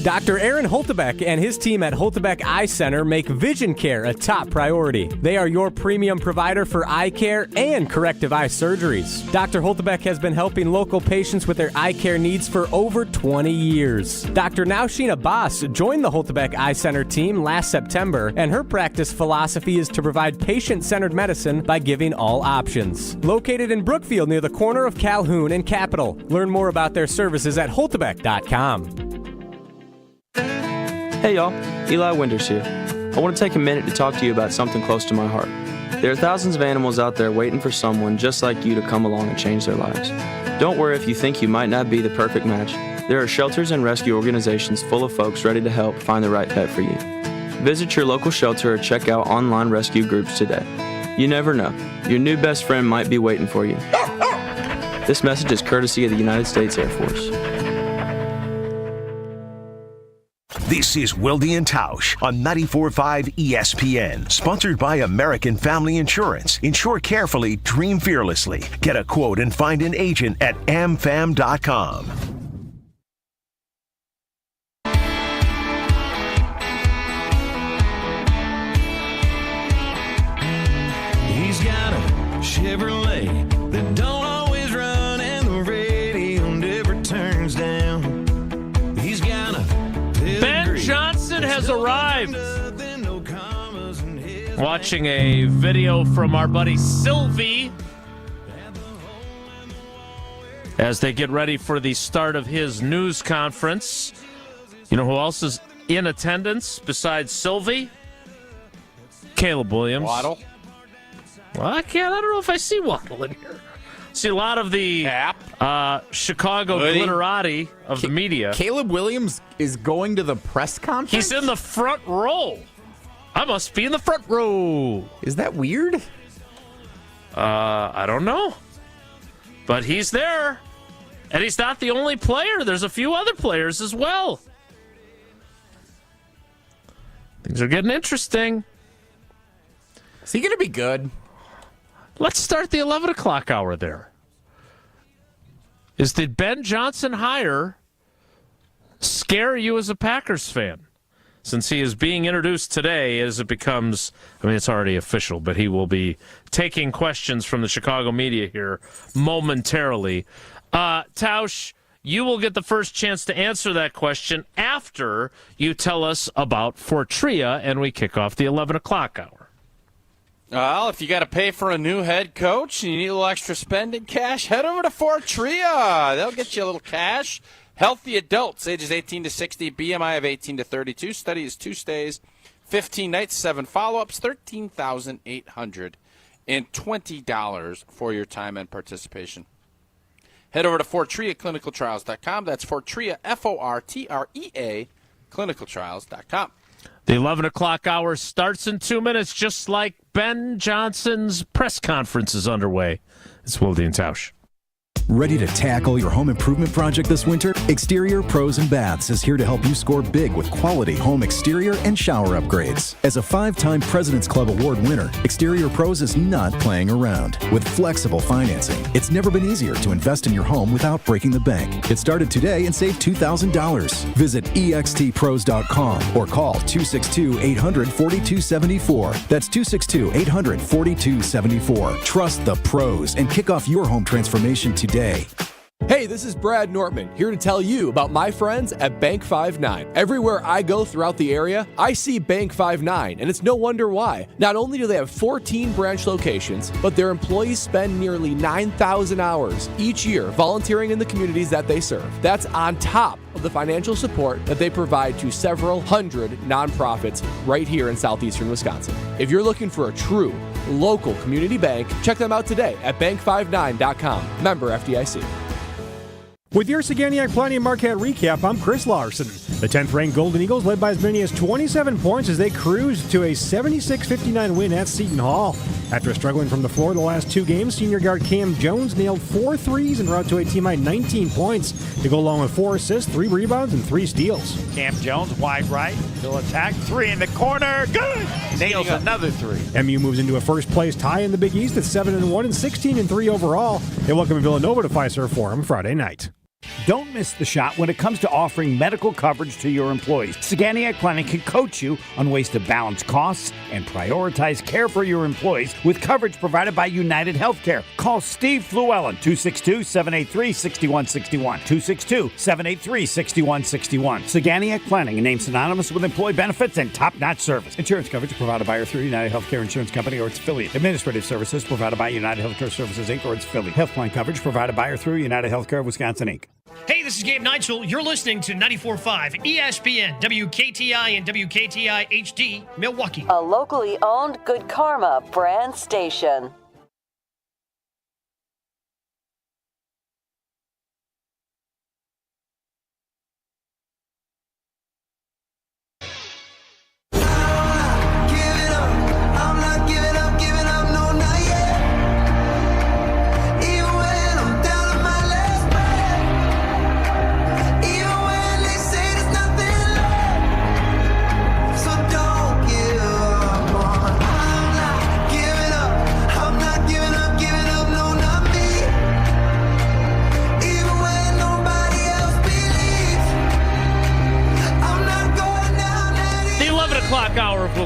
Dr. Aaron Holtebeck and his team at Holtebeck Eye Center make vision care a top priority. They are your premium provider for eye care and corrective eye surgeries. Dr. Holtebeck has been helping local patients with their eye care needs for over 20 years. Dr. Nausheen Abbas joined the Holtebeck Eye Center team last September, and her practice philosophy is to provide patient-centered medicine by giving all options. Located in Brookfield near the corner of Calhoun and Capitol. Learn more about their services at holtebeck.com. Hey y'all, Eli Winters here. I want to take a minute to talk to you about something close to my heart. There are thousands of animals out there waiting for someone just like you to come along and change their lives. Don't worry if you think you might not be the perfect match. There are shelters and rescue organizations full of folks ready to help find the right pet for you. Visit your local shelter or check out online rescue groups today. You never know. Your new best friend might be waiting for you. This message is courtesy of the United States Air Force. This is Wilde And Tausch on 94.5 ESPN. Sponsored by American Family Insurance. Insure carefully, dream fearlessly. Get a quote and find an agent at amfam.com. He's got a Chevrolet that don't always run and the radio never turns down. He's got a Ben Johnson has arrived. Watching a video from our buddy Sylvie as they get ready for the start of his news conference. You know who else is in attendance besides Sylvie? Caleb Williams. Waddle. Well, I don't know if I see Waddle in here. See a lot of the Chicago glitterati of the media. Caleb Williams is going to the press conference? He's in the front row. I must be in the front row. Is that weird? I don't know. But he's there. And he's not the only player. There's a few other players as well. Things are getting interesting. Is he going to be good? Let's start the 11 o'clock hour there. Is the Ben Johnson hire scare you as a Packers fan? Since he is being introduced today as it becomes, it's already official, but he will be taking questions from the Chicago media here momentarily. Tausch, you will get the first chance to answer that question after you tell us about Fortria and we kick off the 11 o'clock hour. Well, if you got to pay for a new head coach and you need a little extra spending cash, head over to Fortria. They'll get you a little cash. Healthy adults, ages 18 to 60, BMI of 18 to 32. Study is 2 stays, 15 nights, 7 follow-ups, $13,820 for your time and participation. Head over to FortreaClinicalTrials.com. That's Fortrea, Fortrea, clinicaltrials.com. The 11 o'clock hour starts in 2 minutes, just like Ben Johnson's press conference is underway. It's Wilde And Tausch. Ready to tackle your home improvement project this winter? Exterior Pros and Baths is here to help you score big with quality home exterior and shower upgrades. As a 5-time President's Club Award winner, Exterior Pros is not playing around. With flexible financing, it's never been easier to invest in your home without breaking the bank. Get started today and save $2,000. Visit extpros.com or call 262-800-4274. That's 262-800-4274. Trust the pros and kick off your home transformation today. Hey, this is Brad Nortman, here to tell you about my friends at Bank 5-9. Everywhere I go throughout the area, I see Bank 5-9, and it's no wonder why. Not only do they have 14 branch locations, but their employees spend nearly 9,000 hours each year volunteering in the communities that they serve. That's on top of the financial support that they provide to several hundred nonprofits right here in southeastern Wisconsin. If you're looking for a true local community bank, check them out today at bank59.com. Member FDIC. With your Saganiac Planning Marquette recap, I'm Chris Larson. The 10th-ranked Golden Eagles led by as many as 27 points as they cruised to a 76-59 win at Seton Hall. After struggling from the floor the last 2 games, senior guard Cam Jones nailed 4 threes and route to a team-high 19 points to go along with 4 assists, 3 rebounds, and 3 steals. Cam Jones, wide right, still attack, 3 in the corner, good! Nails another 3. MU moves into a first-place tie in the Big East at 7-1 and 16-3 overall. They welcome Villanova to Fiserv Forum Friday night. Don't miss the shot when it comes to offering medical coverage to your employees. Saganiac Planning can coach you on ways to balance costs and prioritize care for your employees with coverage provided by United Healthcare. Call Steve Fluellen, 262-783-6161, 262-783-6161. Saganiac Planning, a name synonymous with employee benefits and top-notch service. Insurance coverage provided by or through United Healthcare Insurance Company or its affiliate. Administrative services provided by United Healthcare Services, Inc. or its affiliate. Health plan coverage provided by or through United Healthcare of Wisconsin, Inc. Hey, this is Gabe Neitzel. You're listening to 94.5 ESPN, WKTI and WKTI HD, Milwaukee. A locally owned Good Karma brand station.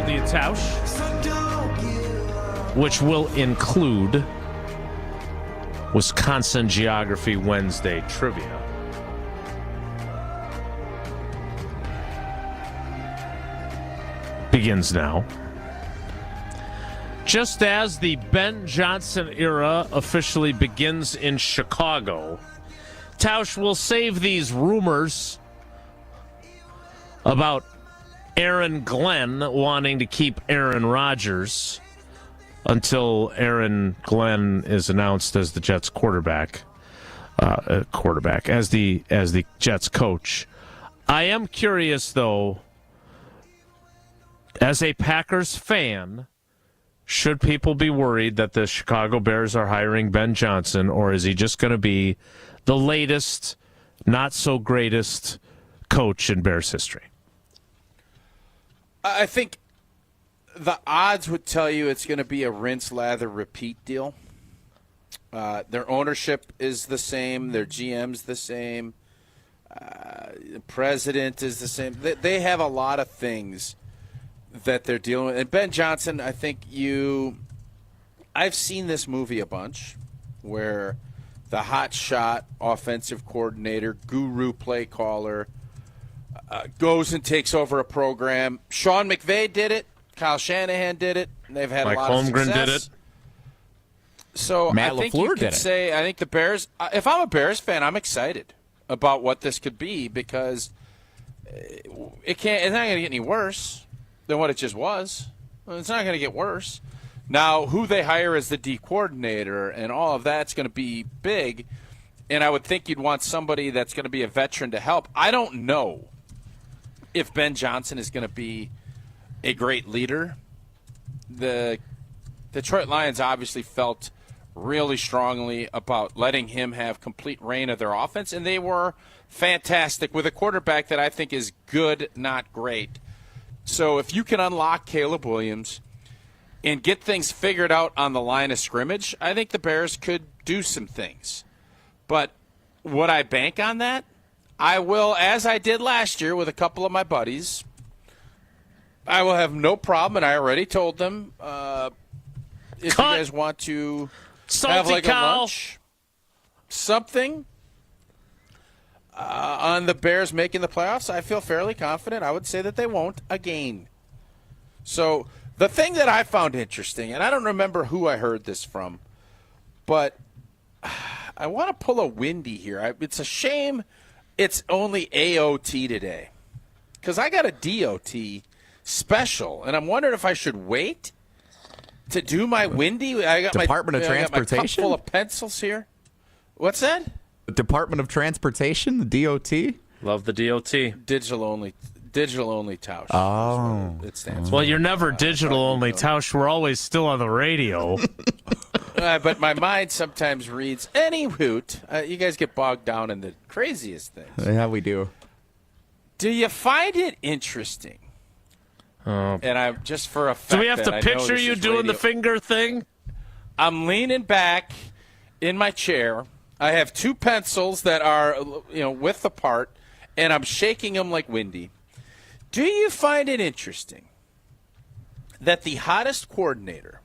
Wilde and Tausch, which will include Wisconsin Geography Wednesday trivia. Begins now. Just as the Ben Johnson era officially begins in Chicago, Tausch will save these rumors about Aaron Glenn wanting to keep Aaron Rodgers until Aaron Glenn is announced as the Jets quarterback, as the Jets coach. I am curious, though, as a Packers fan, should people be worried that the Chicago Bears are hiring Ben Johnson, or is he just going to be the latest, not so greatest coach in Bears history? I think the odds would tell you it's going to be a rinse, lather, repeat deal. Their ownership is the same. Their GM's the same. The president is the same. They have a lot of things that they're dealing with. And Ben Johnson, I think I've seen this movie a bunch where the hotshot offensive coordinator, guru play caller, goes and takes over a program. Sean McVay did it. Kyle Shanahan did it. They've had Mike a lot of success. Holmgren did it. So Matt I think LaFleur you could did it. say, I think the Bears, if I'm a Bears fan, I'm excited about what this could be because it's not going to get any worse than what it just was. It's not going to get worse. Now, who they hire as the D coordinator and all of that's going to be big, and I would think you'd want somebody that's going to be a veteran to help. I don't know if Ben Johnson is going to be a great leader. The Detroit Lions obviously felt really strongly about letting him have complete reign of their offense, and they were fantastic with a quarterback that I think is good, not great. So if you can unlock Caleb Williams and get things figured out on the line of scrimmage, I think the Bears could do some things. But would I bank on that? I will, as I did last year with a couple of my buddies. I will have no problem, and I already told them if you guys want to have like a lunch, something on the Bears making the playoffs, I feel fairly confident. I would say that they won't again. So the thing that I found interesting, and I don't remember who I heard this from, but I want to pull a Windy here. It's a shame it's only AOT today because I got a DOT special, and I'm wondering if I should wait to do my Windy. I got Department of Transportation? I got my cup full of pencils here. What's that? The Department of Transportation, the DOT? Love the DOT. Digital only Tausch. Oh. It stands Well, for. you're never digital only, Tausch. We're always still on the radio. But my mind sometimes reads any hoot. You guys get bogged down in the craziest things. Yeah, we do. Do you find it interesting? And I'm just for a fact. Do we have that to I know picture this you is doing radio. the finger thing? I'm leaning back in my chair. I have two pencils that are, width apart, and I'm shaking them like Windy. Do you find it interesting that the hottest coordinator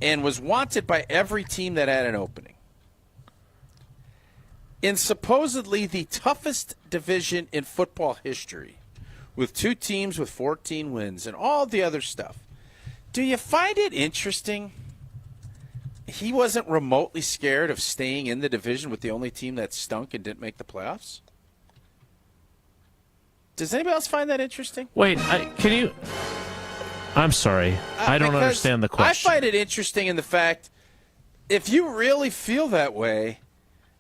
and was wanted by every team that had an opening in supposedly the toughest division in football history, with two teams with 14 wins and all the other stuff, do you find it interesting he wasn't remotely scared of staying in the division with the only team that stunk and didn't make the playoffs? Does anybody else find that interesting? Wait, can you... I'm sorry. I don't Because understand the question. I find it interesting in the fact, if you really feel that way,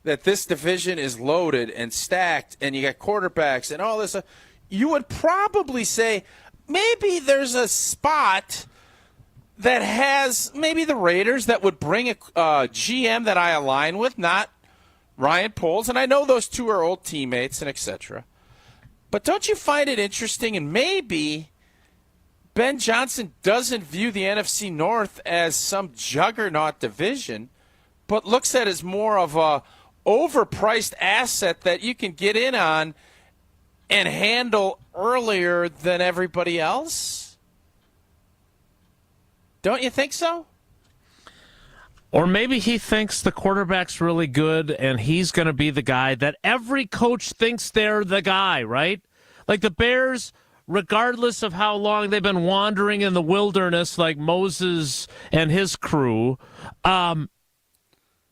that this division is loaded and stacked and you got quarterbacks and all this, you would probably say maybe there's a spot that has maybe the Raiders that would bring a GM that I align with, not Ryan Poles. And I know those two are old teammates and et cetera. But don't you find it interesting, and maybe Ben Johnson doesn't view the NFC North as some juggernaut division, but looks at it as more of a overpriced asset that you can get in on and handle earlier than everybody else? Don't you think so? Or maybe he thinks the quarterback's really good and he's going to be the guy that every coach thinks they're the guy, right? Like the Bears, regardless of how long they've been wandering in the wilderness like Moses and his crew,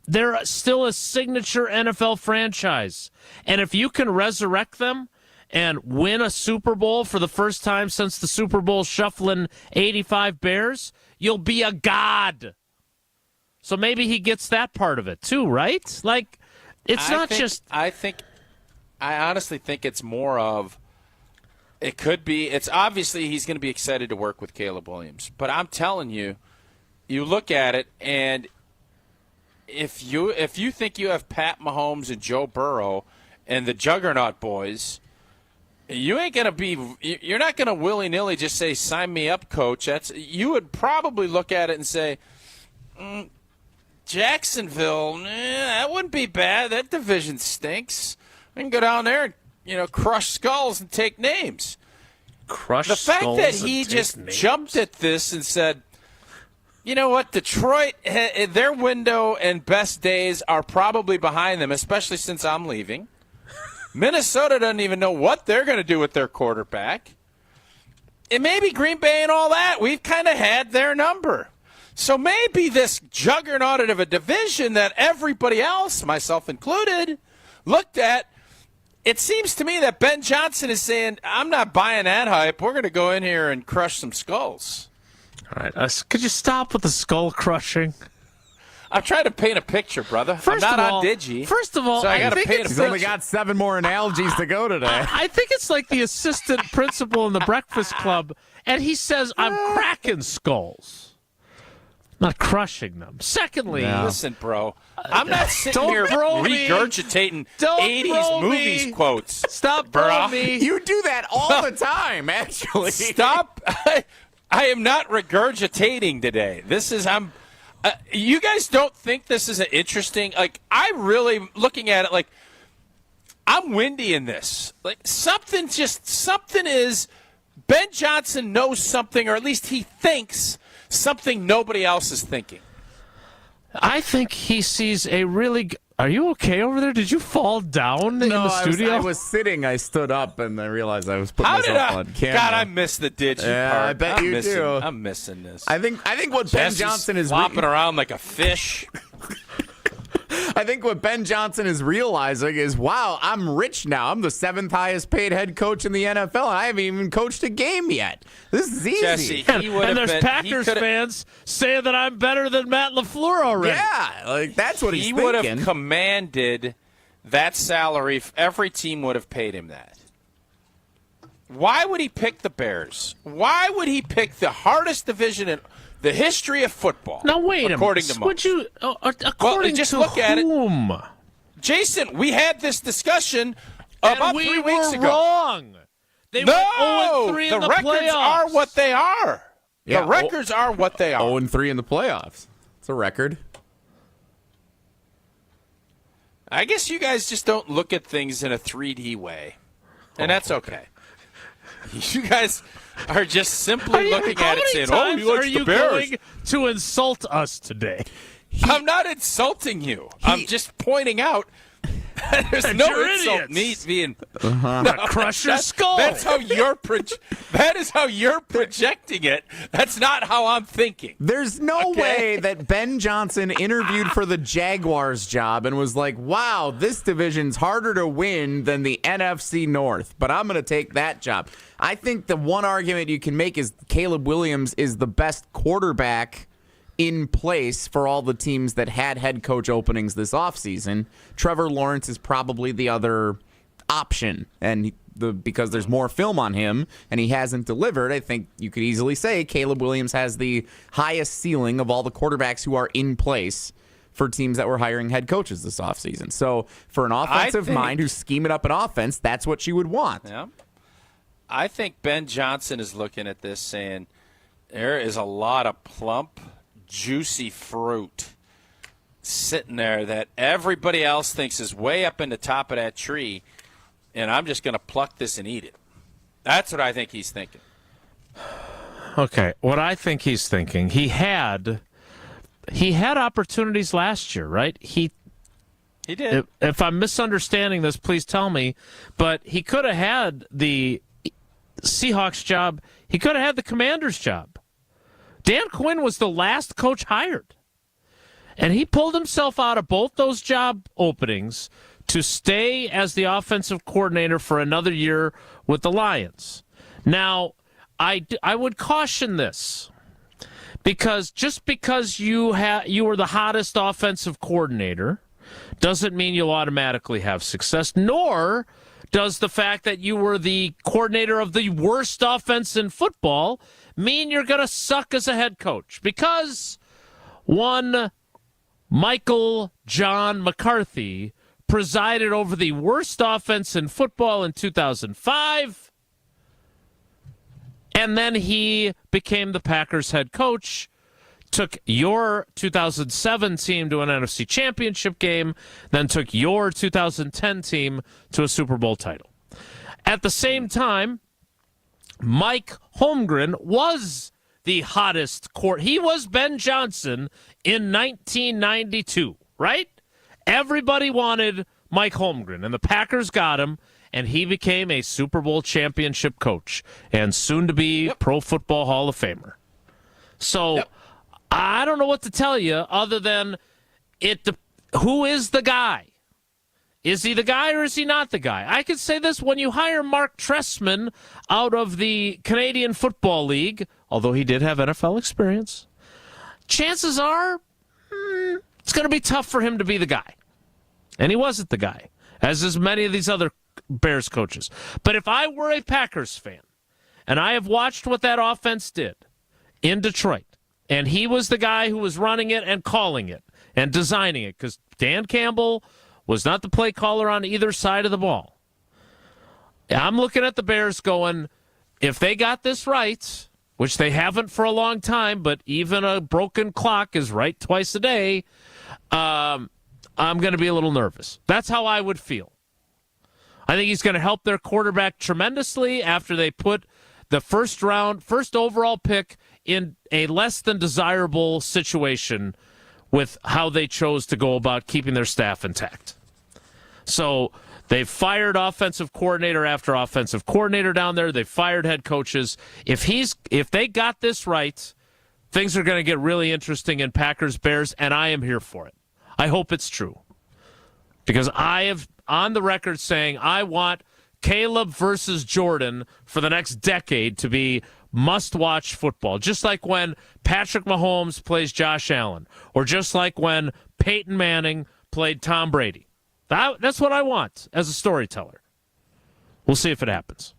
they're still a signature NFL franchise. And if you can resurrect them and win a Super Bowl for the first time since the Super Bowl shuffling 85 Bears, you'll be a god. So maybe he gets that part of it too, right? Like, it's not just... I honestly think it's more of... It could be... It's obviously he's going to be excited to work with Caleb Williams. But I'm telling you, you look at it, and if you think you have Pat Mahomes and Joe Burrow and the Juggernaut boys, you ain't going to be... You're not going to willy-nilly just say, sign me up, coach. You would probably look at it and say... Jacksonville, that wouldn't be bad. That division stinks. I can go down there and, crush skulls and take names. The fact that he just jumped at this and said, you know what, Detroit, their window and best days are probably behind them, especially since I'm leaving. Minnesota doesn't even know what they're going to do with their quarterback. And maybe Green Bay and all that, we've kind of had their number. So maybe this juggernaut of a division that everybody else, myself included, looked at, it seems to me that Ben Johnson is saying, I'm not buying that hype. We're going to go in here and crush some skulls. All right. Could you stop with the skull crushing? I'm trying to paint a picture, brother. First I'm not of all, on Digi. First of all, so I got to paint a He's picture. only got 7 more analogies to go today. I think it's like the assistant principal in the Breakfast Club, and he says, I'm cracking skulls. Not crushing them. Secondly, listen, bro, I'm not sitting here me. regurgitating Don't 80s movies quotes. Stop bro. me. You do that all the time, actually. Stop. I am not regurgitating today. You guys don't think this is an interesting, I'm really looking at it like, I'm windy in this. Like, something is, Ben Johnson knows something, or at least he thinks something nobody else is thinking. I think he sees a really... Are you okay over there? Did you fall down in the studio? I was sitting. I stood up, and I realized I was putting myself on camera. God, I missed the digi part. I bet you do. I'm missing this. I think what Jesse's Ben Johnson is flopping around like a fish. I think what Ben Johnson is realizing is, wow, I'm rich now. I'm the 7th highest paid head coach in the NFL, and I haven't even coached a game yet. This is easy. Jesse, and there's Packers fans saying that I'm better than Matt LaFleur already. Yeah, that's what he's thinking. He would have commanded that salary if every team would have paid him that. Why would he pick the Bears? Why would he pick the hardest division in the history of football? Now wait a minute. According to most. Would you? According just to look at whom? it. Jason, we had this discussion about 3 weeks ago. Wrong. They went 0-3 in the records playoffs. are what they are. Yeah, the records are what they are. 0-3 in the playoffs. It's a record. I guess you guys just don't look at things in a 3D way, and that's okay. You guys are just simply looking at it saying, "Oh, he likes the Bears." Are you going to insult us today? I'm not insulting you. I'm just pointing out there's no insult me being crush your skull. That's how that is how you're projecting it. That's not how I'm thinking. There's no way that Ben Johnson interviewed for the Jaguars job and was like, wow, this division's harder to win than the NFC North, but I'm going to take that job. I think the one argument you can make is Caleb Williams is the best quarterback in place for all the teams that had head coach openings this offseason. Trevor Lawrence is probably the other option, and because there's more film on him and he hasn't delivered, I think you could easily say Caleb Williams has the highest ceiling of all the quarterbacks who are in place for teams that were hiring head coaches this offseason. So for an offensive mind who's scheming up an offense, that's what you would want. Yeah. I think Ben Johnson is looking at this saying there is a lot of plump, juicy fruit sitting there that everybody else thinks is way up in the top of that tree. and I'm just going to pluck this and eat it. That's what I think he's thinking. Okay, what I think he's thinking, he had opportunities last year, right? He did. If I'm misunderstanding this, please tell me. But he could have had the Seahawks job. He could have had the Commanders job. Dan Quinn was the last coach hired. And he pulled himself out of both those job openings to stay as the offensive coordinator for another year with the Lions. Now, I would caution this. Because just because you were the hottest offensive coordinator doesn't mean you'll automatically have success, nor does the fact that you were the coordinator of the worst offense in football mean you're going to suck as a head coach. Because one Michael John McCarthy presided over the worst offense in football in 2005, and then he became the Packers head coach, took your 2007 team to an NFC championship game, then took your 2010 team to a Super Bowl title. At the same time, Mike Holmgren was the hottest court. He was Ben Johnson in 1992, right? Everybody wanted Mike Holmgren, and the Packers got him, and he became a Super Bowl championship coach and soon-to-be Pro Football Hall of Famer. So I don't know what to tell you other than who is the guy? Is he the guy or is he not the guy? I could say this: when you hire Mark Trestman out of the Canadian Football League, although he did have NFL experience, chances are it's going to be tough for him to be the guy. And he wasn't the guy, as is many of these other Bears coaches. But if I were a Packers fan, and I have watched what that offense did in Detroit, and he was the guy who was running it and calling it and designing it, because Dan Campbell was not the play caller on either side of the ball. I'm looking at the Bears going, if they got this right, which they haven't for a long time, but even a broken clock is right twice a day, I'm going to be a little nervous. That's how I would feel. I think he's going to help their quarterback tremendously after they put the first overall pick in a less than desirable situation with how they chose to go about keeping their staff intact. So they've fired offensive coordinator after offensive coordinator down there. They've fired head coaches. If they got this right, things are going to get really interesting in Packers Bears, and I am here for it. I hope it's true. Because I have on the record saying I want Caleb versus Jordan for the next decade to be must-watch football. Just like when Patrick Mahomes plays Josh Allen, or just like when Peyton Manning played Tom Brady. That's what I want as a storyteller. We'll see if it happens.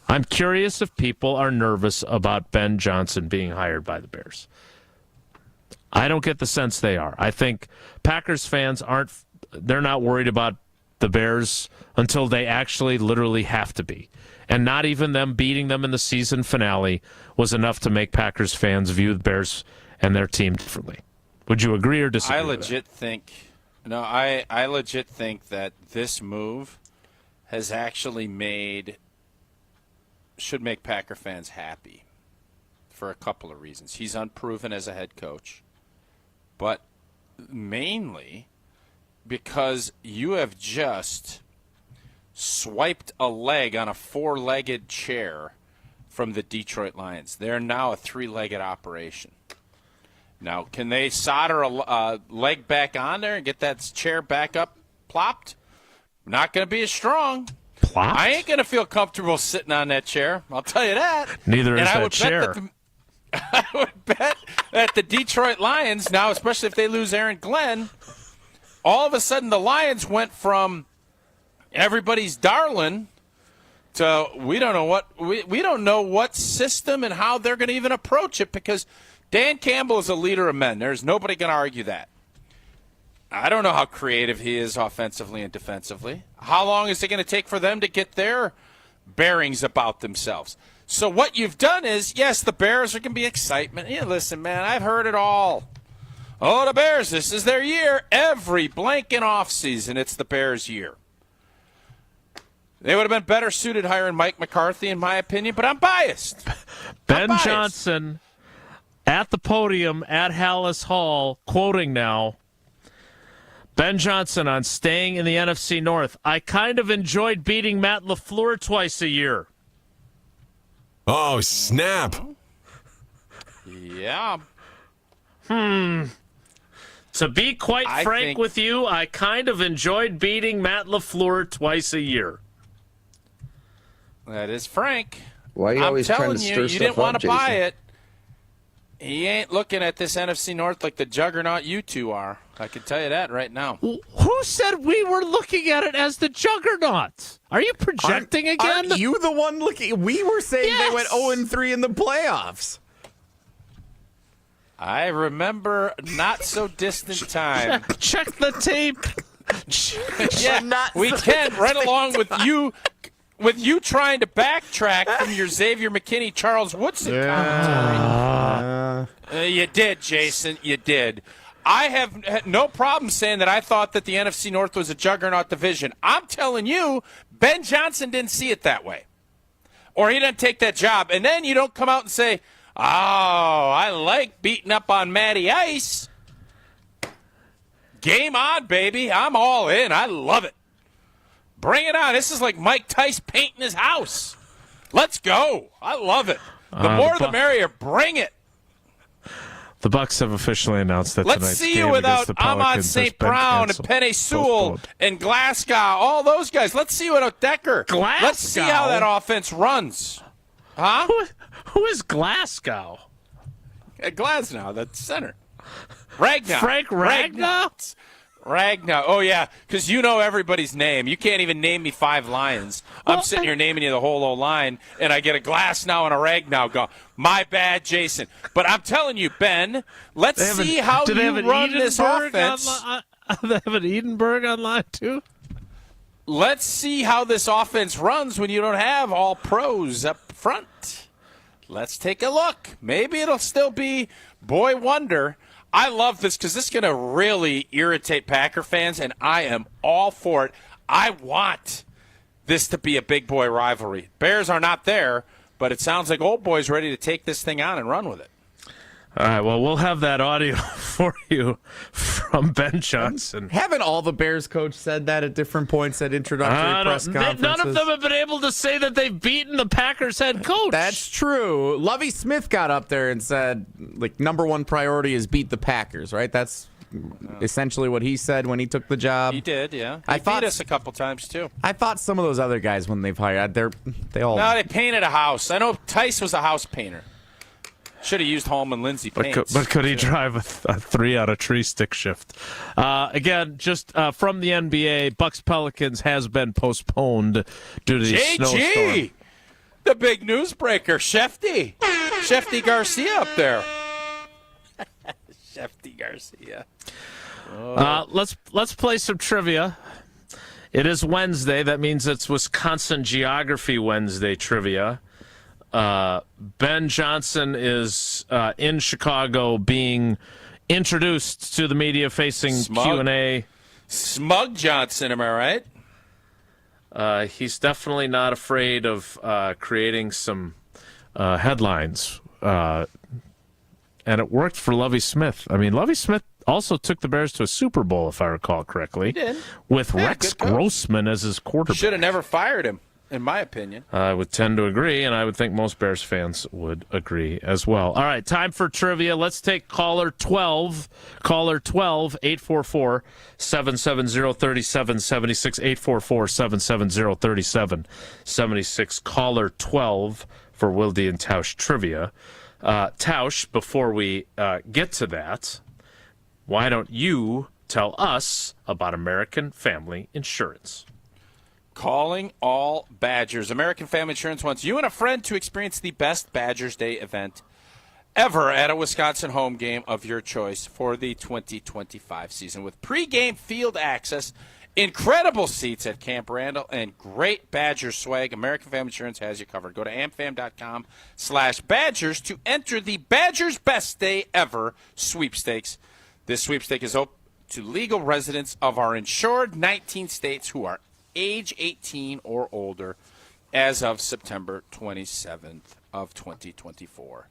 I'm curious if people are nervous about Ben Johnson being hired by the Bears. I don't get the sense they are. I think Packers fans they're not worried about the Bears until they actually literally have to be. And not even them beating them in the season finale was enough to make Packers fans view the Bears and their team differently. Would you agree or disagree? I legit think that this move has actually should make Packer fans happy for a couple of reasons. He's unproven as a head coach, but mainly because you have just swiped a leg on a four-legged chair from the Detroit Lions. They're now a three-legged operation. Now, can they solder a leg back on there and get that chair back up plopped? Not going to be as strong. Plopped? I ain't going to feel comfortable sitting on that chair. I'll tell you that. Neither is that chair. I would bet that the Detroit Lions, now especially if they lose Aaron Glenn, all of a sudden the Lions went from everybody's darling to we don't know what system and how they're going to even approach it, because Dan Campbell is a leader of men. There's nobody going to argue that. I don't know how creative he is offensively and defensively. How long is it going to take for them to get their bearings about themselves? So what you've done is, yes, the Bears are going to be excitement. Yeah, listen, man, I've heard it all. Oh, the Bears, this is their year. Every blanking offseason, it's the Bears' year. They would have been better suited hiring Mike McCarthy, in my opinion, but I'm biased. Ben Johnson at the podium at Hallis Hall, quoting now, Ben Johnson on staying in the NFC North. I kind of enjoyed beating Matt LaFleur twice a year. Oh, snap. Yeah. To be quite frank with you, I kind of enjoyed beating Matt LaFleur twice a year. That is frank. Why are you always trying to stir you stuff didn't want up, to buy Jason? it. He ain't looking at this NFC North like the juggernaut you two are. I can tell you that right now. Who said we were looking at it as the juggernaut? Are you projecting again? Aren't you the one looking? We were saying they went 0-3 in the playoffs. I remember not so distant time. Check the tape. Yeah, we can, right along with you. With you trying to backtrack from your Xavier McKinney, Charles Woodson commentary. You did, Jason. You did. I have no problem saying that I thought that the NFC North was a juggernaut division. I'm telling you, Ben Johnson didn't see it that way. Or he didn't take that job. And then you don't come out and say, oh, I like beating up on Matty Ice. Game on, baby. I'm all in. I love it. Bring it on. This is like Mike Tice painting his house. Let's go. I love it. The more the merrier. Bring it. The Bucks have officially announced that Let's tonight's see game you without against the Ahmad Pelicans St. has been Brown canceled. and Penny Sewell Postponed. and Glasgow, all those guys. Let's see you without Decker. Glasgow? Let's see how that offense runs. Huh? Who is Glasgow? Glasgow, the center. Ragnow. Frank Ragnow? Ragnow. Oh, yeah, because you know everybody's name. You can't even name me 5 Lions. I'm sitting here naming you the whole O-line, and I get a Glasgow and a Ragnow go. My bad, Jason. But I'm telling you, Ben, let's see how you run this offense. They have an Edinburgh online, too? Let's see how this offense runs when you don't have all pros up front. Let's take a look. Maybe it'll still be boy wonder. I love this because this is going to really irritate Packer fans, and I am all for it. I want this to be a big boy rivalry. Bears are not there, but it sounds like old boy's ready to take this thing on and run with it. All right, well, we'll have that audio for you from Ben Johnson. Haven't all the Bears coach said that at different points at introductory press conferences? None of them have been able to say that they've beaten the Packers head coach. That's true. Lovie Smith got up there and said, like, number one priority is beat the Packers, right? That's essentially what he said when he took the job. He did, yeah. He beat us a couple times, too. I thought some of those other guys, when they've hired, they all... No, they painted a house. I know Tice was a house painter. Should have used Holman Lindsay paints. But could he drive a 3-out-of-tree stick shift? Again, just from the NBA, Bucks Pelicans has been postponed due to the snowstorm. The big newsbreaker, Shefty Garcia up there. Shefty Garcia. Let's play some trivia. It is Wednesday. That means it's Wisconsin Geography Wednesday trivia. Ben Johnson is in Chicago being introduced to the media facing Q&A. Smug Johnson, am I right? He's definitely not afraid of creating some headlines. And it worked for Lovie Smith. I mean, Lovie Smith also took the Bears to a Super Bowl, if I recall correctly. He did. With Rex Grossman as his quarterback. Should have never fired him. In my opinion. I would tend to agree, and I would think most Bears fans would agree as well. All right, time for trivia. Let's take caller 12. Caller 12, 844-770-3776, 844-770-3776. Caller 12 for Wilde And Tausch trivia. Tausch, before we get to that, why don't you tell us about American Family Insurance? Calling all Badgers. American Family Insurance wants you and a friend to experience the best Badgers Day event ever at a Wisconsin home game of your choice for the 2025 season. With pregame field access, incredible seats at Camp Randall, and great Badgers swag, American Family Insurance has you covered. Go to amfam.com/Badgers to enter the Badgers Best Day Ever sweepstakes. This sweepstake is open to legal residents of our insured 19 states who are age 18 or older as of September 27th of 2024.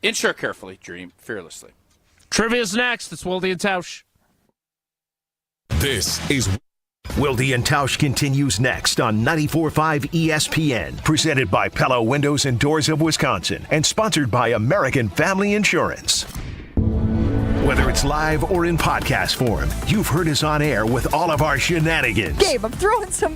Insure carefully, dream fearlessly. Trivia's next. It's Wilde and Tausch. This is Wilde and Tausch continues next on 94.5 ESPN, presented by Pella Windows and Doors of Wisconsin, and sponsored by American Family Insurance. Whether it's live or in podcast form, you've heard us on air with all of our shenanigans. Gabe, I'm throwing some.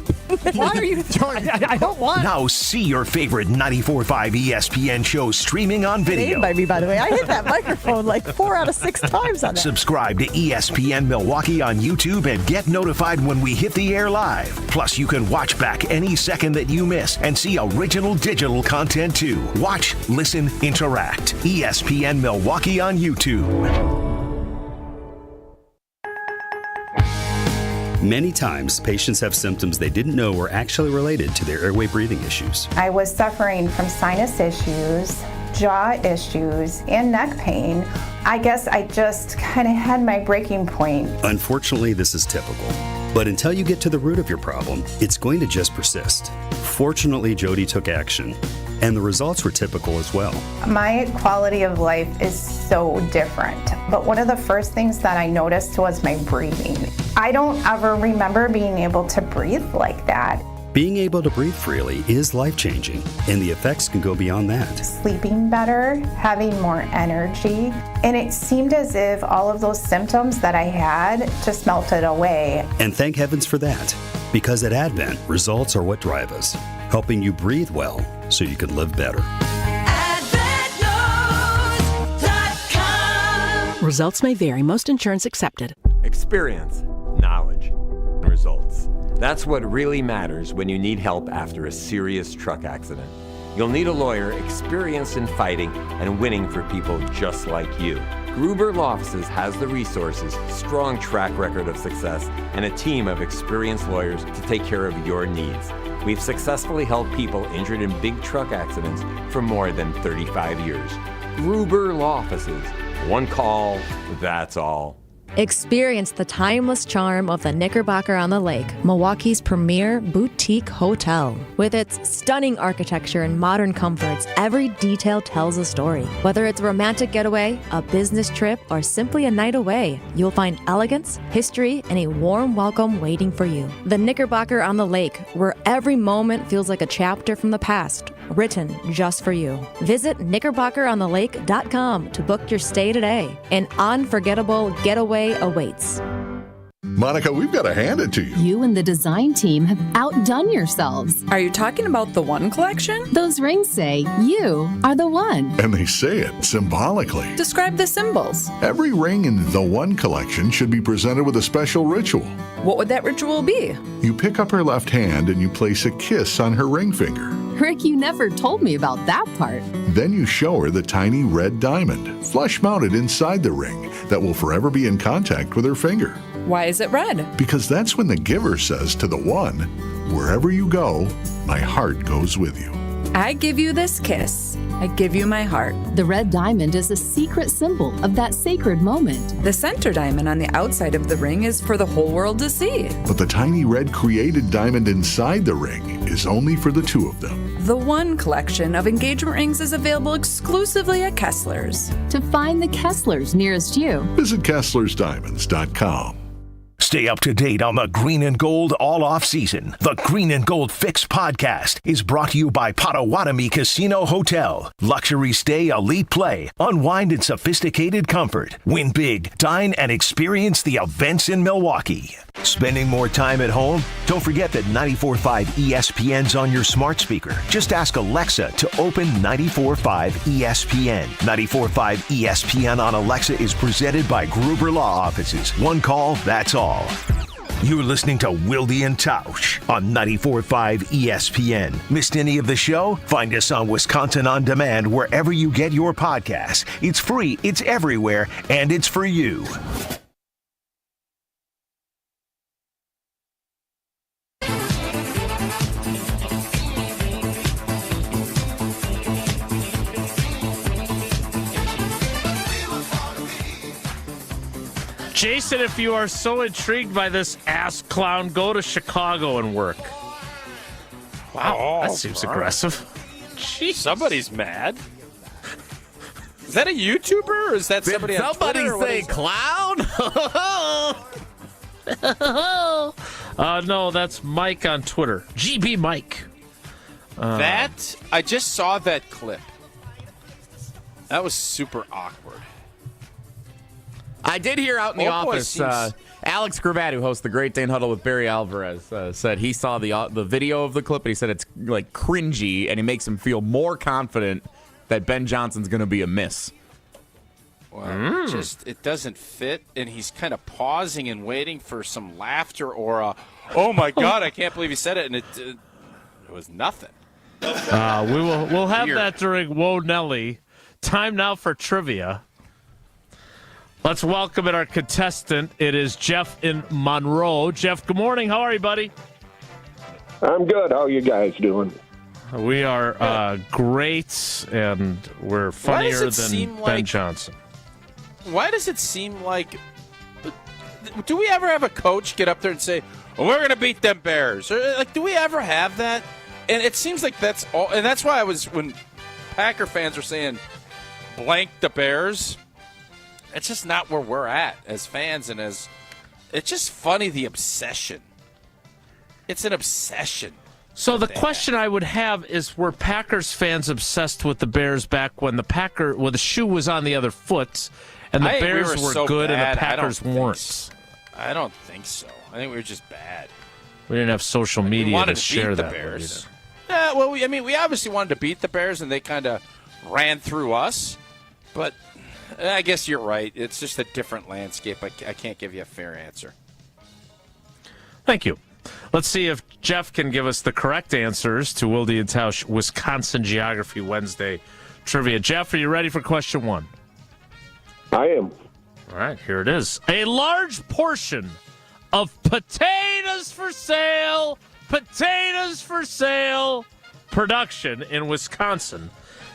Why are you throwing? I don't want. Now see your favorite 94.5 ESPN shows streaming on video. Named by me, by the way. I hit that microphone like 4 out of 6 times on that. Subscribe to ESPN Milwaukee on YouTube and get notified when we hit the air live. Plus, you can watch back any second that you miss and see original digital content too. Watch, listen, interact. ESPN Milwaukee on YouTube. Many times, patients have symptoms they didn't know were actually related to their airway breathing issues. I was suffering from sinus issues, jaw issues, and neck pain. I guess I just kind of had my breaking point. Unfortunately, this is typical. But until you get to the root of your problem, it's going to just persist. Fortunately, Jody took action, and the results were typical as well. My quality of life is so different. But one of the first things that I noticed was my breathing. I don't ever remember being able to breathe like that. Being able to breathe freely is life-changing, and the effects can go beyond that. Sleeping better, having more energy, and it seemed as if all of those symptoms that I had just melted away. And thank heavens for that, because at Advent, results are what drive us, helping you breathe well so you can live better. Results may vary. Most insurance accepted. Experience, knowledge, results. That's what really matters when you need help after a serious truck accident. You'll need a lawyer experienced in fighting and winning for people just like you. Gruber Law Offices has the resources, strong track record of success, and a team of experienced lawyers to take care of your needs. We've successfully helped people injured in big truck accidents for more than 35 years. Gruber Law Offices. One call, that's all. Experience the timeless charm of the Knickerbocker on the Lake, Milwaukee's premier boutique hotel. With its stunning architecture and modern comforts, every detail tells a story. Whether it's a romantic getaway, a business trip, or simply a night away, you'll find elegance, history, and a warm welcome waiting for you. The Knickerbocker on the Lake, where every moment feels like a chapter from the past, written just for you. Visit knickerbockeronthelake.com to book your stay today. An unforgettable getaway awaits. Monica, we've got to hand it to you. You and the design team have outdone yourselves. Are you talking about the One Collection? Those rings say you are the one. And they say it symbolically. Describe the symbols. Every ring in the One Collection should be presented with a special ritual. What would that ritual be? You pick up her left hand and you place a kiss on her ring finger. Rick, you never told me about that part. Then you show her the tiny red diamond, flush mounted inside the ring, that will forever be in contact with her finger. Why is it red? Because that's when the giver says to the one, wherever you go, my heart goes with you. I give you this kiss. I give you my heart. The red diamond is a secret symbol of that sacred moment. The center diamond on the outside of the ring is for the whole world to see. But the tiny red created diamond inside the ring is only for the two of them. The One Collection of engagement rings is available exclusively at Kessler's. To find the Kessler's nearest you, visit KesslersDiamonds.com. Stay up to date on the Green and Gold all off season. The Green and Gold Fix podcast is brought to you by Potawatomi Casino Hotel. Luxury stay, elite play, unwind in sophisticated comfort. Win big, dine, and experience the events in Milwaukee. Spending more time at home? Don't forget that 94.5 ESPN's on your smart speaker. Just ask Alexa to open 94.5 ESPN. 94.5 ESPN on Alexa is presented by Gruber Law Offices. One call, that's all. You're listening to Wilde and Tausch on 94.5 ESPN. Missed any of the show? Find us on Wisconsin On Demand wherever you get your podcasts. It's free, it's everywhere, and it's for you. Jason, if you are so intrigued by this ass clown, go to Chicago and work. Wow, that seems aggressive. Jeez. Somebody's mad. Is that a YouTuber or is that somebody on Somebody Twitter? say clown? No, that's Mike on Twitter. GB Mike. I just saw that clip. That was super awkward. I did hear out in the office, Alex Gravatt, who hosts the Great Dane Huddle with Barry Alvarez, said he saw the video of the clip, and he said it's like cringy, and it makes him feel more confident that Ben Johnson's going to be a miss. Well, it doesn't fit, and he's kind of pausing and waiting for some laughter or a, oh my God, I can't believe he said it, and it was nothing. We'll have that during Whoa Nelly. Time now for trivia. Let's welcome in our contestant. It is Jeff in Monroe. Jeff, good morning. How are you, buddy? I'm good. How are you guys doing? We are great, and we're funnier than Ben Johnson. Why does it seem like... Do we ever have a coach get up there and say, well, we're going to beat them Bears? Or, do we ever have that? And it seems like that's all... And that's why when Packer fans are saying, blank the Bears... It's just not where we're at as fans, and it's just funny, the obsession. It's an obsession. So the question I would have is, were Packers fans obsessed with the Bears back when the shoe was on the other foot, and the Bears were so good and the Packers weren't? I don't think so. I think we were just bad. We didn't have social media to share that. Bears. Yeah, well, we obviously wanted to beat the Bears, and they kind of ran through us, but... I guess you're right. It's just a different landscape. I can't give you a fair answer. Thank you. Let's see if Jeff can give us the correct answers to Wilde And Tausch Wisconsin Geography Wednesday trivia. Jeff, are you ready for question 1? I am. All right, here it is. A large portion of potatoes for sale production in Wisconsin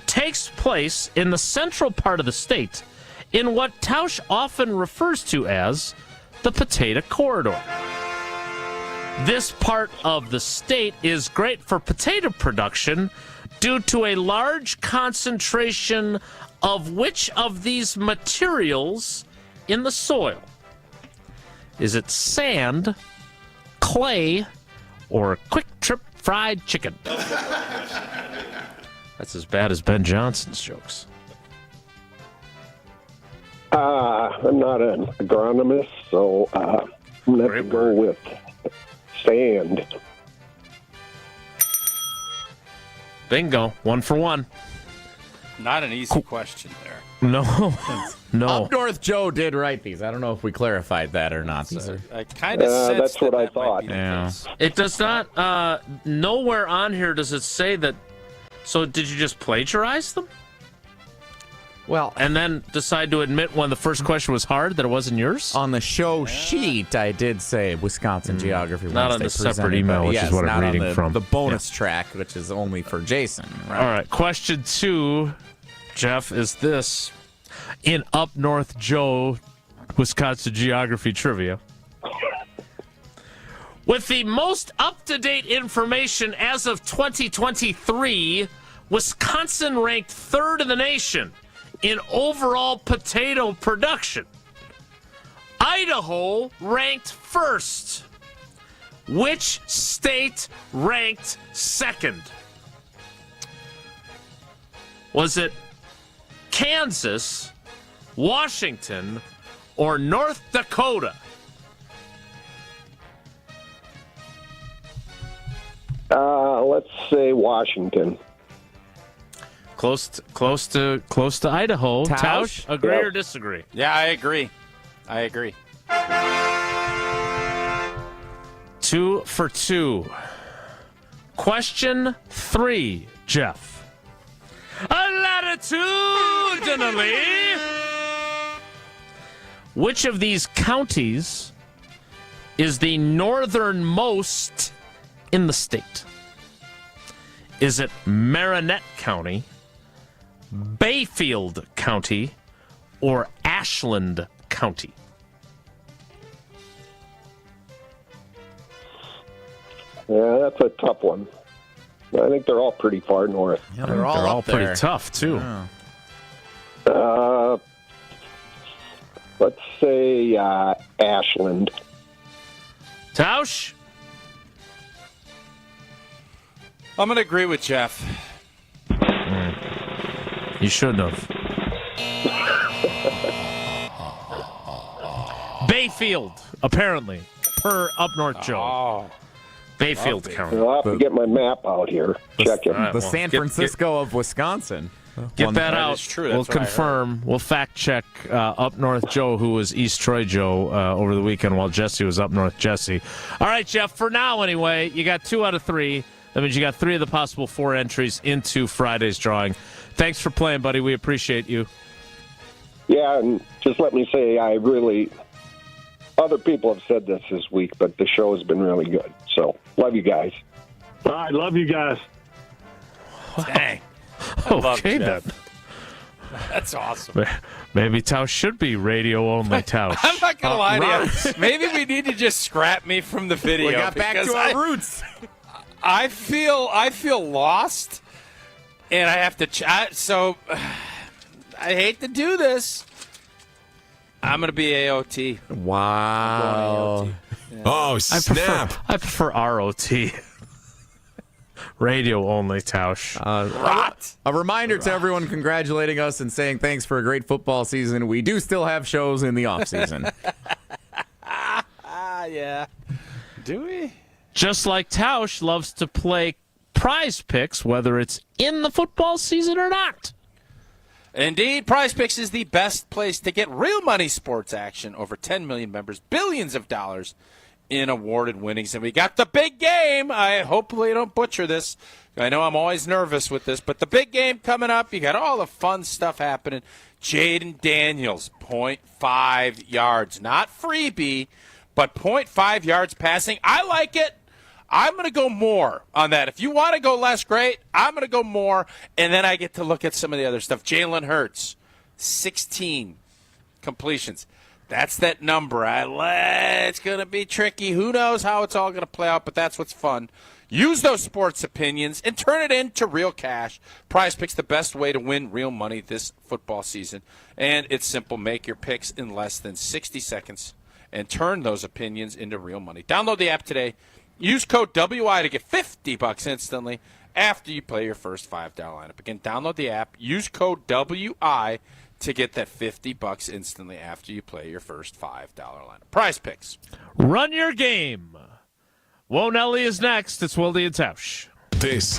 takes place in the central part of the state in what Tausch often refers to as the Potato Corridor. This part of the state is great for potato production due to a large concentration of which of these materials in the soil? Is it sand, clay, or quick trip fried chicken? That's as bad as Ben Johnson's jokes. I'm not an agronomist, so I'm going to have to go with sand. Bingo. 1 for 1. Not an easy question there. No. Up North Joe did write these. I don't know if we clarified that or not. I kind of sensed that's what I thought. Yeah. It does not, nowhere on here does it say that. So did you just plagiarize them? Well, and then decide to admit when the first question was hard that it wasn't yours? On the show sheet, I did say Wisconsin Geography Wednesday. Not on the separate email, which is what I'm reading from. The bonus track, which is only for Jason. Right? All right, question 2, Jeff, is this. In Up North Joe, Wisconsin Geography Trivia. With the most up-to-date information as of 2023, Wisconsin ranked 3rd in the nation in overall potato production. Idaho ranked 1st. Which state ranked 2nd? Was it Kansas, Washington, or North Dakota? Let's say Washington. Close to Idaho. Tausch, agree or disagree? Yeah, I agree. 2 for 2. Question 3, Jeff. Latitudinally, which of these counties is the northernmost in the state? Is it Marinette County, Bayfield County, or Ashland County? Yeah, that's a tough one. I think they're all pretty far north. Yeah, They're all pretty there. tough, too. Yeah. Let's say Ashland. Tausch? I'm going to agree with Jeff. You shouldn't have. Bayfield, apparently, per Up North Joe. Oh. Bayfield County. I'll have to get my map out here. Check it. right, The well, San Francisco of Wisconsin. Get that That out. is true. We'll That's what I confirm. We'll fact check Up North Joe, who was East Troy Joe over the weekend, while Jesse was Up North Jesse. All right, Jeff. For now, anyway, you got 2 out of 3. That means you got 3 of the possible 4 entries into Friday's drawing. Thanks for playing, buddy. We appreciate you. Yeah, and just let me say, other people have said this week, but the show has been really good. So, love you guys. All right, love you guys. Dang. Okay, then. That's awesome. Maybe Tausch should be radio only Tausch. I'm not going to lie to you. Maybe we need to just scrap me from the video. We got back to our roots. I feel lost, and I have to so I hate to do this. I'm going to be AOT. Wow. Yeah. Oh, snap. I prefer ROT. Radio only, Tausch. A reminder to everyone congratulating us and saying thanks for a great football season. We do still have shows in the off season. Yeah. Do we? Just like Tausch loves to play prize picks, whether it's in the football season or not. Indeed, Prize Picks is the best place to get real money sports action. Over 10 million members, billions of dollars in awarded winnings. And we got the big game. I hopefully don't butcher this. I know I'm always nervous with this, but the big game coming up. You got all the fun stuff happening. Jayden Daniels, 0.5 yards. Not freebie, but 0.5 yards passing. I like it. I'm going to go more on that. If you want to go less, great. I'm going to go more, and then I get to look at some of the other stuff. Jalen Hurts, 16 completions. That's that number. It's going to be tricky. Who knows how it's all going to play out, but that's what's fun. Use those sports opinions and turn it into real cash. Prize Picks, the best way to win real money this football season. And it's simple. Make your picks in less than 60 seconds and turn those opinions into real money. Download the app today. Use code WI to get $50 instantly after you play your first $5 lineup. Again, download the app. Use code WI to get that $50 instantly after you play your first $5 lineup. Prize Picks. Run your game. Whoa, Nelly is next. It's Wilde and Tausch. This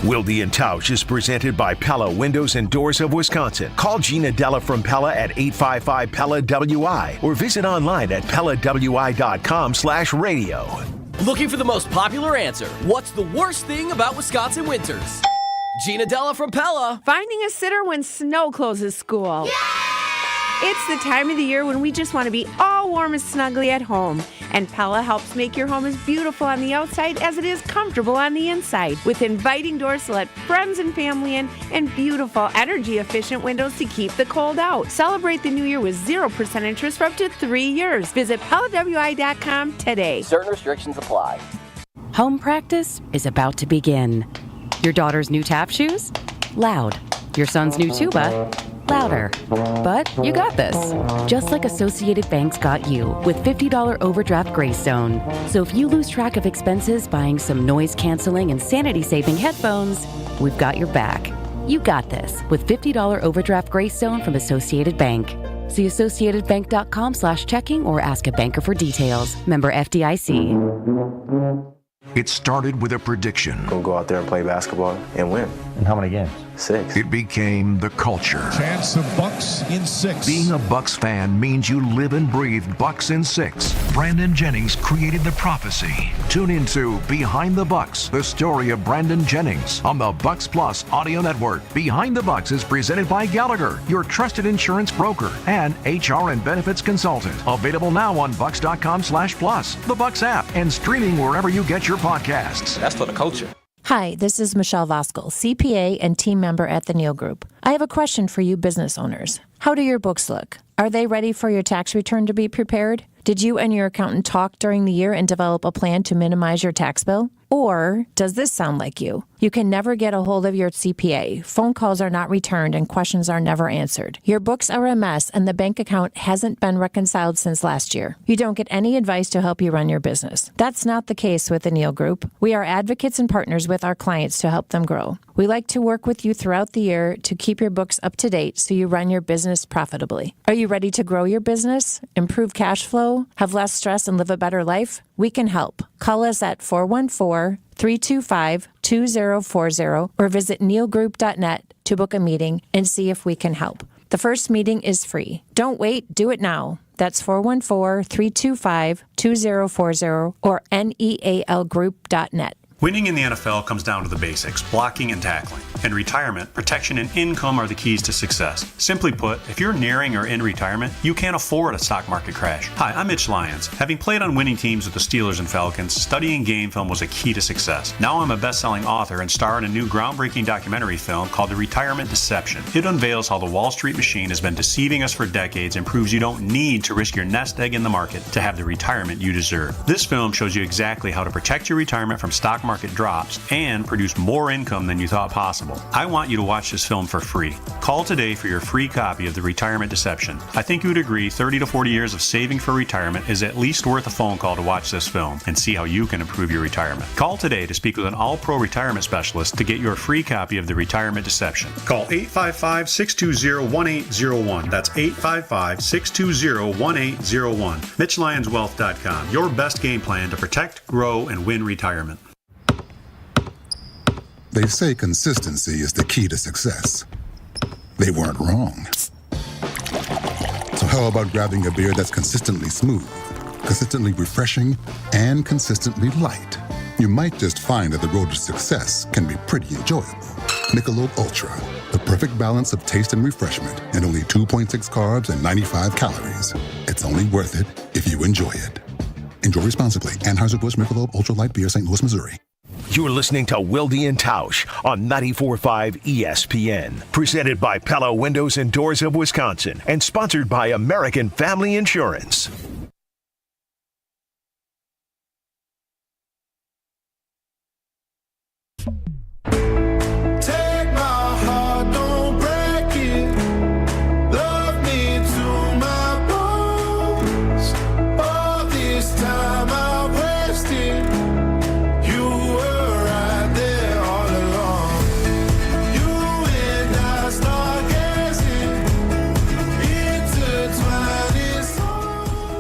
Wilde And Tausch is presented by Pella Windows and Doors of Wisconsin. Call Gina Della from Pella at 855-PELLA-WI or visit online at PellaWI.com/radio. Looking for the most popular answer. What's the worst thing about Wisconsin winters? Gina Della from Pella. Finding a sitter when snow closes school. It's the time of the year when we just want to be all warm and snuggly at home. And Pella helps make your home as beautiful on the outside as it is comfortable on the inside. With inviting doors to let friends and family in and beautiful energy-efficient windows to keep the cold out. Celebrate the new year with 0% interest for up to 3 years. Visit PellaWI.com today. Certain restrictions apply. Home practice is about to begin. Your daughter's new tap shoes? Loud. Your son's new tuba? Louder. But you got this. Just like Associated Bank's got you with $50 overdraft Greystone. So if you lose track of expenses buying some noise-canceling and sanity-saving headphones, we've got your back. You got this with $50 overdraft Greystone from Associated Bank. See AssociatedBank.com/checking or ask a banker for details. Member FDIC. It started with a prediction. We'll go out there and play basketball and win. And how many games? 6. It became the culture. Chance of Bucks in 6. Being a Bucks fan means you live and breathe Bucks in 6. Brandon Jennings created the prophecy. Tune into Behind the Bucks, the story of Brandon Jennings on the Bucks Plus audio network. Behind the Bucks is presented by Gallagher, your trusted insurance broker and HR and benefits consultant. Available now on bucks.com/plus, the Bucks app, and streaming wherever you get your podcasts. That's for the culture. Hi, this is Michelle Voskel, CPA and team member at the Neal Group. I have a question for you business owners. How do your books look? Are they ready for your tax return to be prepared? Did you and your accountant talk during the year and develop a plan to minimize your tax bill? Or does this sound like you? You can never get a hold of your CPA. Phone calls are not returned and questions are never answered. Your books are a mess and the bank account hasn't been reconciled since last year. You don't get any advice to help you run your business. That's not the case with the Neal Group. We are advocates and partners with our clients to help them grow. We like to work with you throughout the year to keep your books up to date so you run your business profitably. Are you ready to grow your business, improve cash flow, have less stress, and live a better life? We can help. Call us at 414-325-2040 or visit nealgroup.net to book a meeting and see if we can help. The first meeting is free. Don't wait, do it now. That's 414-325-2040 or nealgroup.net. Winning in the NFL comes down to the basics, blocking and tackling. In retirement, protection and income are the keys to success. Simply put, if you're nearing or in retirement, you can't afford a stock market crash. Hi, I'm Mitch Lyons. Having played on winning teams with the Steelers and Falcons, studying game film was a key to success. Now I'm a best-selling author and star in a new groundbreaking documentary film called The Retirement Deception. It unveils how the Wall Street machine has been deceiving us for decades and proves you don't need to risk your nest egg in the market to have the retirement you deserve. This film shows you exactly how to protect your retirement from stock market drops and produce more income than you thought possible. I want you to watch this film for free. Call today for your free copy of The Retirement Deception. I think you would agree 30 to 40 years of saving for retirement is at least worth a phone call to watch this film and see how you can improve your retirement. Call today to speak with an all-pro retirement specialist to get your free copy of The Retirement Deception. Call 855-620-1801. That's 855-620-1801. MitchLyonsWealth.com. Your best game plan to protect, grow, and win retirement. They say consistency is the key to success. They weren't wrong. So how about grabbing a beer that's consistently smooth, consistently refreshing, and consistently light? You might just find that the road to success can be pretty enjoyable. Michelob Ultra, the perfect balance of taste and refreshment, and only 2.6 carbs and 95 calories. It's only worth it if you enjoy it. Enjoy responsibly. Anheuser-Busch Michelob Ultra Light Beer, St. Louis, Missouri. You're listening to Wilde and Tausch on 94.5 ESPN. Presented by Pella Windows and Doors of Wisconsin and sponsored by American Family Insurance.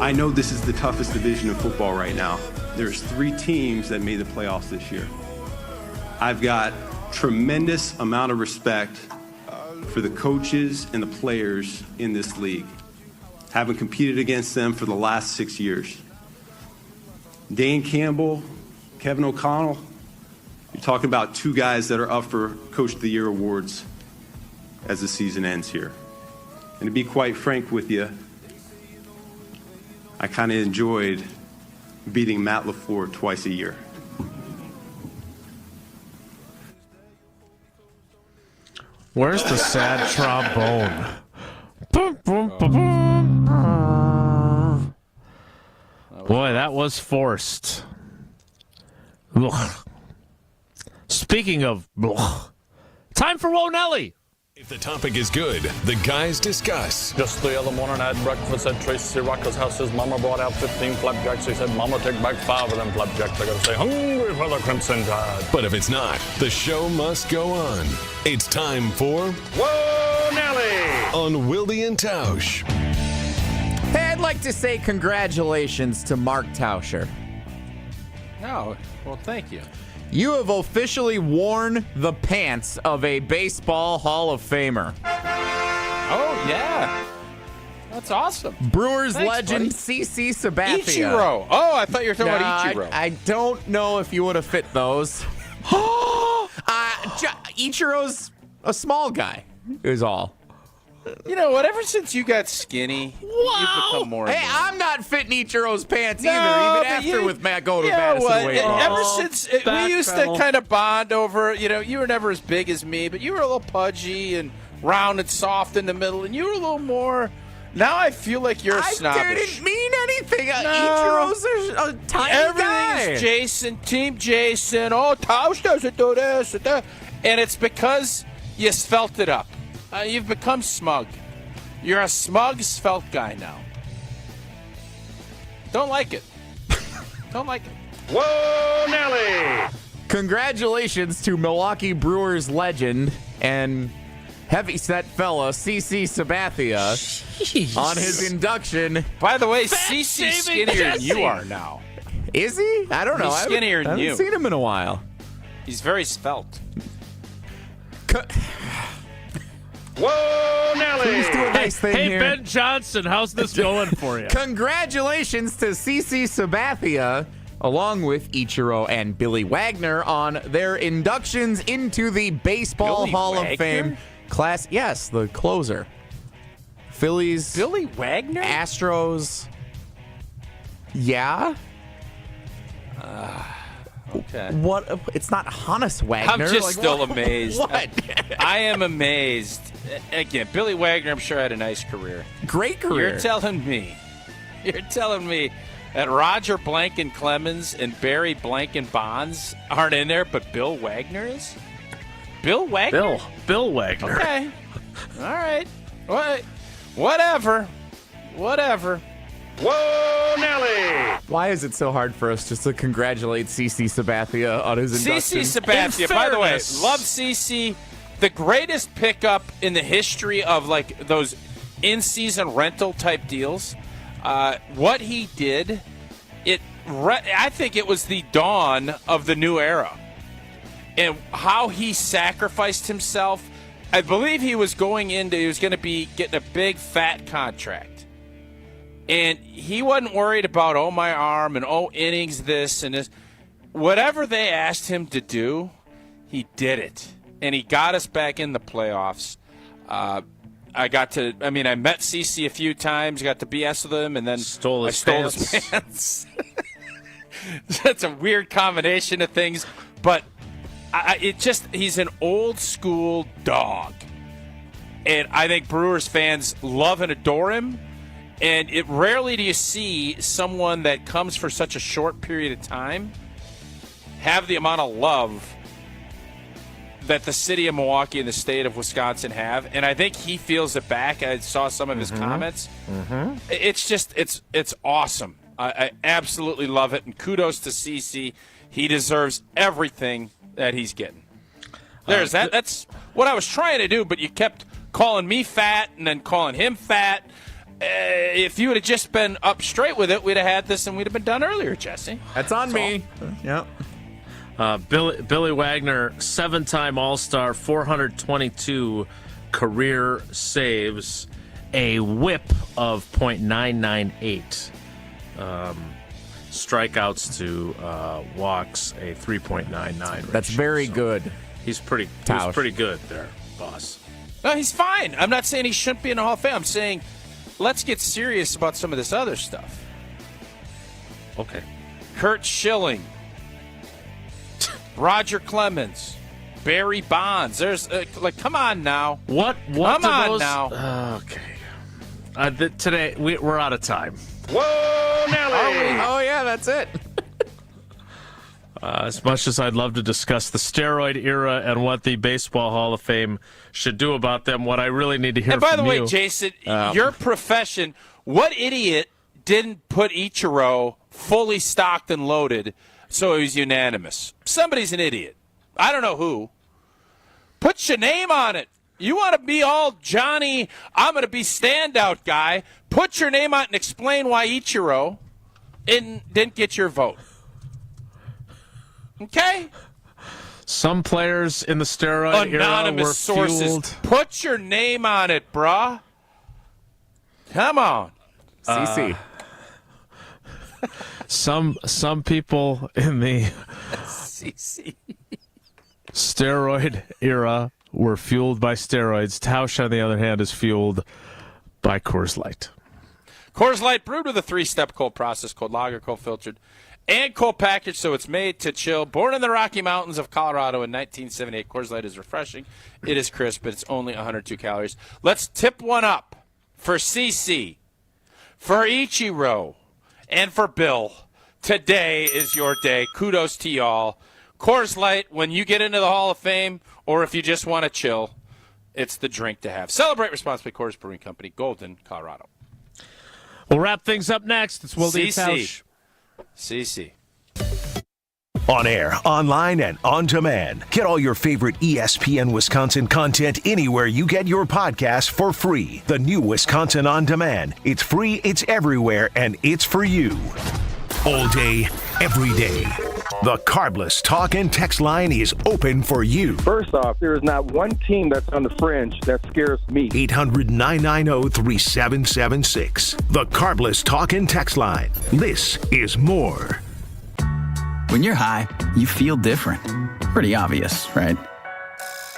I know this is the toughest division of football right now. There's 3 teams that made the playoffs this year. I've got tremendous amount of respect for the coaches and the players in this league. Having competed against them for the last 6 years. Dan Campbell, Kevin O'Connell, you're talking about 2 guys that are up for Coach of the Year awards as the season ends here. And to be quite frank with you, I kind of enjoyed beating Matt LaFleur twice a year. Where's the sad trombone? Boy, that was forced. Ugh. Speaking of, time for Wonelli. If the topic is good, the guys discuss. Just the other morning I had breakfast at Tracy Rocker's house. His mama brought out 15 flapjacks. He said, Mama, take back 5 of them flapjacks. I gotta stay hungry for the Crimson Tide. But if it's not, the show must go on. It's time for Wonelli on Wilde and Tausch. Hey, I'd like to say congratulations to Mark Tauscher. Oh, well, thank you. You have officially worn the pants of a baseball Hall of Famer. Oh, yeah. That's awesome. Brewers Thanks, legend buddy. CC Sabathia. Ichiro. Oh, I thought you were talking about Ichiro. I don't know if you would have fit those. Ichiro's a small guy, is all. You know what? Ever since you got skinny, you've become more. Hey, I'm not fitting Ichiro's pants No, either, even but after with Matt go to you know Madison what? weight loss. Ever since we used to kind of bond over, you were never as big as me, but you were a little pudgy and round and soft in the middle, and you were a little more, Now I feel like you're snobbish. I didn't mean anything. No. Ichiro's a tiny Everything guy. is Jason, Team Jason. Oh, Tausch doesn't do this. And it's because you svelte it up. You've become smug. You're a smug, svelte guy now. Don't like it. Don't like it. Whoa, Nelly! Congratulations to Milwaukee Brewers legend and heavyset fella CC Sabathia on his induction. By the way, CC's skinnier than you are now. Is he? I don't know. He's skinnier than I you. haven't seen him in a while. He's very svelte. Whoa, Nelly! Please do a nice thing Hey, here. Ben Johnson, how's this going for you? Congratulations to CC Sabathia, along with Ichiro and Billy Wagner, on their inductions into the Baseball Billy Hall Wagner? of Fame class. Yes, the closer. Phillies. Billy Wagner? Astros. Yeah? Okay. What? It's not Hannes Wagner. I'm just Like, still what? amazed. What? I am amazed. Again, Billy Wagner, I'm sure, had a nice career. Great career. You're telling me that Roger Blanken Clemens and Barry Blanken Bonds aren't in there, but Bill Wagner is? Bill Wagner? Bill Wagner. Okay. All right. Whatever. Whoa, Nelly! Why is it so hard for us just to congratulate CC Sabathia on his induction? CC Sabathia, by the way, love CC. The greatest pickup in the history of like those in-season rental type deals. What he did, I think it was the dawn of the new era. And how he sacrificed himself. I believe he was going to be getting a big fat contract. And he wasn't worried about, my arm and innings this and this. Whatever they asked him to do, he did it. And he got us back in the playoffs. I met CC a few times, got to BS with him, and then stole his pants. That's a weird combination of things, but he's an old school dog. And I think Brewers fans love and adore him. And rarely do you see someone that comes for such a short period of time have the amount of love that the city of Milwaukee and the state of Wisconsin have. And I think he feels it back. I saw some of his comments. Mm-hmm. It's just, it's awesome. I absolutely love it. And kudos to CC. He deserves everything that he's getting. There's that. That's what I was trying to do, but you kept calling me fat and then calling him fat. If you would have just been up straight with it, we'd have had this and we'd have been done earlier, Jesse. That's on me. Yep. Billy Wagner, 7-time All-Star, 422 career saves, a whip of .998. Strikeouts to walks, a 3.99. That's very good. He's pretty good there, boss. No, he's fine. I'm not saying he shouldn't be in the Hall of Fame. I'm saying let's get serious about some of this other stuff. Okay. Kurt Schilling, Roger Clemens, Barry Bonds. There's come on now. What come on those, now. Okay. Today we're out of time. Whoa, Nelly! Oh yeah, that's it. As much as I'd love to discuss the steroid era and what the Baseball Hall of Fame should do about them, what I really need to hear from you... And by the way, Jason, your profession, what idiot didn't put Ichiro fully stocked and loaded so he was unanimous? Somebody's an idiot. I don't know who. Put your name on it. You want to be all Johnny, I'm going to be standout guy. Put your name on it and explain why Ichiro didn't get your vote. Okay? Some players in the steroid era were sources. Fueled. Put your name on it, bruh. Come on. CC. Some people in the CC steroid era were fueled by steroids. Tausch, on the other hand, is fueled by Coors Light. Coors Light brewed with a 3-step cold process, cold lager, cold filtered, and cold packaged, so it's made to chill. Born in the Rocky Mountains of Colorado in 1978, Coors Light is refreshing. It is crisp, but it's only 102 calories. Let's tip one up for CC, for Ichiro, and for Bill. Today is your day. Kudos to y'all. Coors Light, when you get into the Hall of Fame, or if you just want to chill, it's the drink to have. Celebrate responsibly. Coors Brewing Company, Golden, Colorado. We'll wrap things up next. It's Wilde And Tausch. CC. On air, online, and on demand. Get all your favorite ESPN Wisconsin content anywhere you get your podcasts for free. The new Wisconsin On Demand. It's free, it's everywhere, and it's for you. All day, every day. The Carbless Talk and Text line is open for you. First off, there is not one team that's on the fringe that scares me. 800-990-3776. The Carbless Talk and Text line. This is more. When you're high, you feel different. Pretty obvious, right?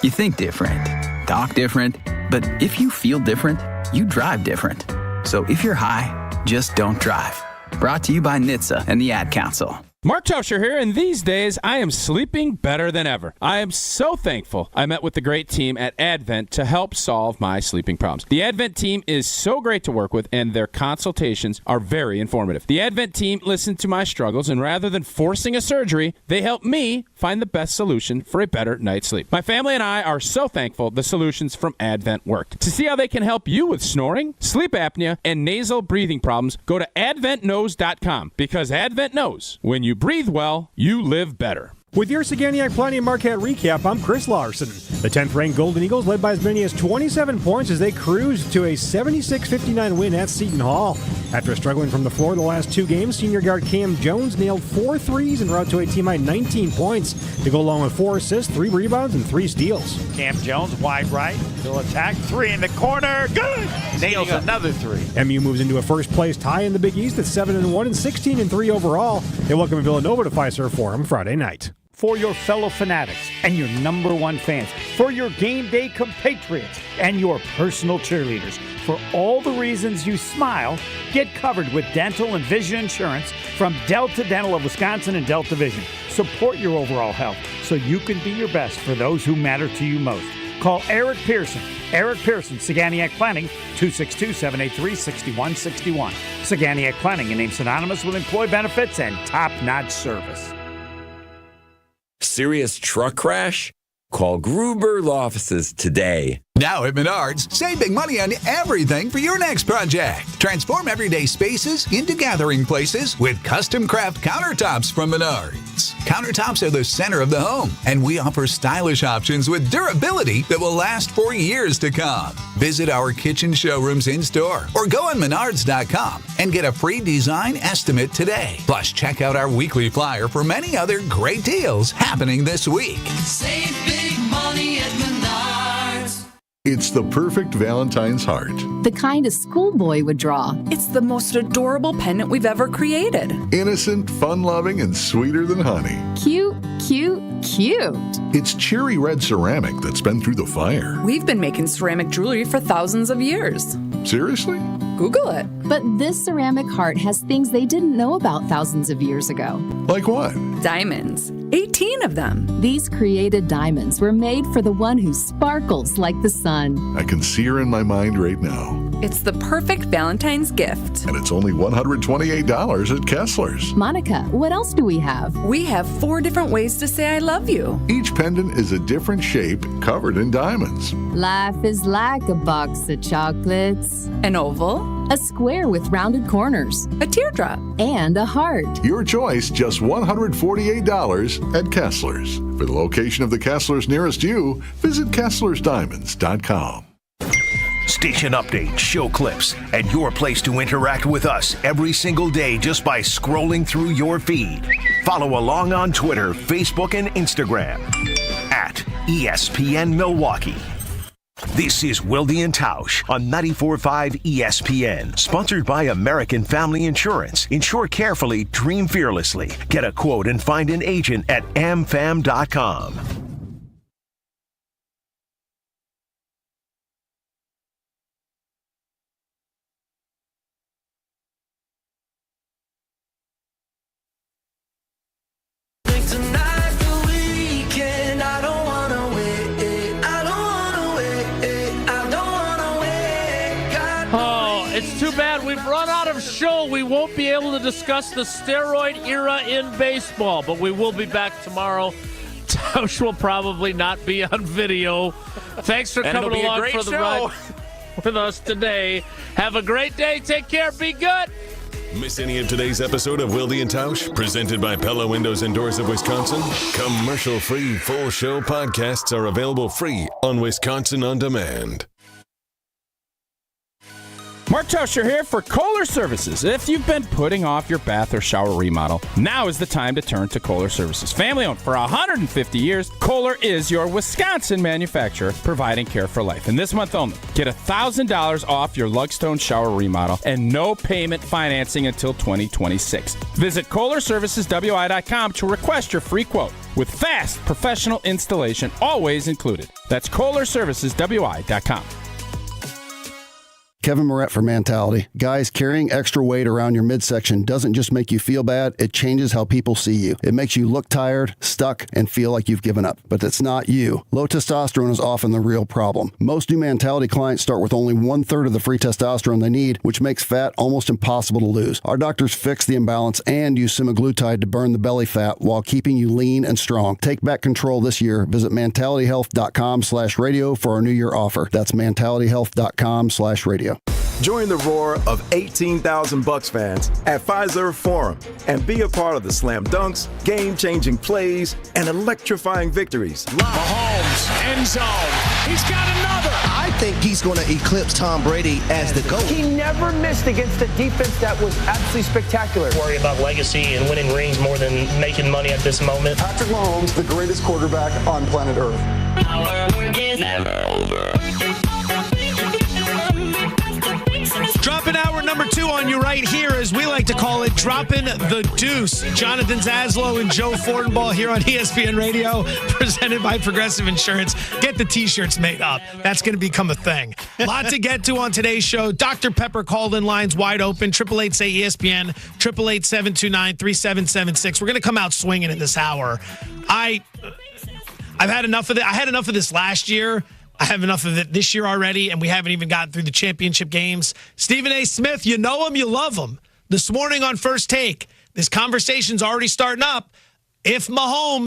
You think different, talk different, but if you feel different, you drive different. So if you're high, just don't drive. Brought to you by NHTSA and the Ad Council. Mark Tauscher here, and these days I am sleeping better than ever. I am so thankful I met with the great team at Advent to help solve my sleeping problems. The Advent team is so great to work with, and their consultations are very informative. The Advent team listened to my struggles, and rather than forcing a surgery, they helped me find the best solution for a better night's sleep. My family and I are so thankful the solutions from Advent worked. To see how they can help you with snoring, sleep apnea, and nasal breathing problems, go to adventknows.com, because Advent knows when you breathe well, you live better. With your Saganiac Planning and Marquette recap, I'm Chris Larson. The 10th-ranked Golden Eagles led by as many as 27 points as they cruised to a 76-59 win at Seton Hall. After struggling from the floor the last two games, senior guard Cam Jones nailed 4 threes and route to a team-high 19 points to go along with 4 assists, 3 rebounds, and 3 steals. Cam Jones wide right, still attack, 3 in the corner, good! Nails another 3. MU moves into a first-place tie in the Big East at 7-1 and 16-3 overall. They welcome Villanova to Fiserv Forum Friday night. For your fellow fanatics and your number one fans, for your game day compatriots and your personal cheerleaders, for all the reasons you smile, get covered with dental and vision insurance from Delta Dental of Wisconsin and Delta Vision. Support your overall health so you can be your best for those who matter to you most. Call Eric Pearson. Eric Pearson, Saganiac Planning, 262-783-6161. Saganiac Planning, a name synonymous with employee benefits and top-notch service. Serious truck crash? Call Gruber Law Offices today. Now at Menards, save big money on everything for your next project. Transform everyday spaces into gathering places with custom craft countertops from Menards. Countertops are the center of the home, and we offer stylish options with durability that will last for years to come. Visit our kitchen showrooms in-store or go on Menards.com and get a free design estimate today. Plus, check out our weekly flyer for many other great deals happening this week. Save big money at Menards. It's the perfect Valentine's heart. The kind a schoolboy would draw. It's the most adorable pendant we've ever created. Innocent, fun-loving, and sweeter than honey. Cute, cute, cute. It's cherry red ceramic that's been through the fire. We've been making ceramic jewelry for thousands of years. Seriously? Google it. But this ceramic heart has things they didn't know about thousands of years ago. Like what? Diamonds. 18 of them. These created diamonds were made for the one who sparkles like the sun. I can see her in my mind right now. It's the perfect Valentine's gift. And it's only $128 at Kessler's. Monica, what else do we have? We have 4 different ways to say I love you. Each pendant is a different shape covered in diamonds. Life is like a box of chocolates. An oval. A square with rounded corners. A teardrop. And a heart. Your choice, just $148 at Kessler's. For the location of the Kessler's nearest you, visit KesslersDiamonds.com. Station updates, show clips, and your place to interact with us every single day just by scrolling through your feed. Follow along on Twitter, Facebook, and Instagram at ESPN Milwaukee. This is Wilde And Tausch on 94.5 ESPN, sponsored by American Family Insurance. Insure carefully, dream fearlessly. Get a quote and find an agent at amfam.com. we've run out of show. We won't be able to discuss the steroid era in baseball, but we will be back tomorrow. Tausch will probably not be on video. Thanks for coming along for the ride with us today. Have a great day. Take care. Be good. Miss any of today's episode of Wilde and Tausch, presented by Pella Windows and Doors of Wisconsin? Commercial-free full show podcasts are available free on Wisconsin On Demand. Mark Tauscher here for Kohler Services. If you've been putting off your bath or shower remodel, now is the time to turn to Kohler Services. Family owned for 150 years, Kohler is your Wisconsin manufacturer providing care for life. And this month only, get $1,000 off your Lugstone shower remodel and no payment financing until 2026. Visit KohlerServicesWI.com to request your free quote with fast professional installation always included. That's KohlerServicesWI.com. Kevin Moret for Mentality. Guys, carrying extra weight around your midsection doesn't just make you feel bad, it changes how people see you. It makes you look tired, stuck, and feel like you've given up. But it's not you. Low testosterone is often the real problem. Most new Mentality clients start with only 1/3 of the free testosterone they need, which makes fat almost impossible to lose. Our doctors fix the imbalance and use semaglutide to burn the belly fat while keeping you lean and strong. Take back control this year. Visit mentalityhealth.com/radio for our New Year offer. That's mentalityhealth.com/radio. Join the roar of 18,000 Bucks fans at Fiserv Forum and be a part of the slam dunks, game-changing plays, and electrifying victories. Mahomes, end zone. He's got another. I think he's going to eclipse Tom Brady as the GOAT. He never missed against a defense that was absolutely spectacular. Worry about legacy and winning rings more than making money at this moment. Patrick Mahomes, the greatest quarterback on planet Earth. Our work is never over. Dropping hour number 2 on you right here, as we like to call it, dropping the deuce. Jonathan Zaslow and Joe Fortenbaugh here on ESPN Radio, presented by Progressive Insurance. Get the T-shirts made up. That's going to become a thing. Lot to get to on today's show. Dr. Pepper called in, lines wide open. 888-SAY-ESPN, 888-729-3776. We're going to come out swinging in this hour. I've had enough of it. I had enough of this last year. I have enough of it this year already, and we haven't even gotten through the championship games. Stephen A. Smith, you know him, you love him. This morning on First Take, this conversation's already starting up. If Mahomes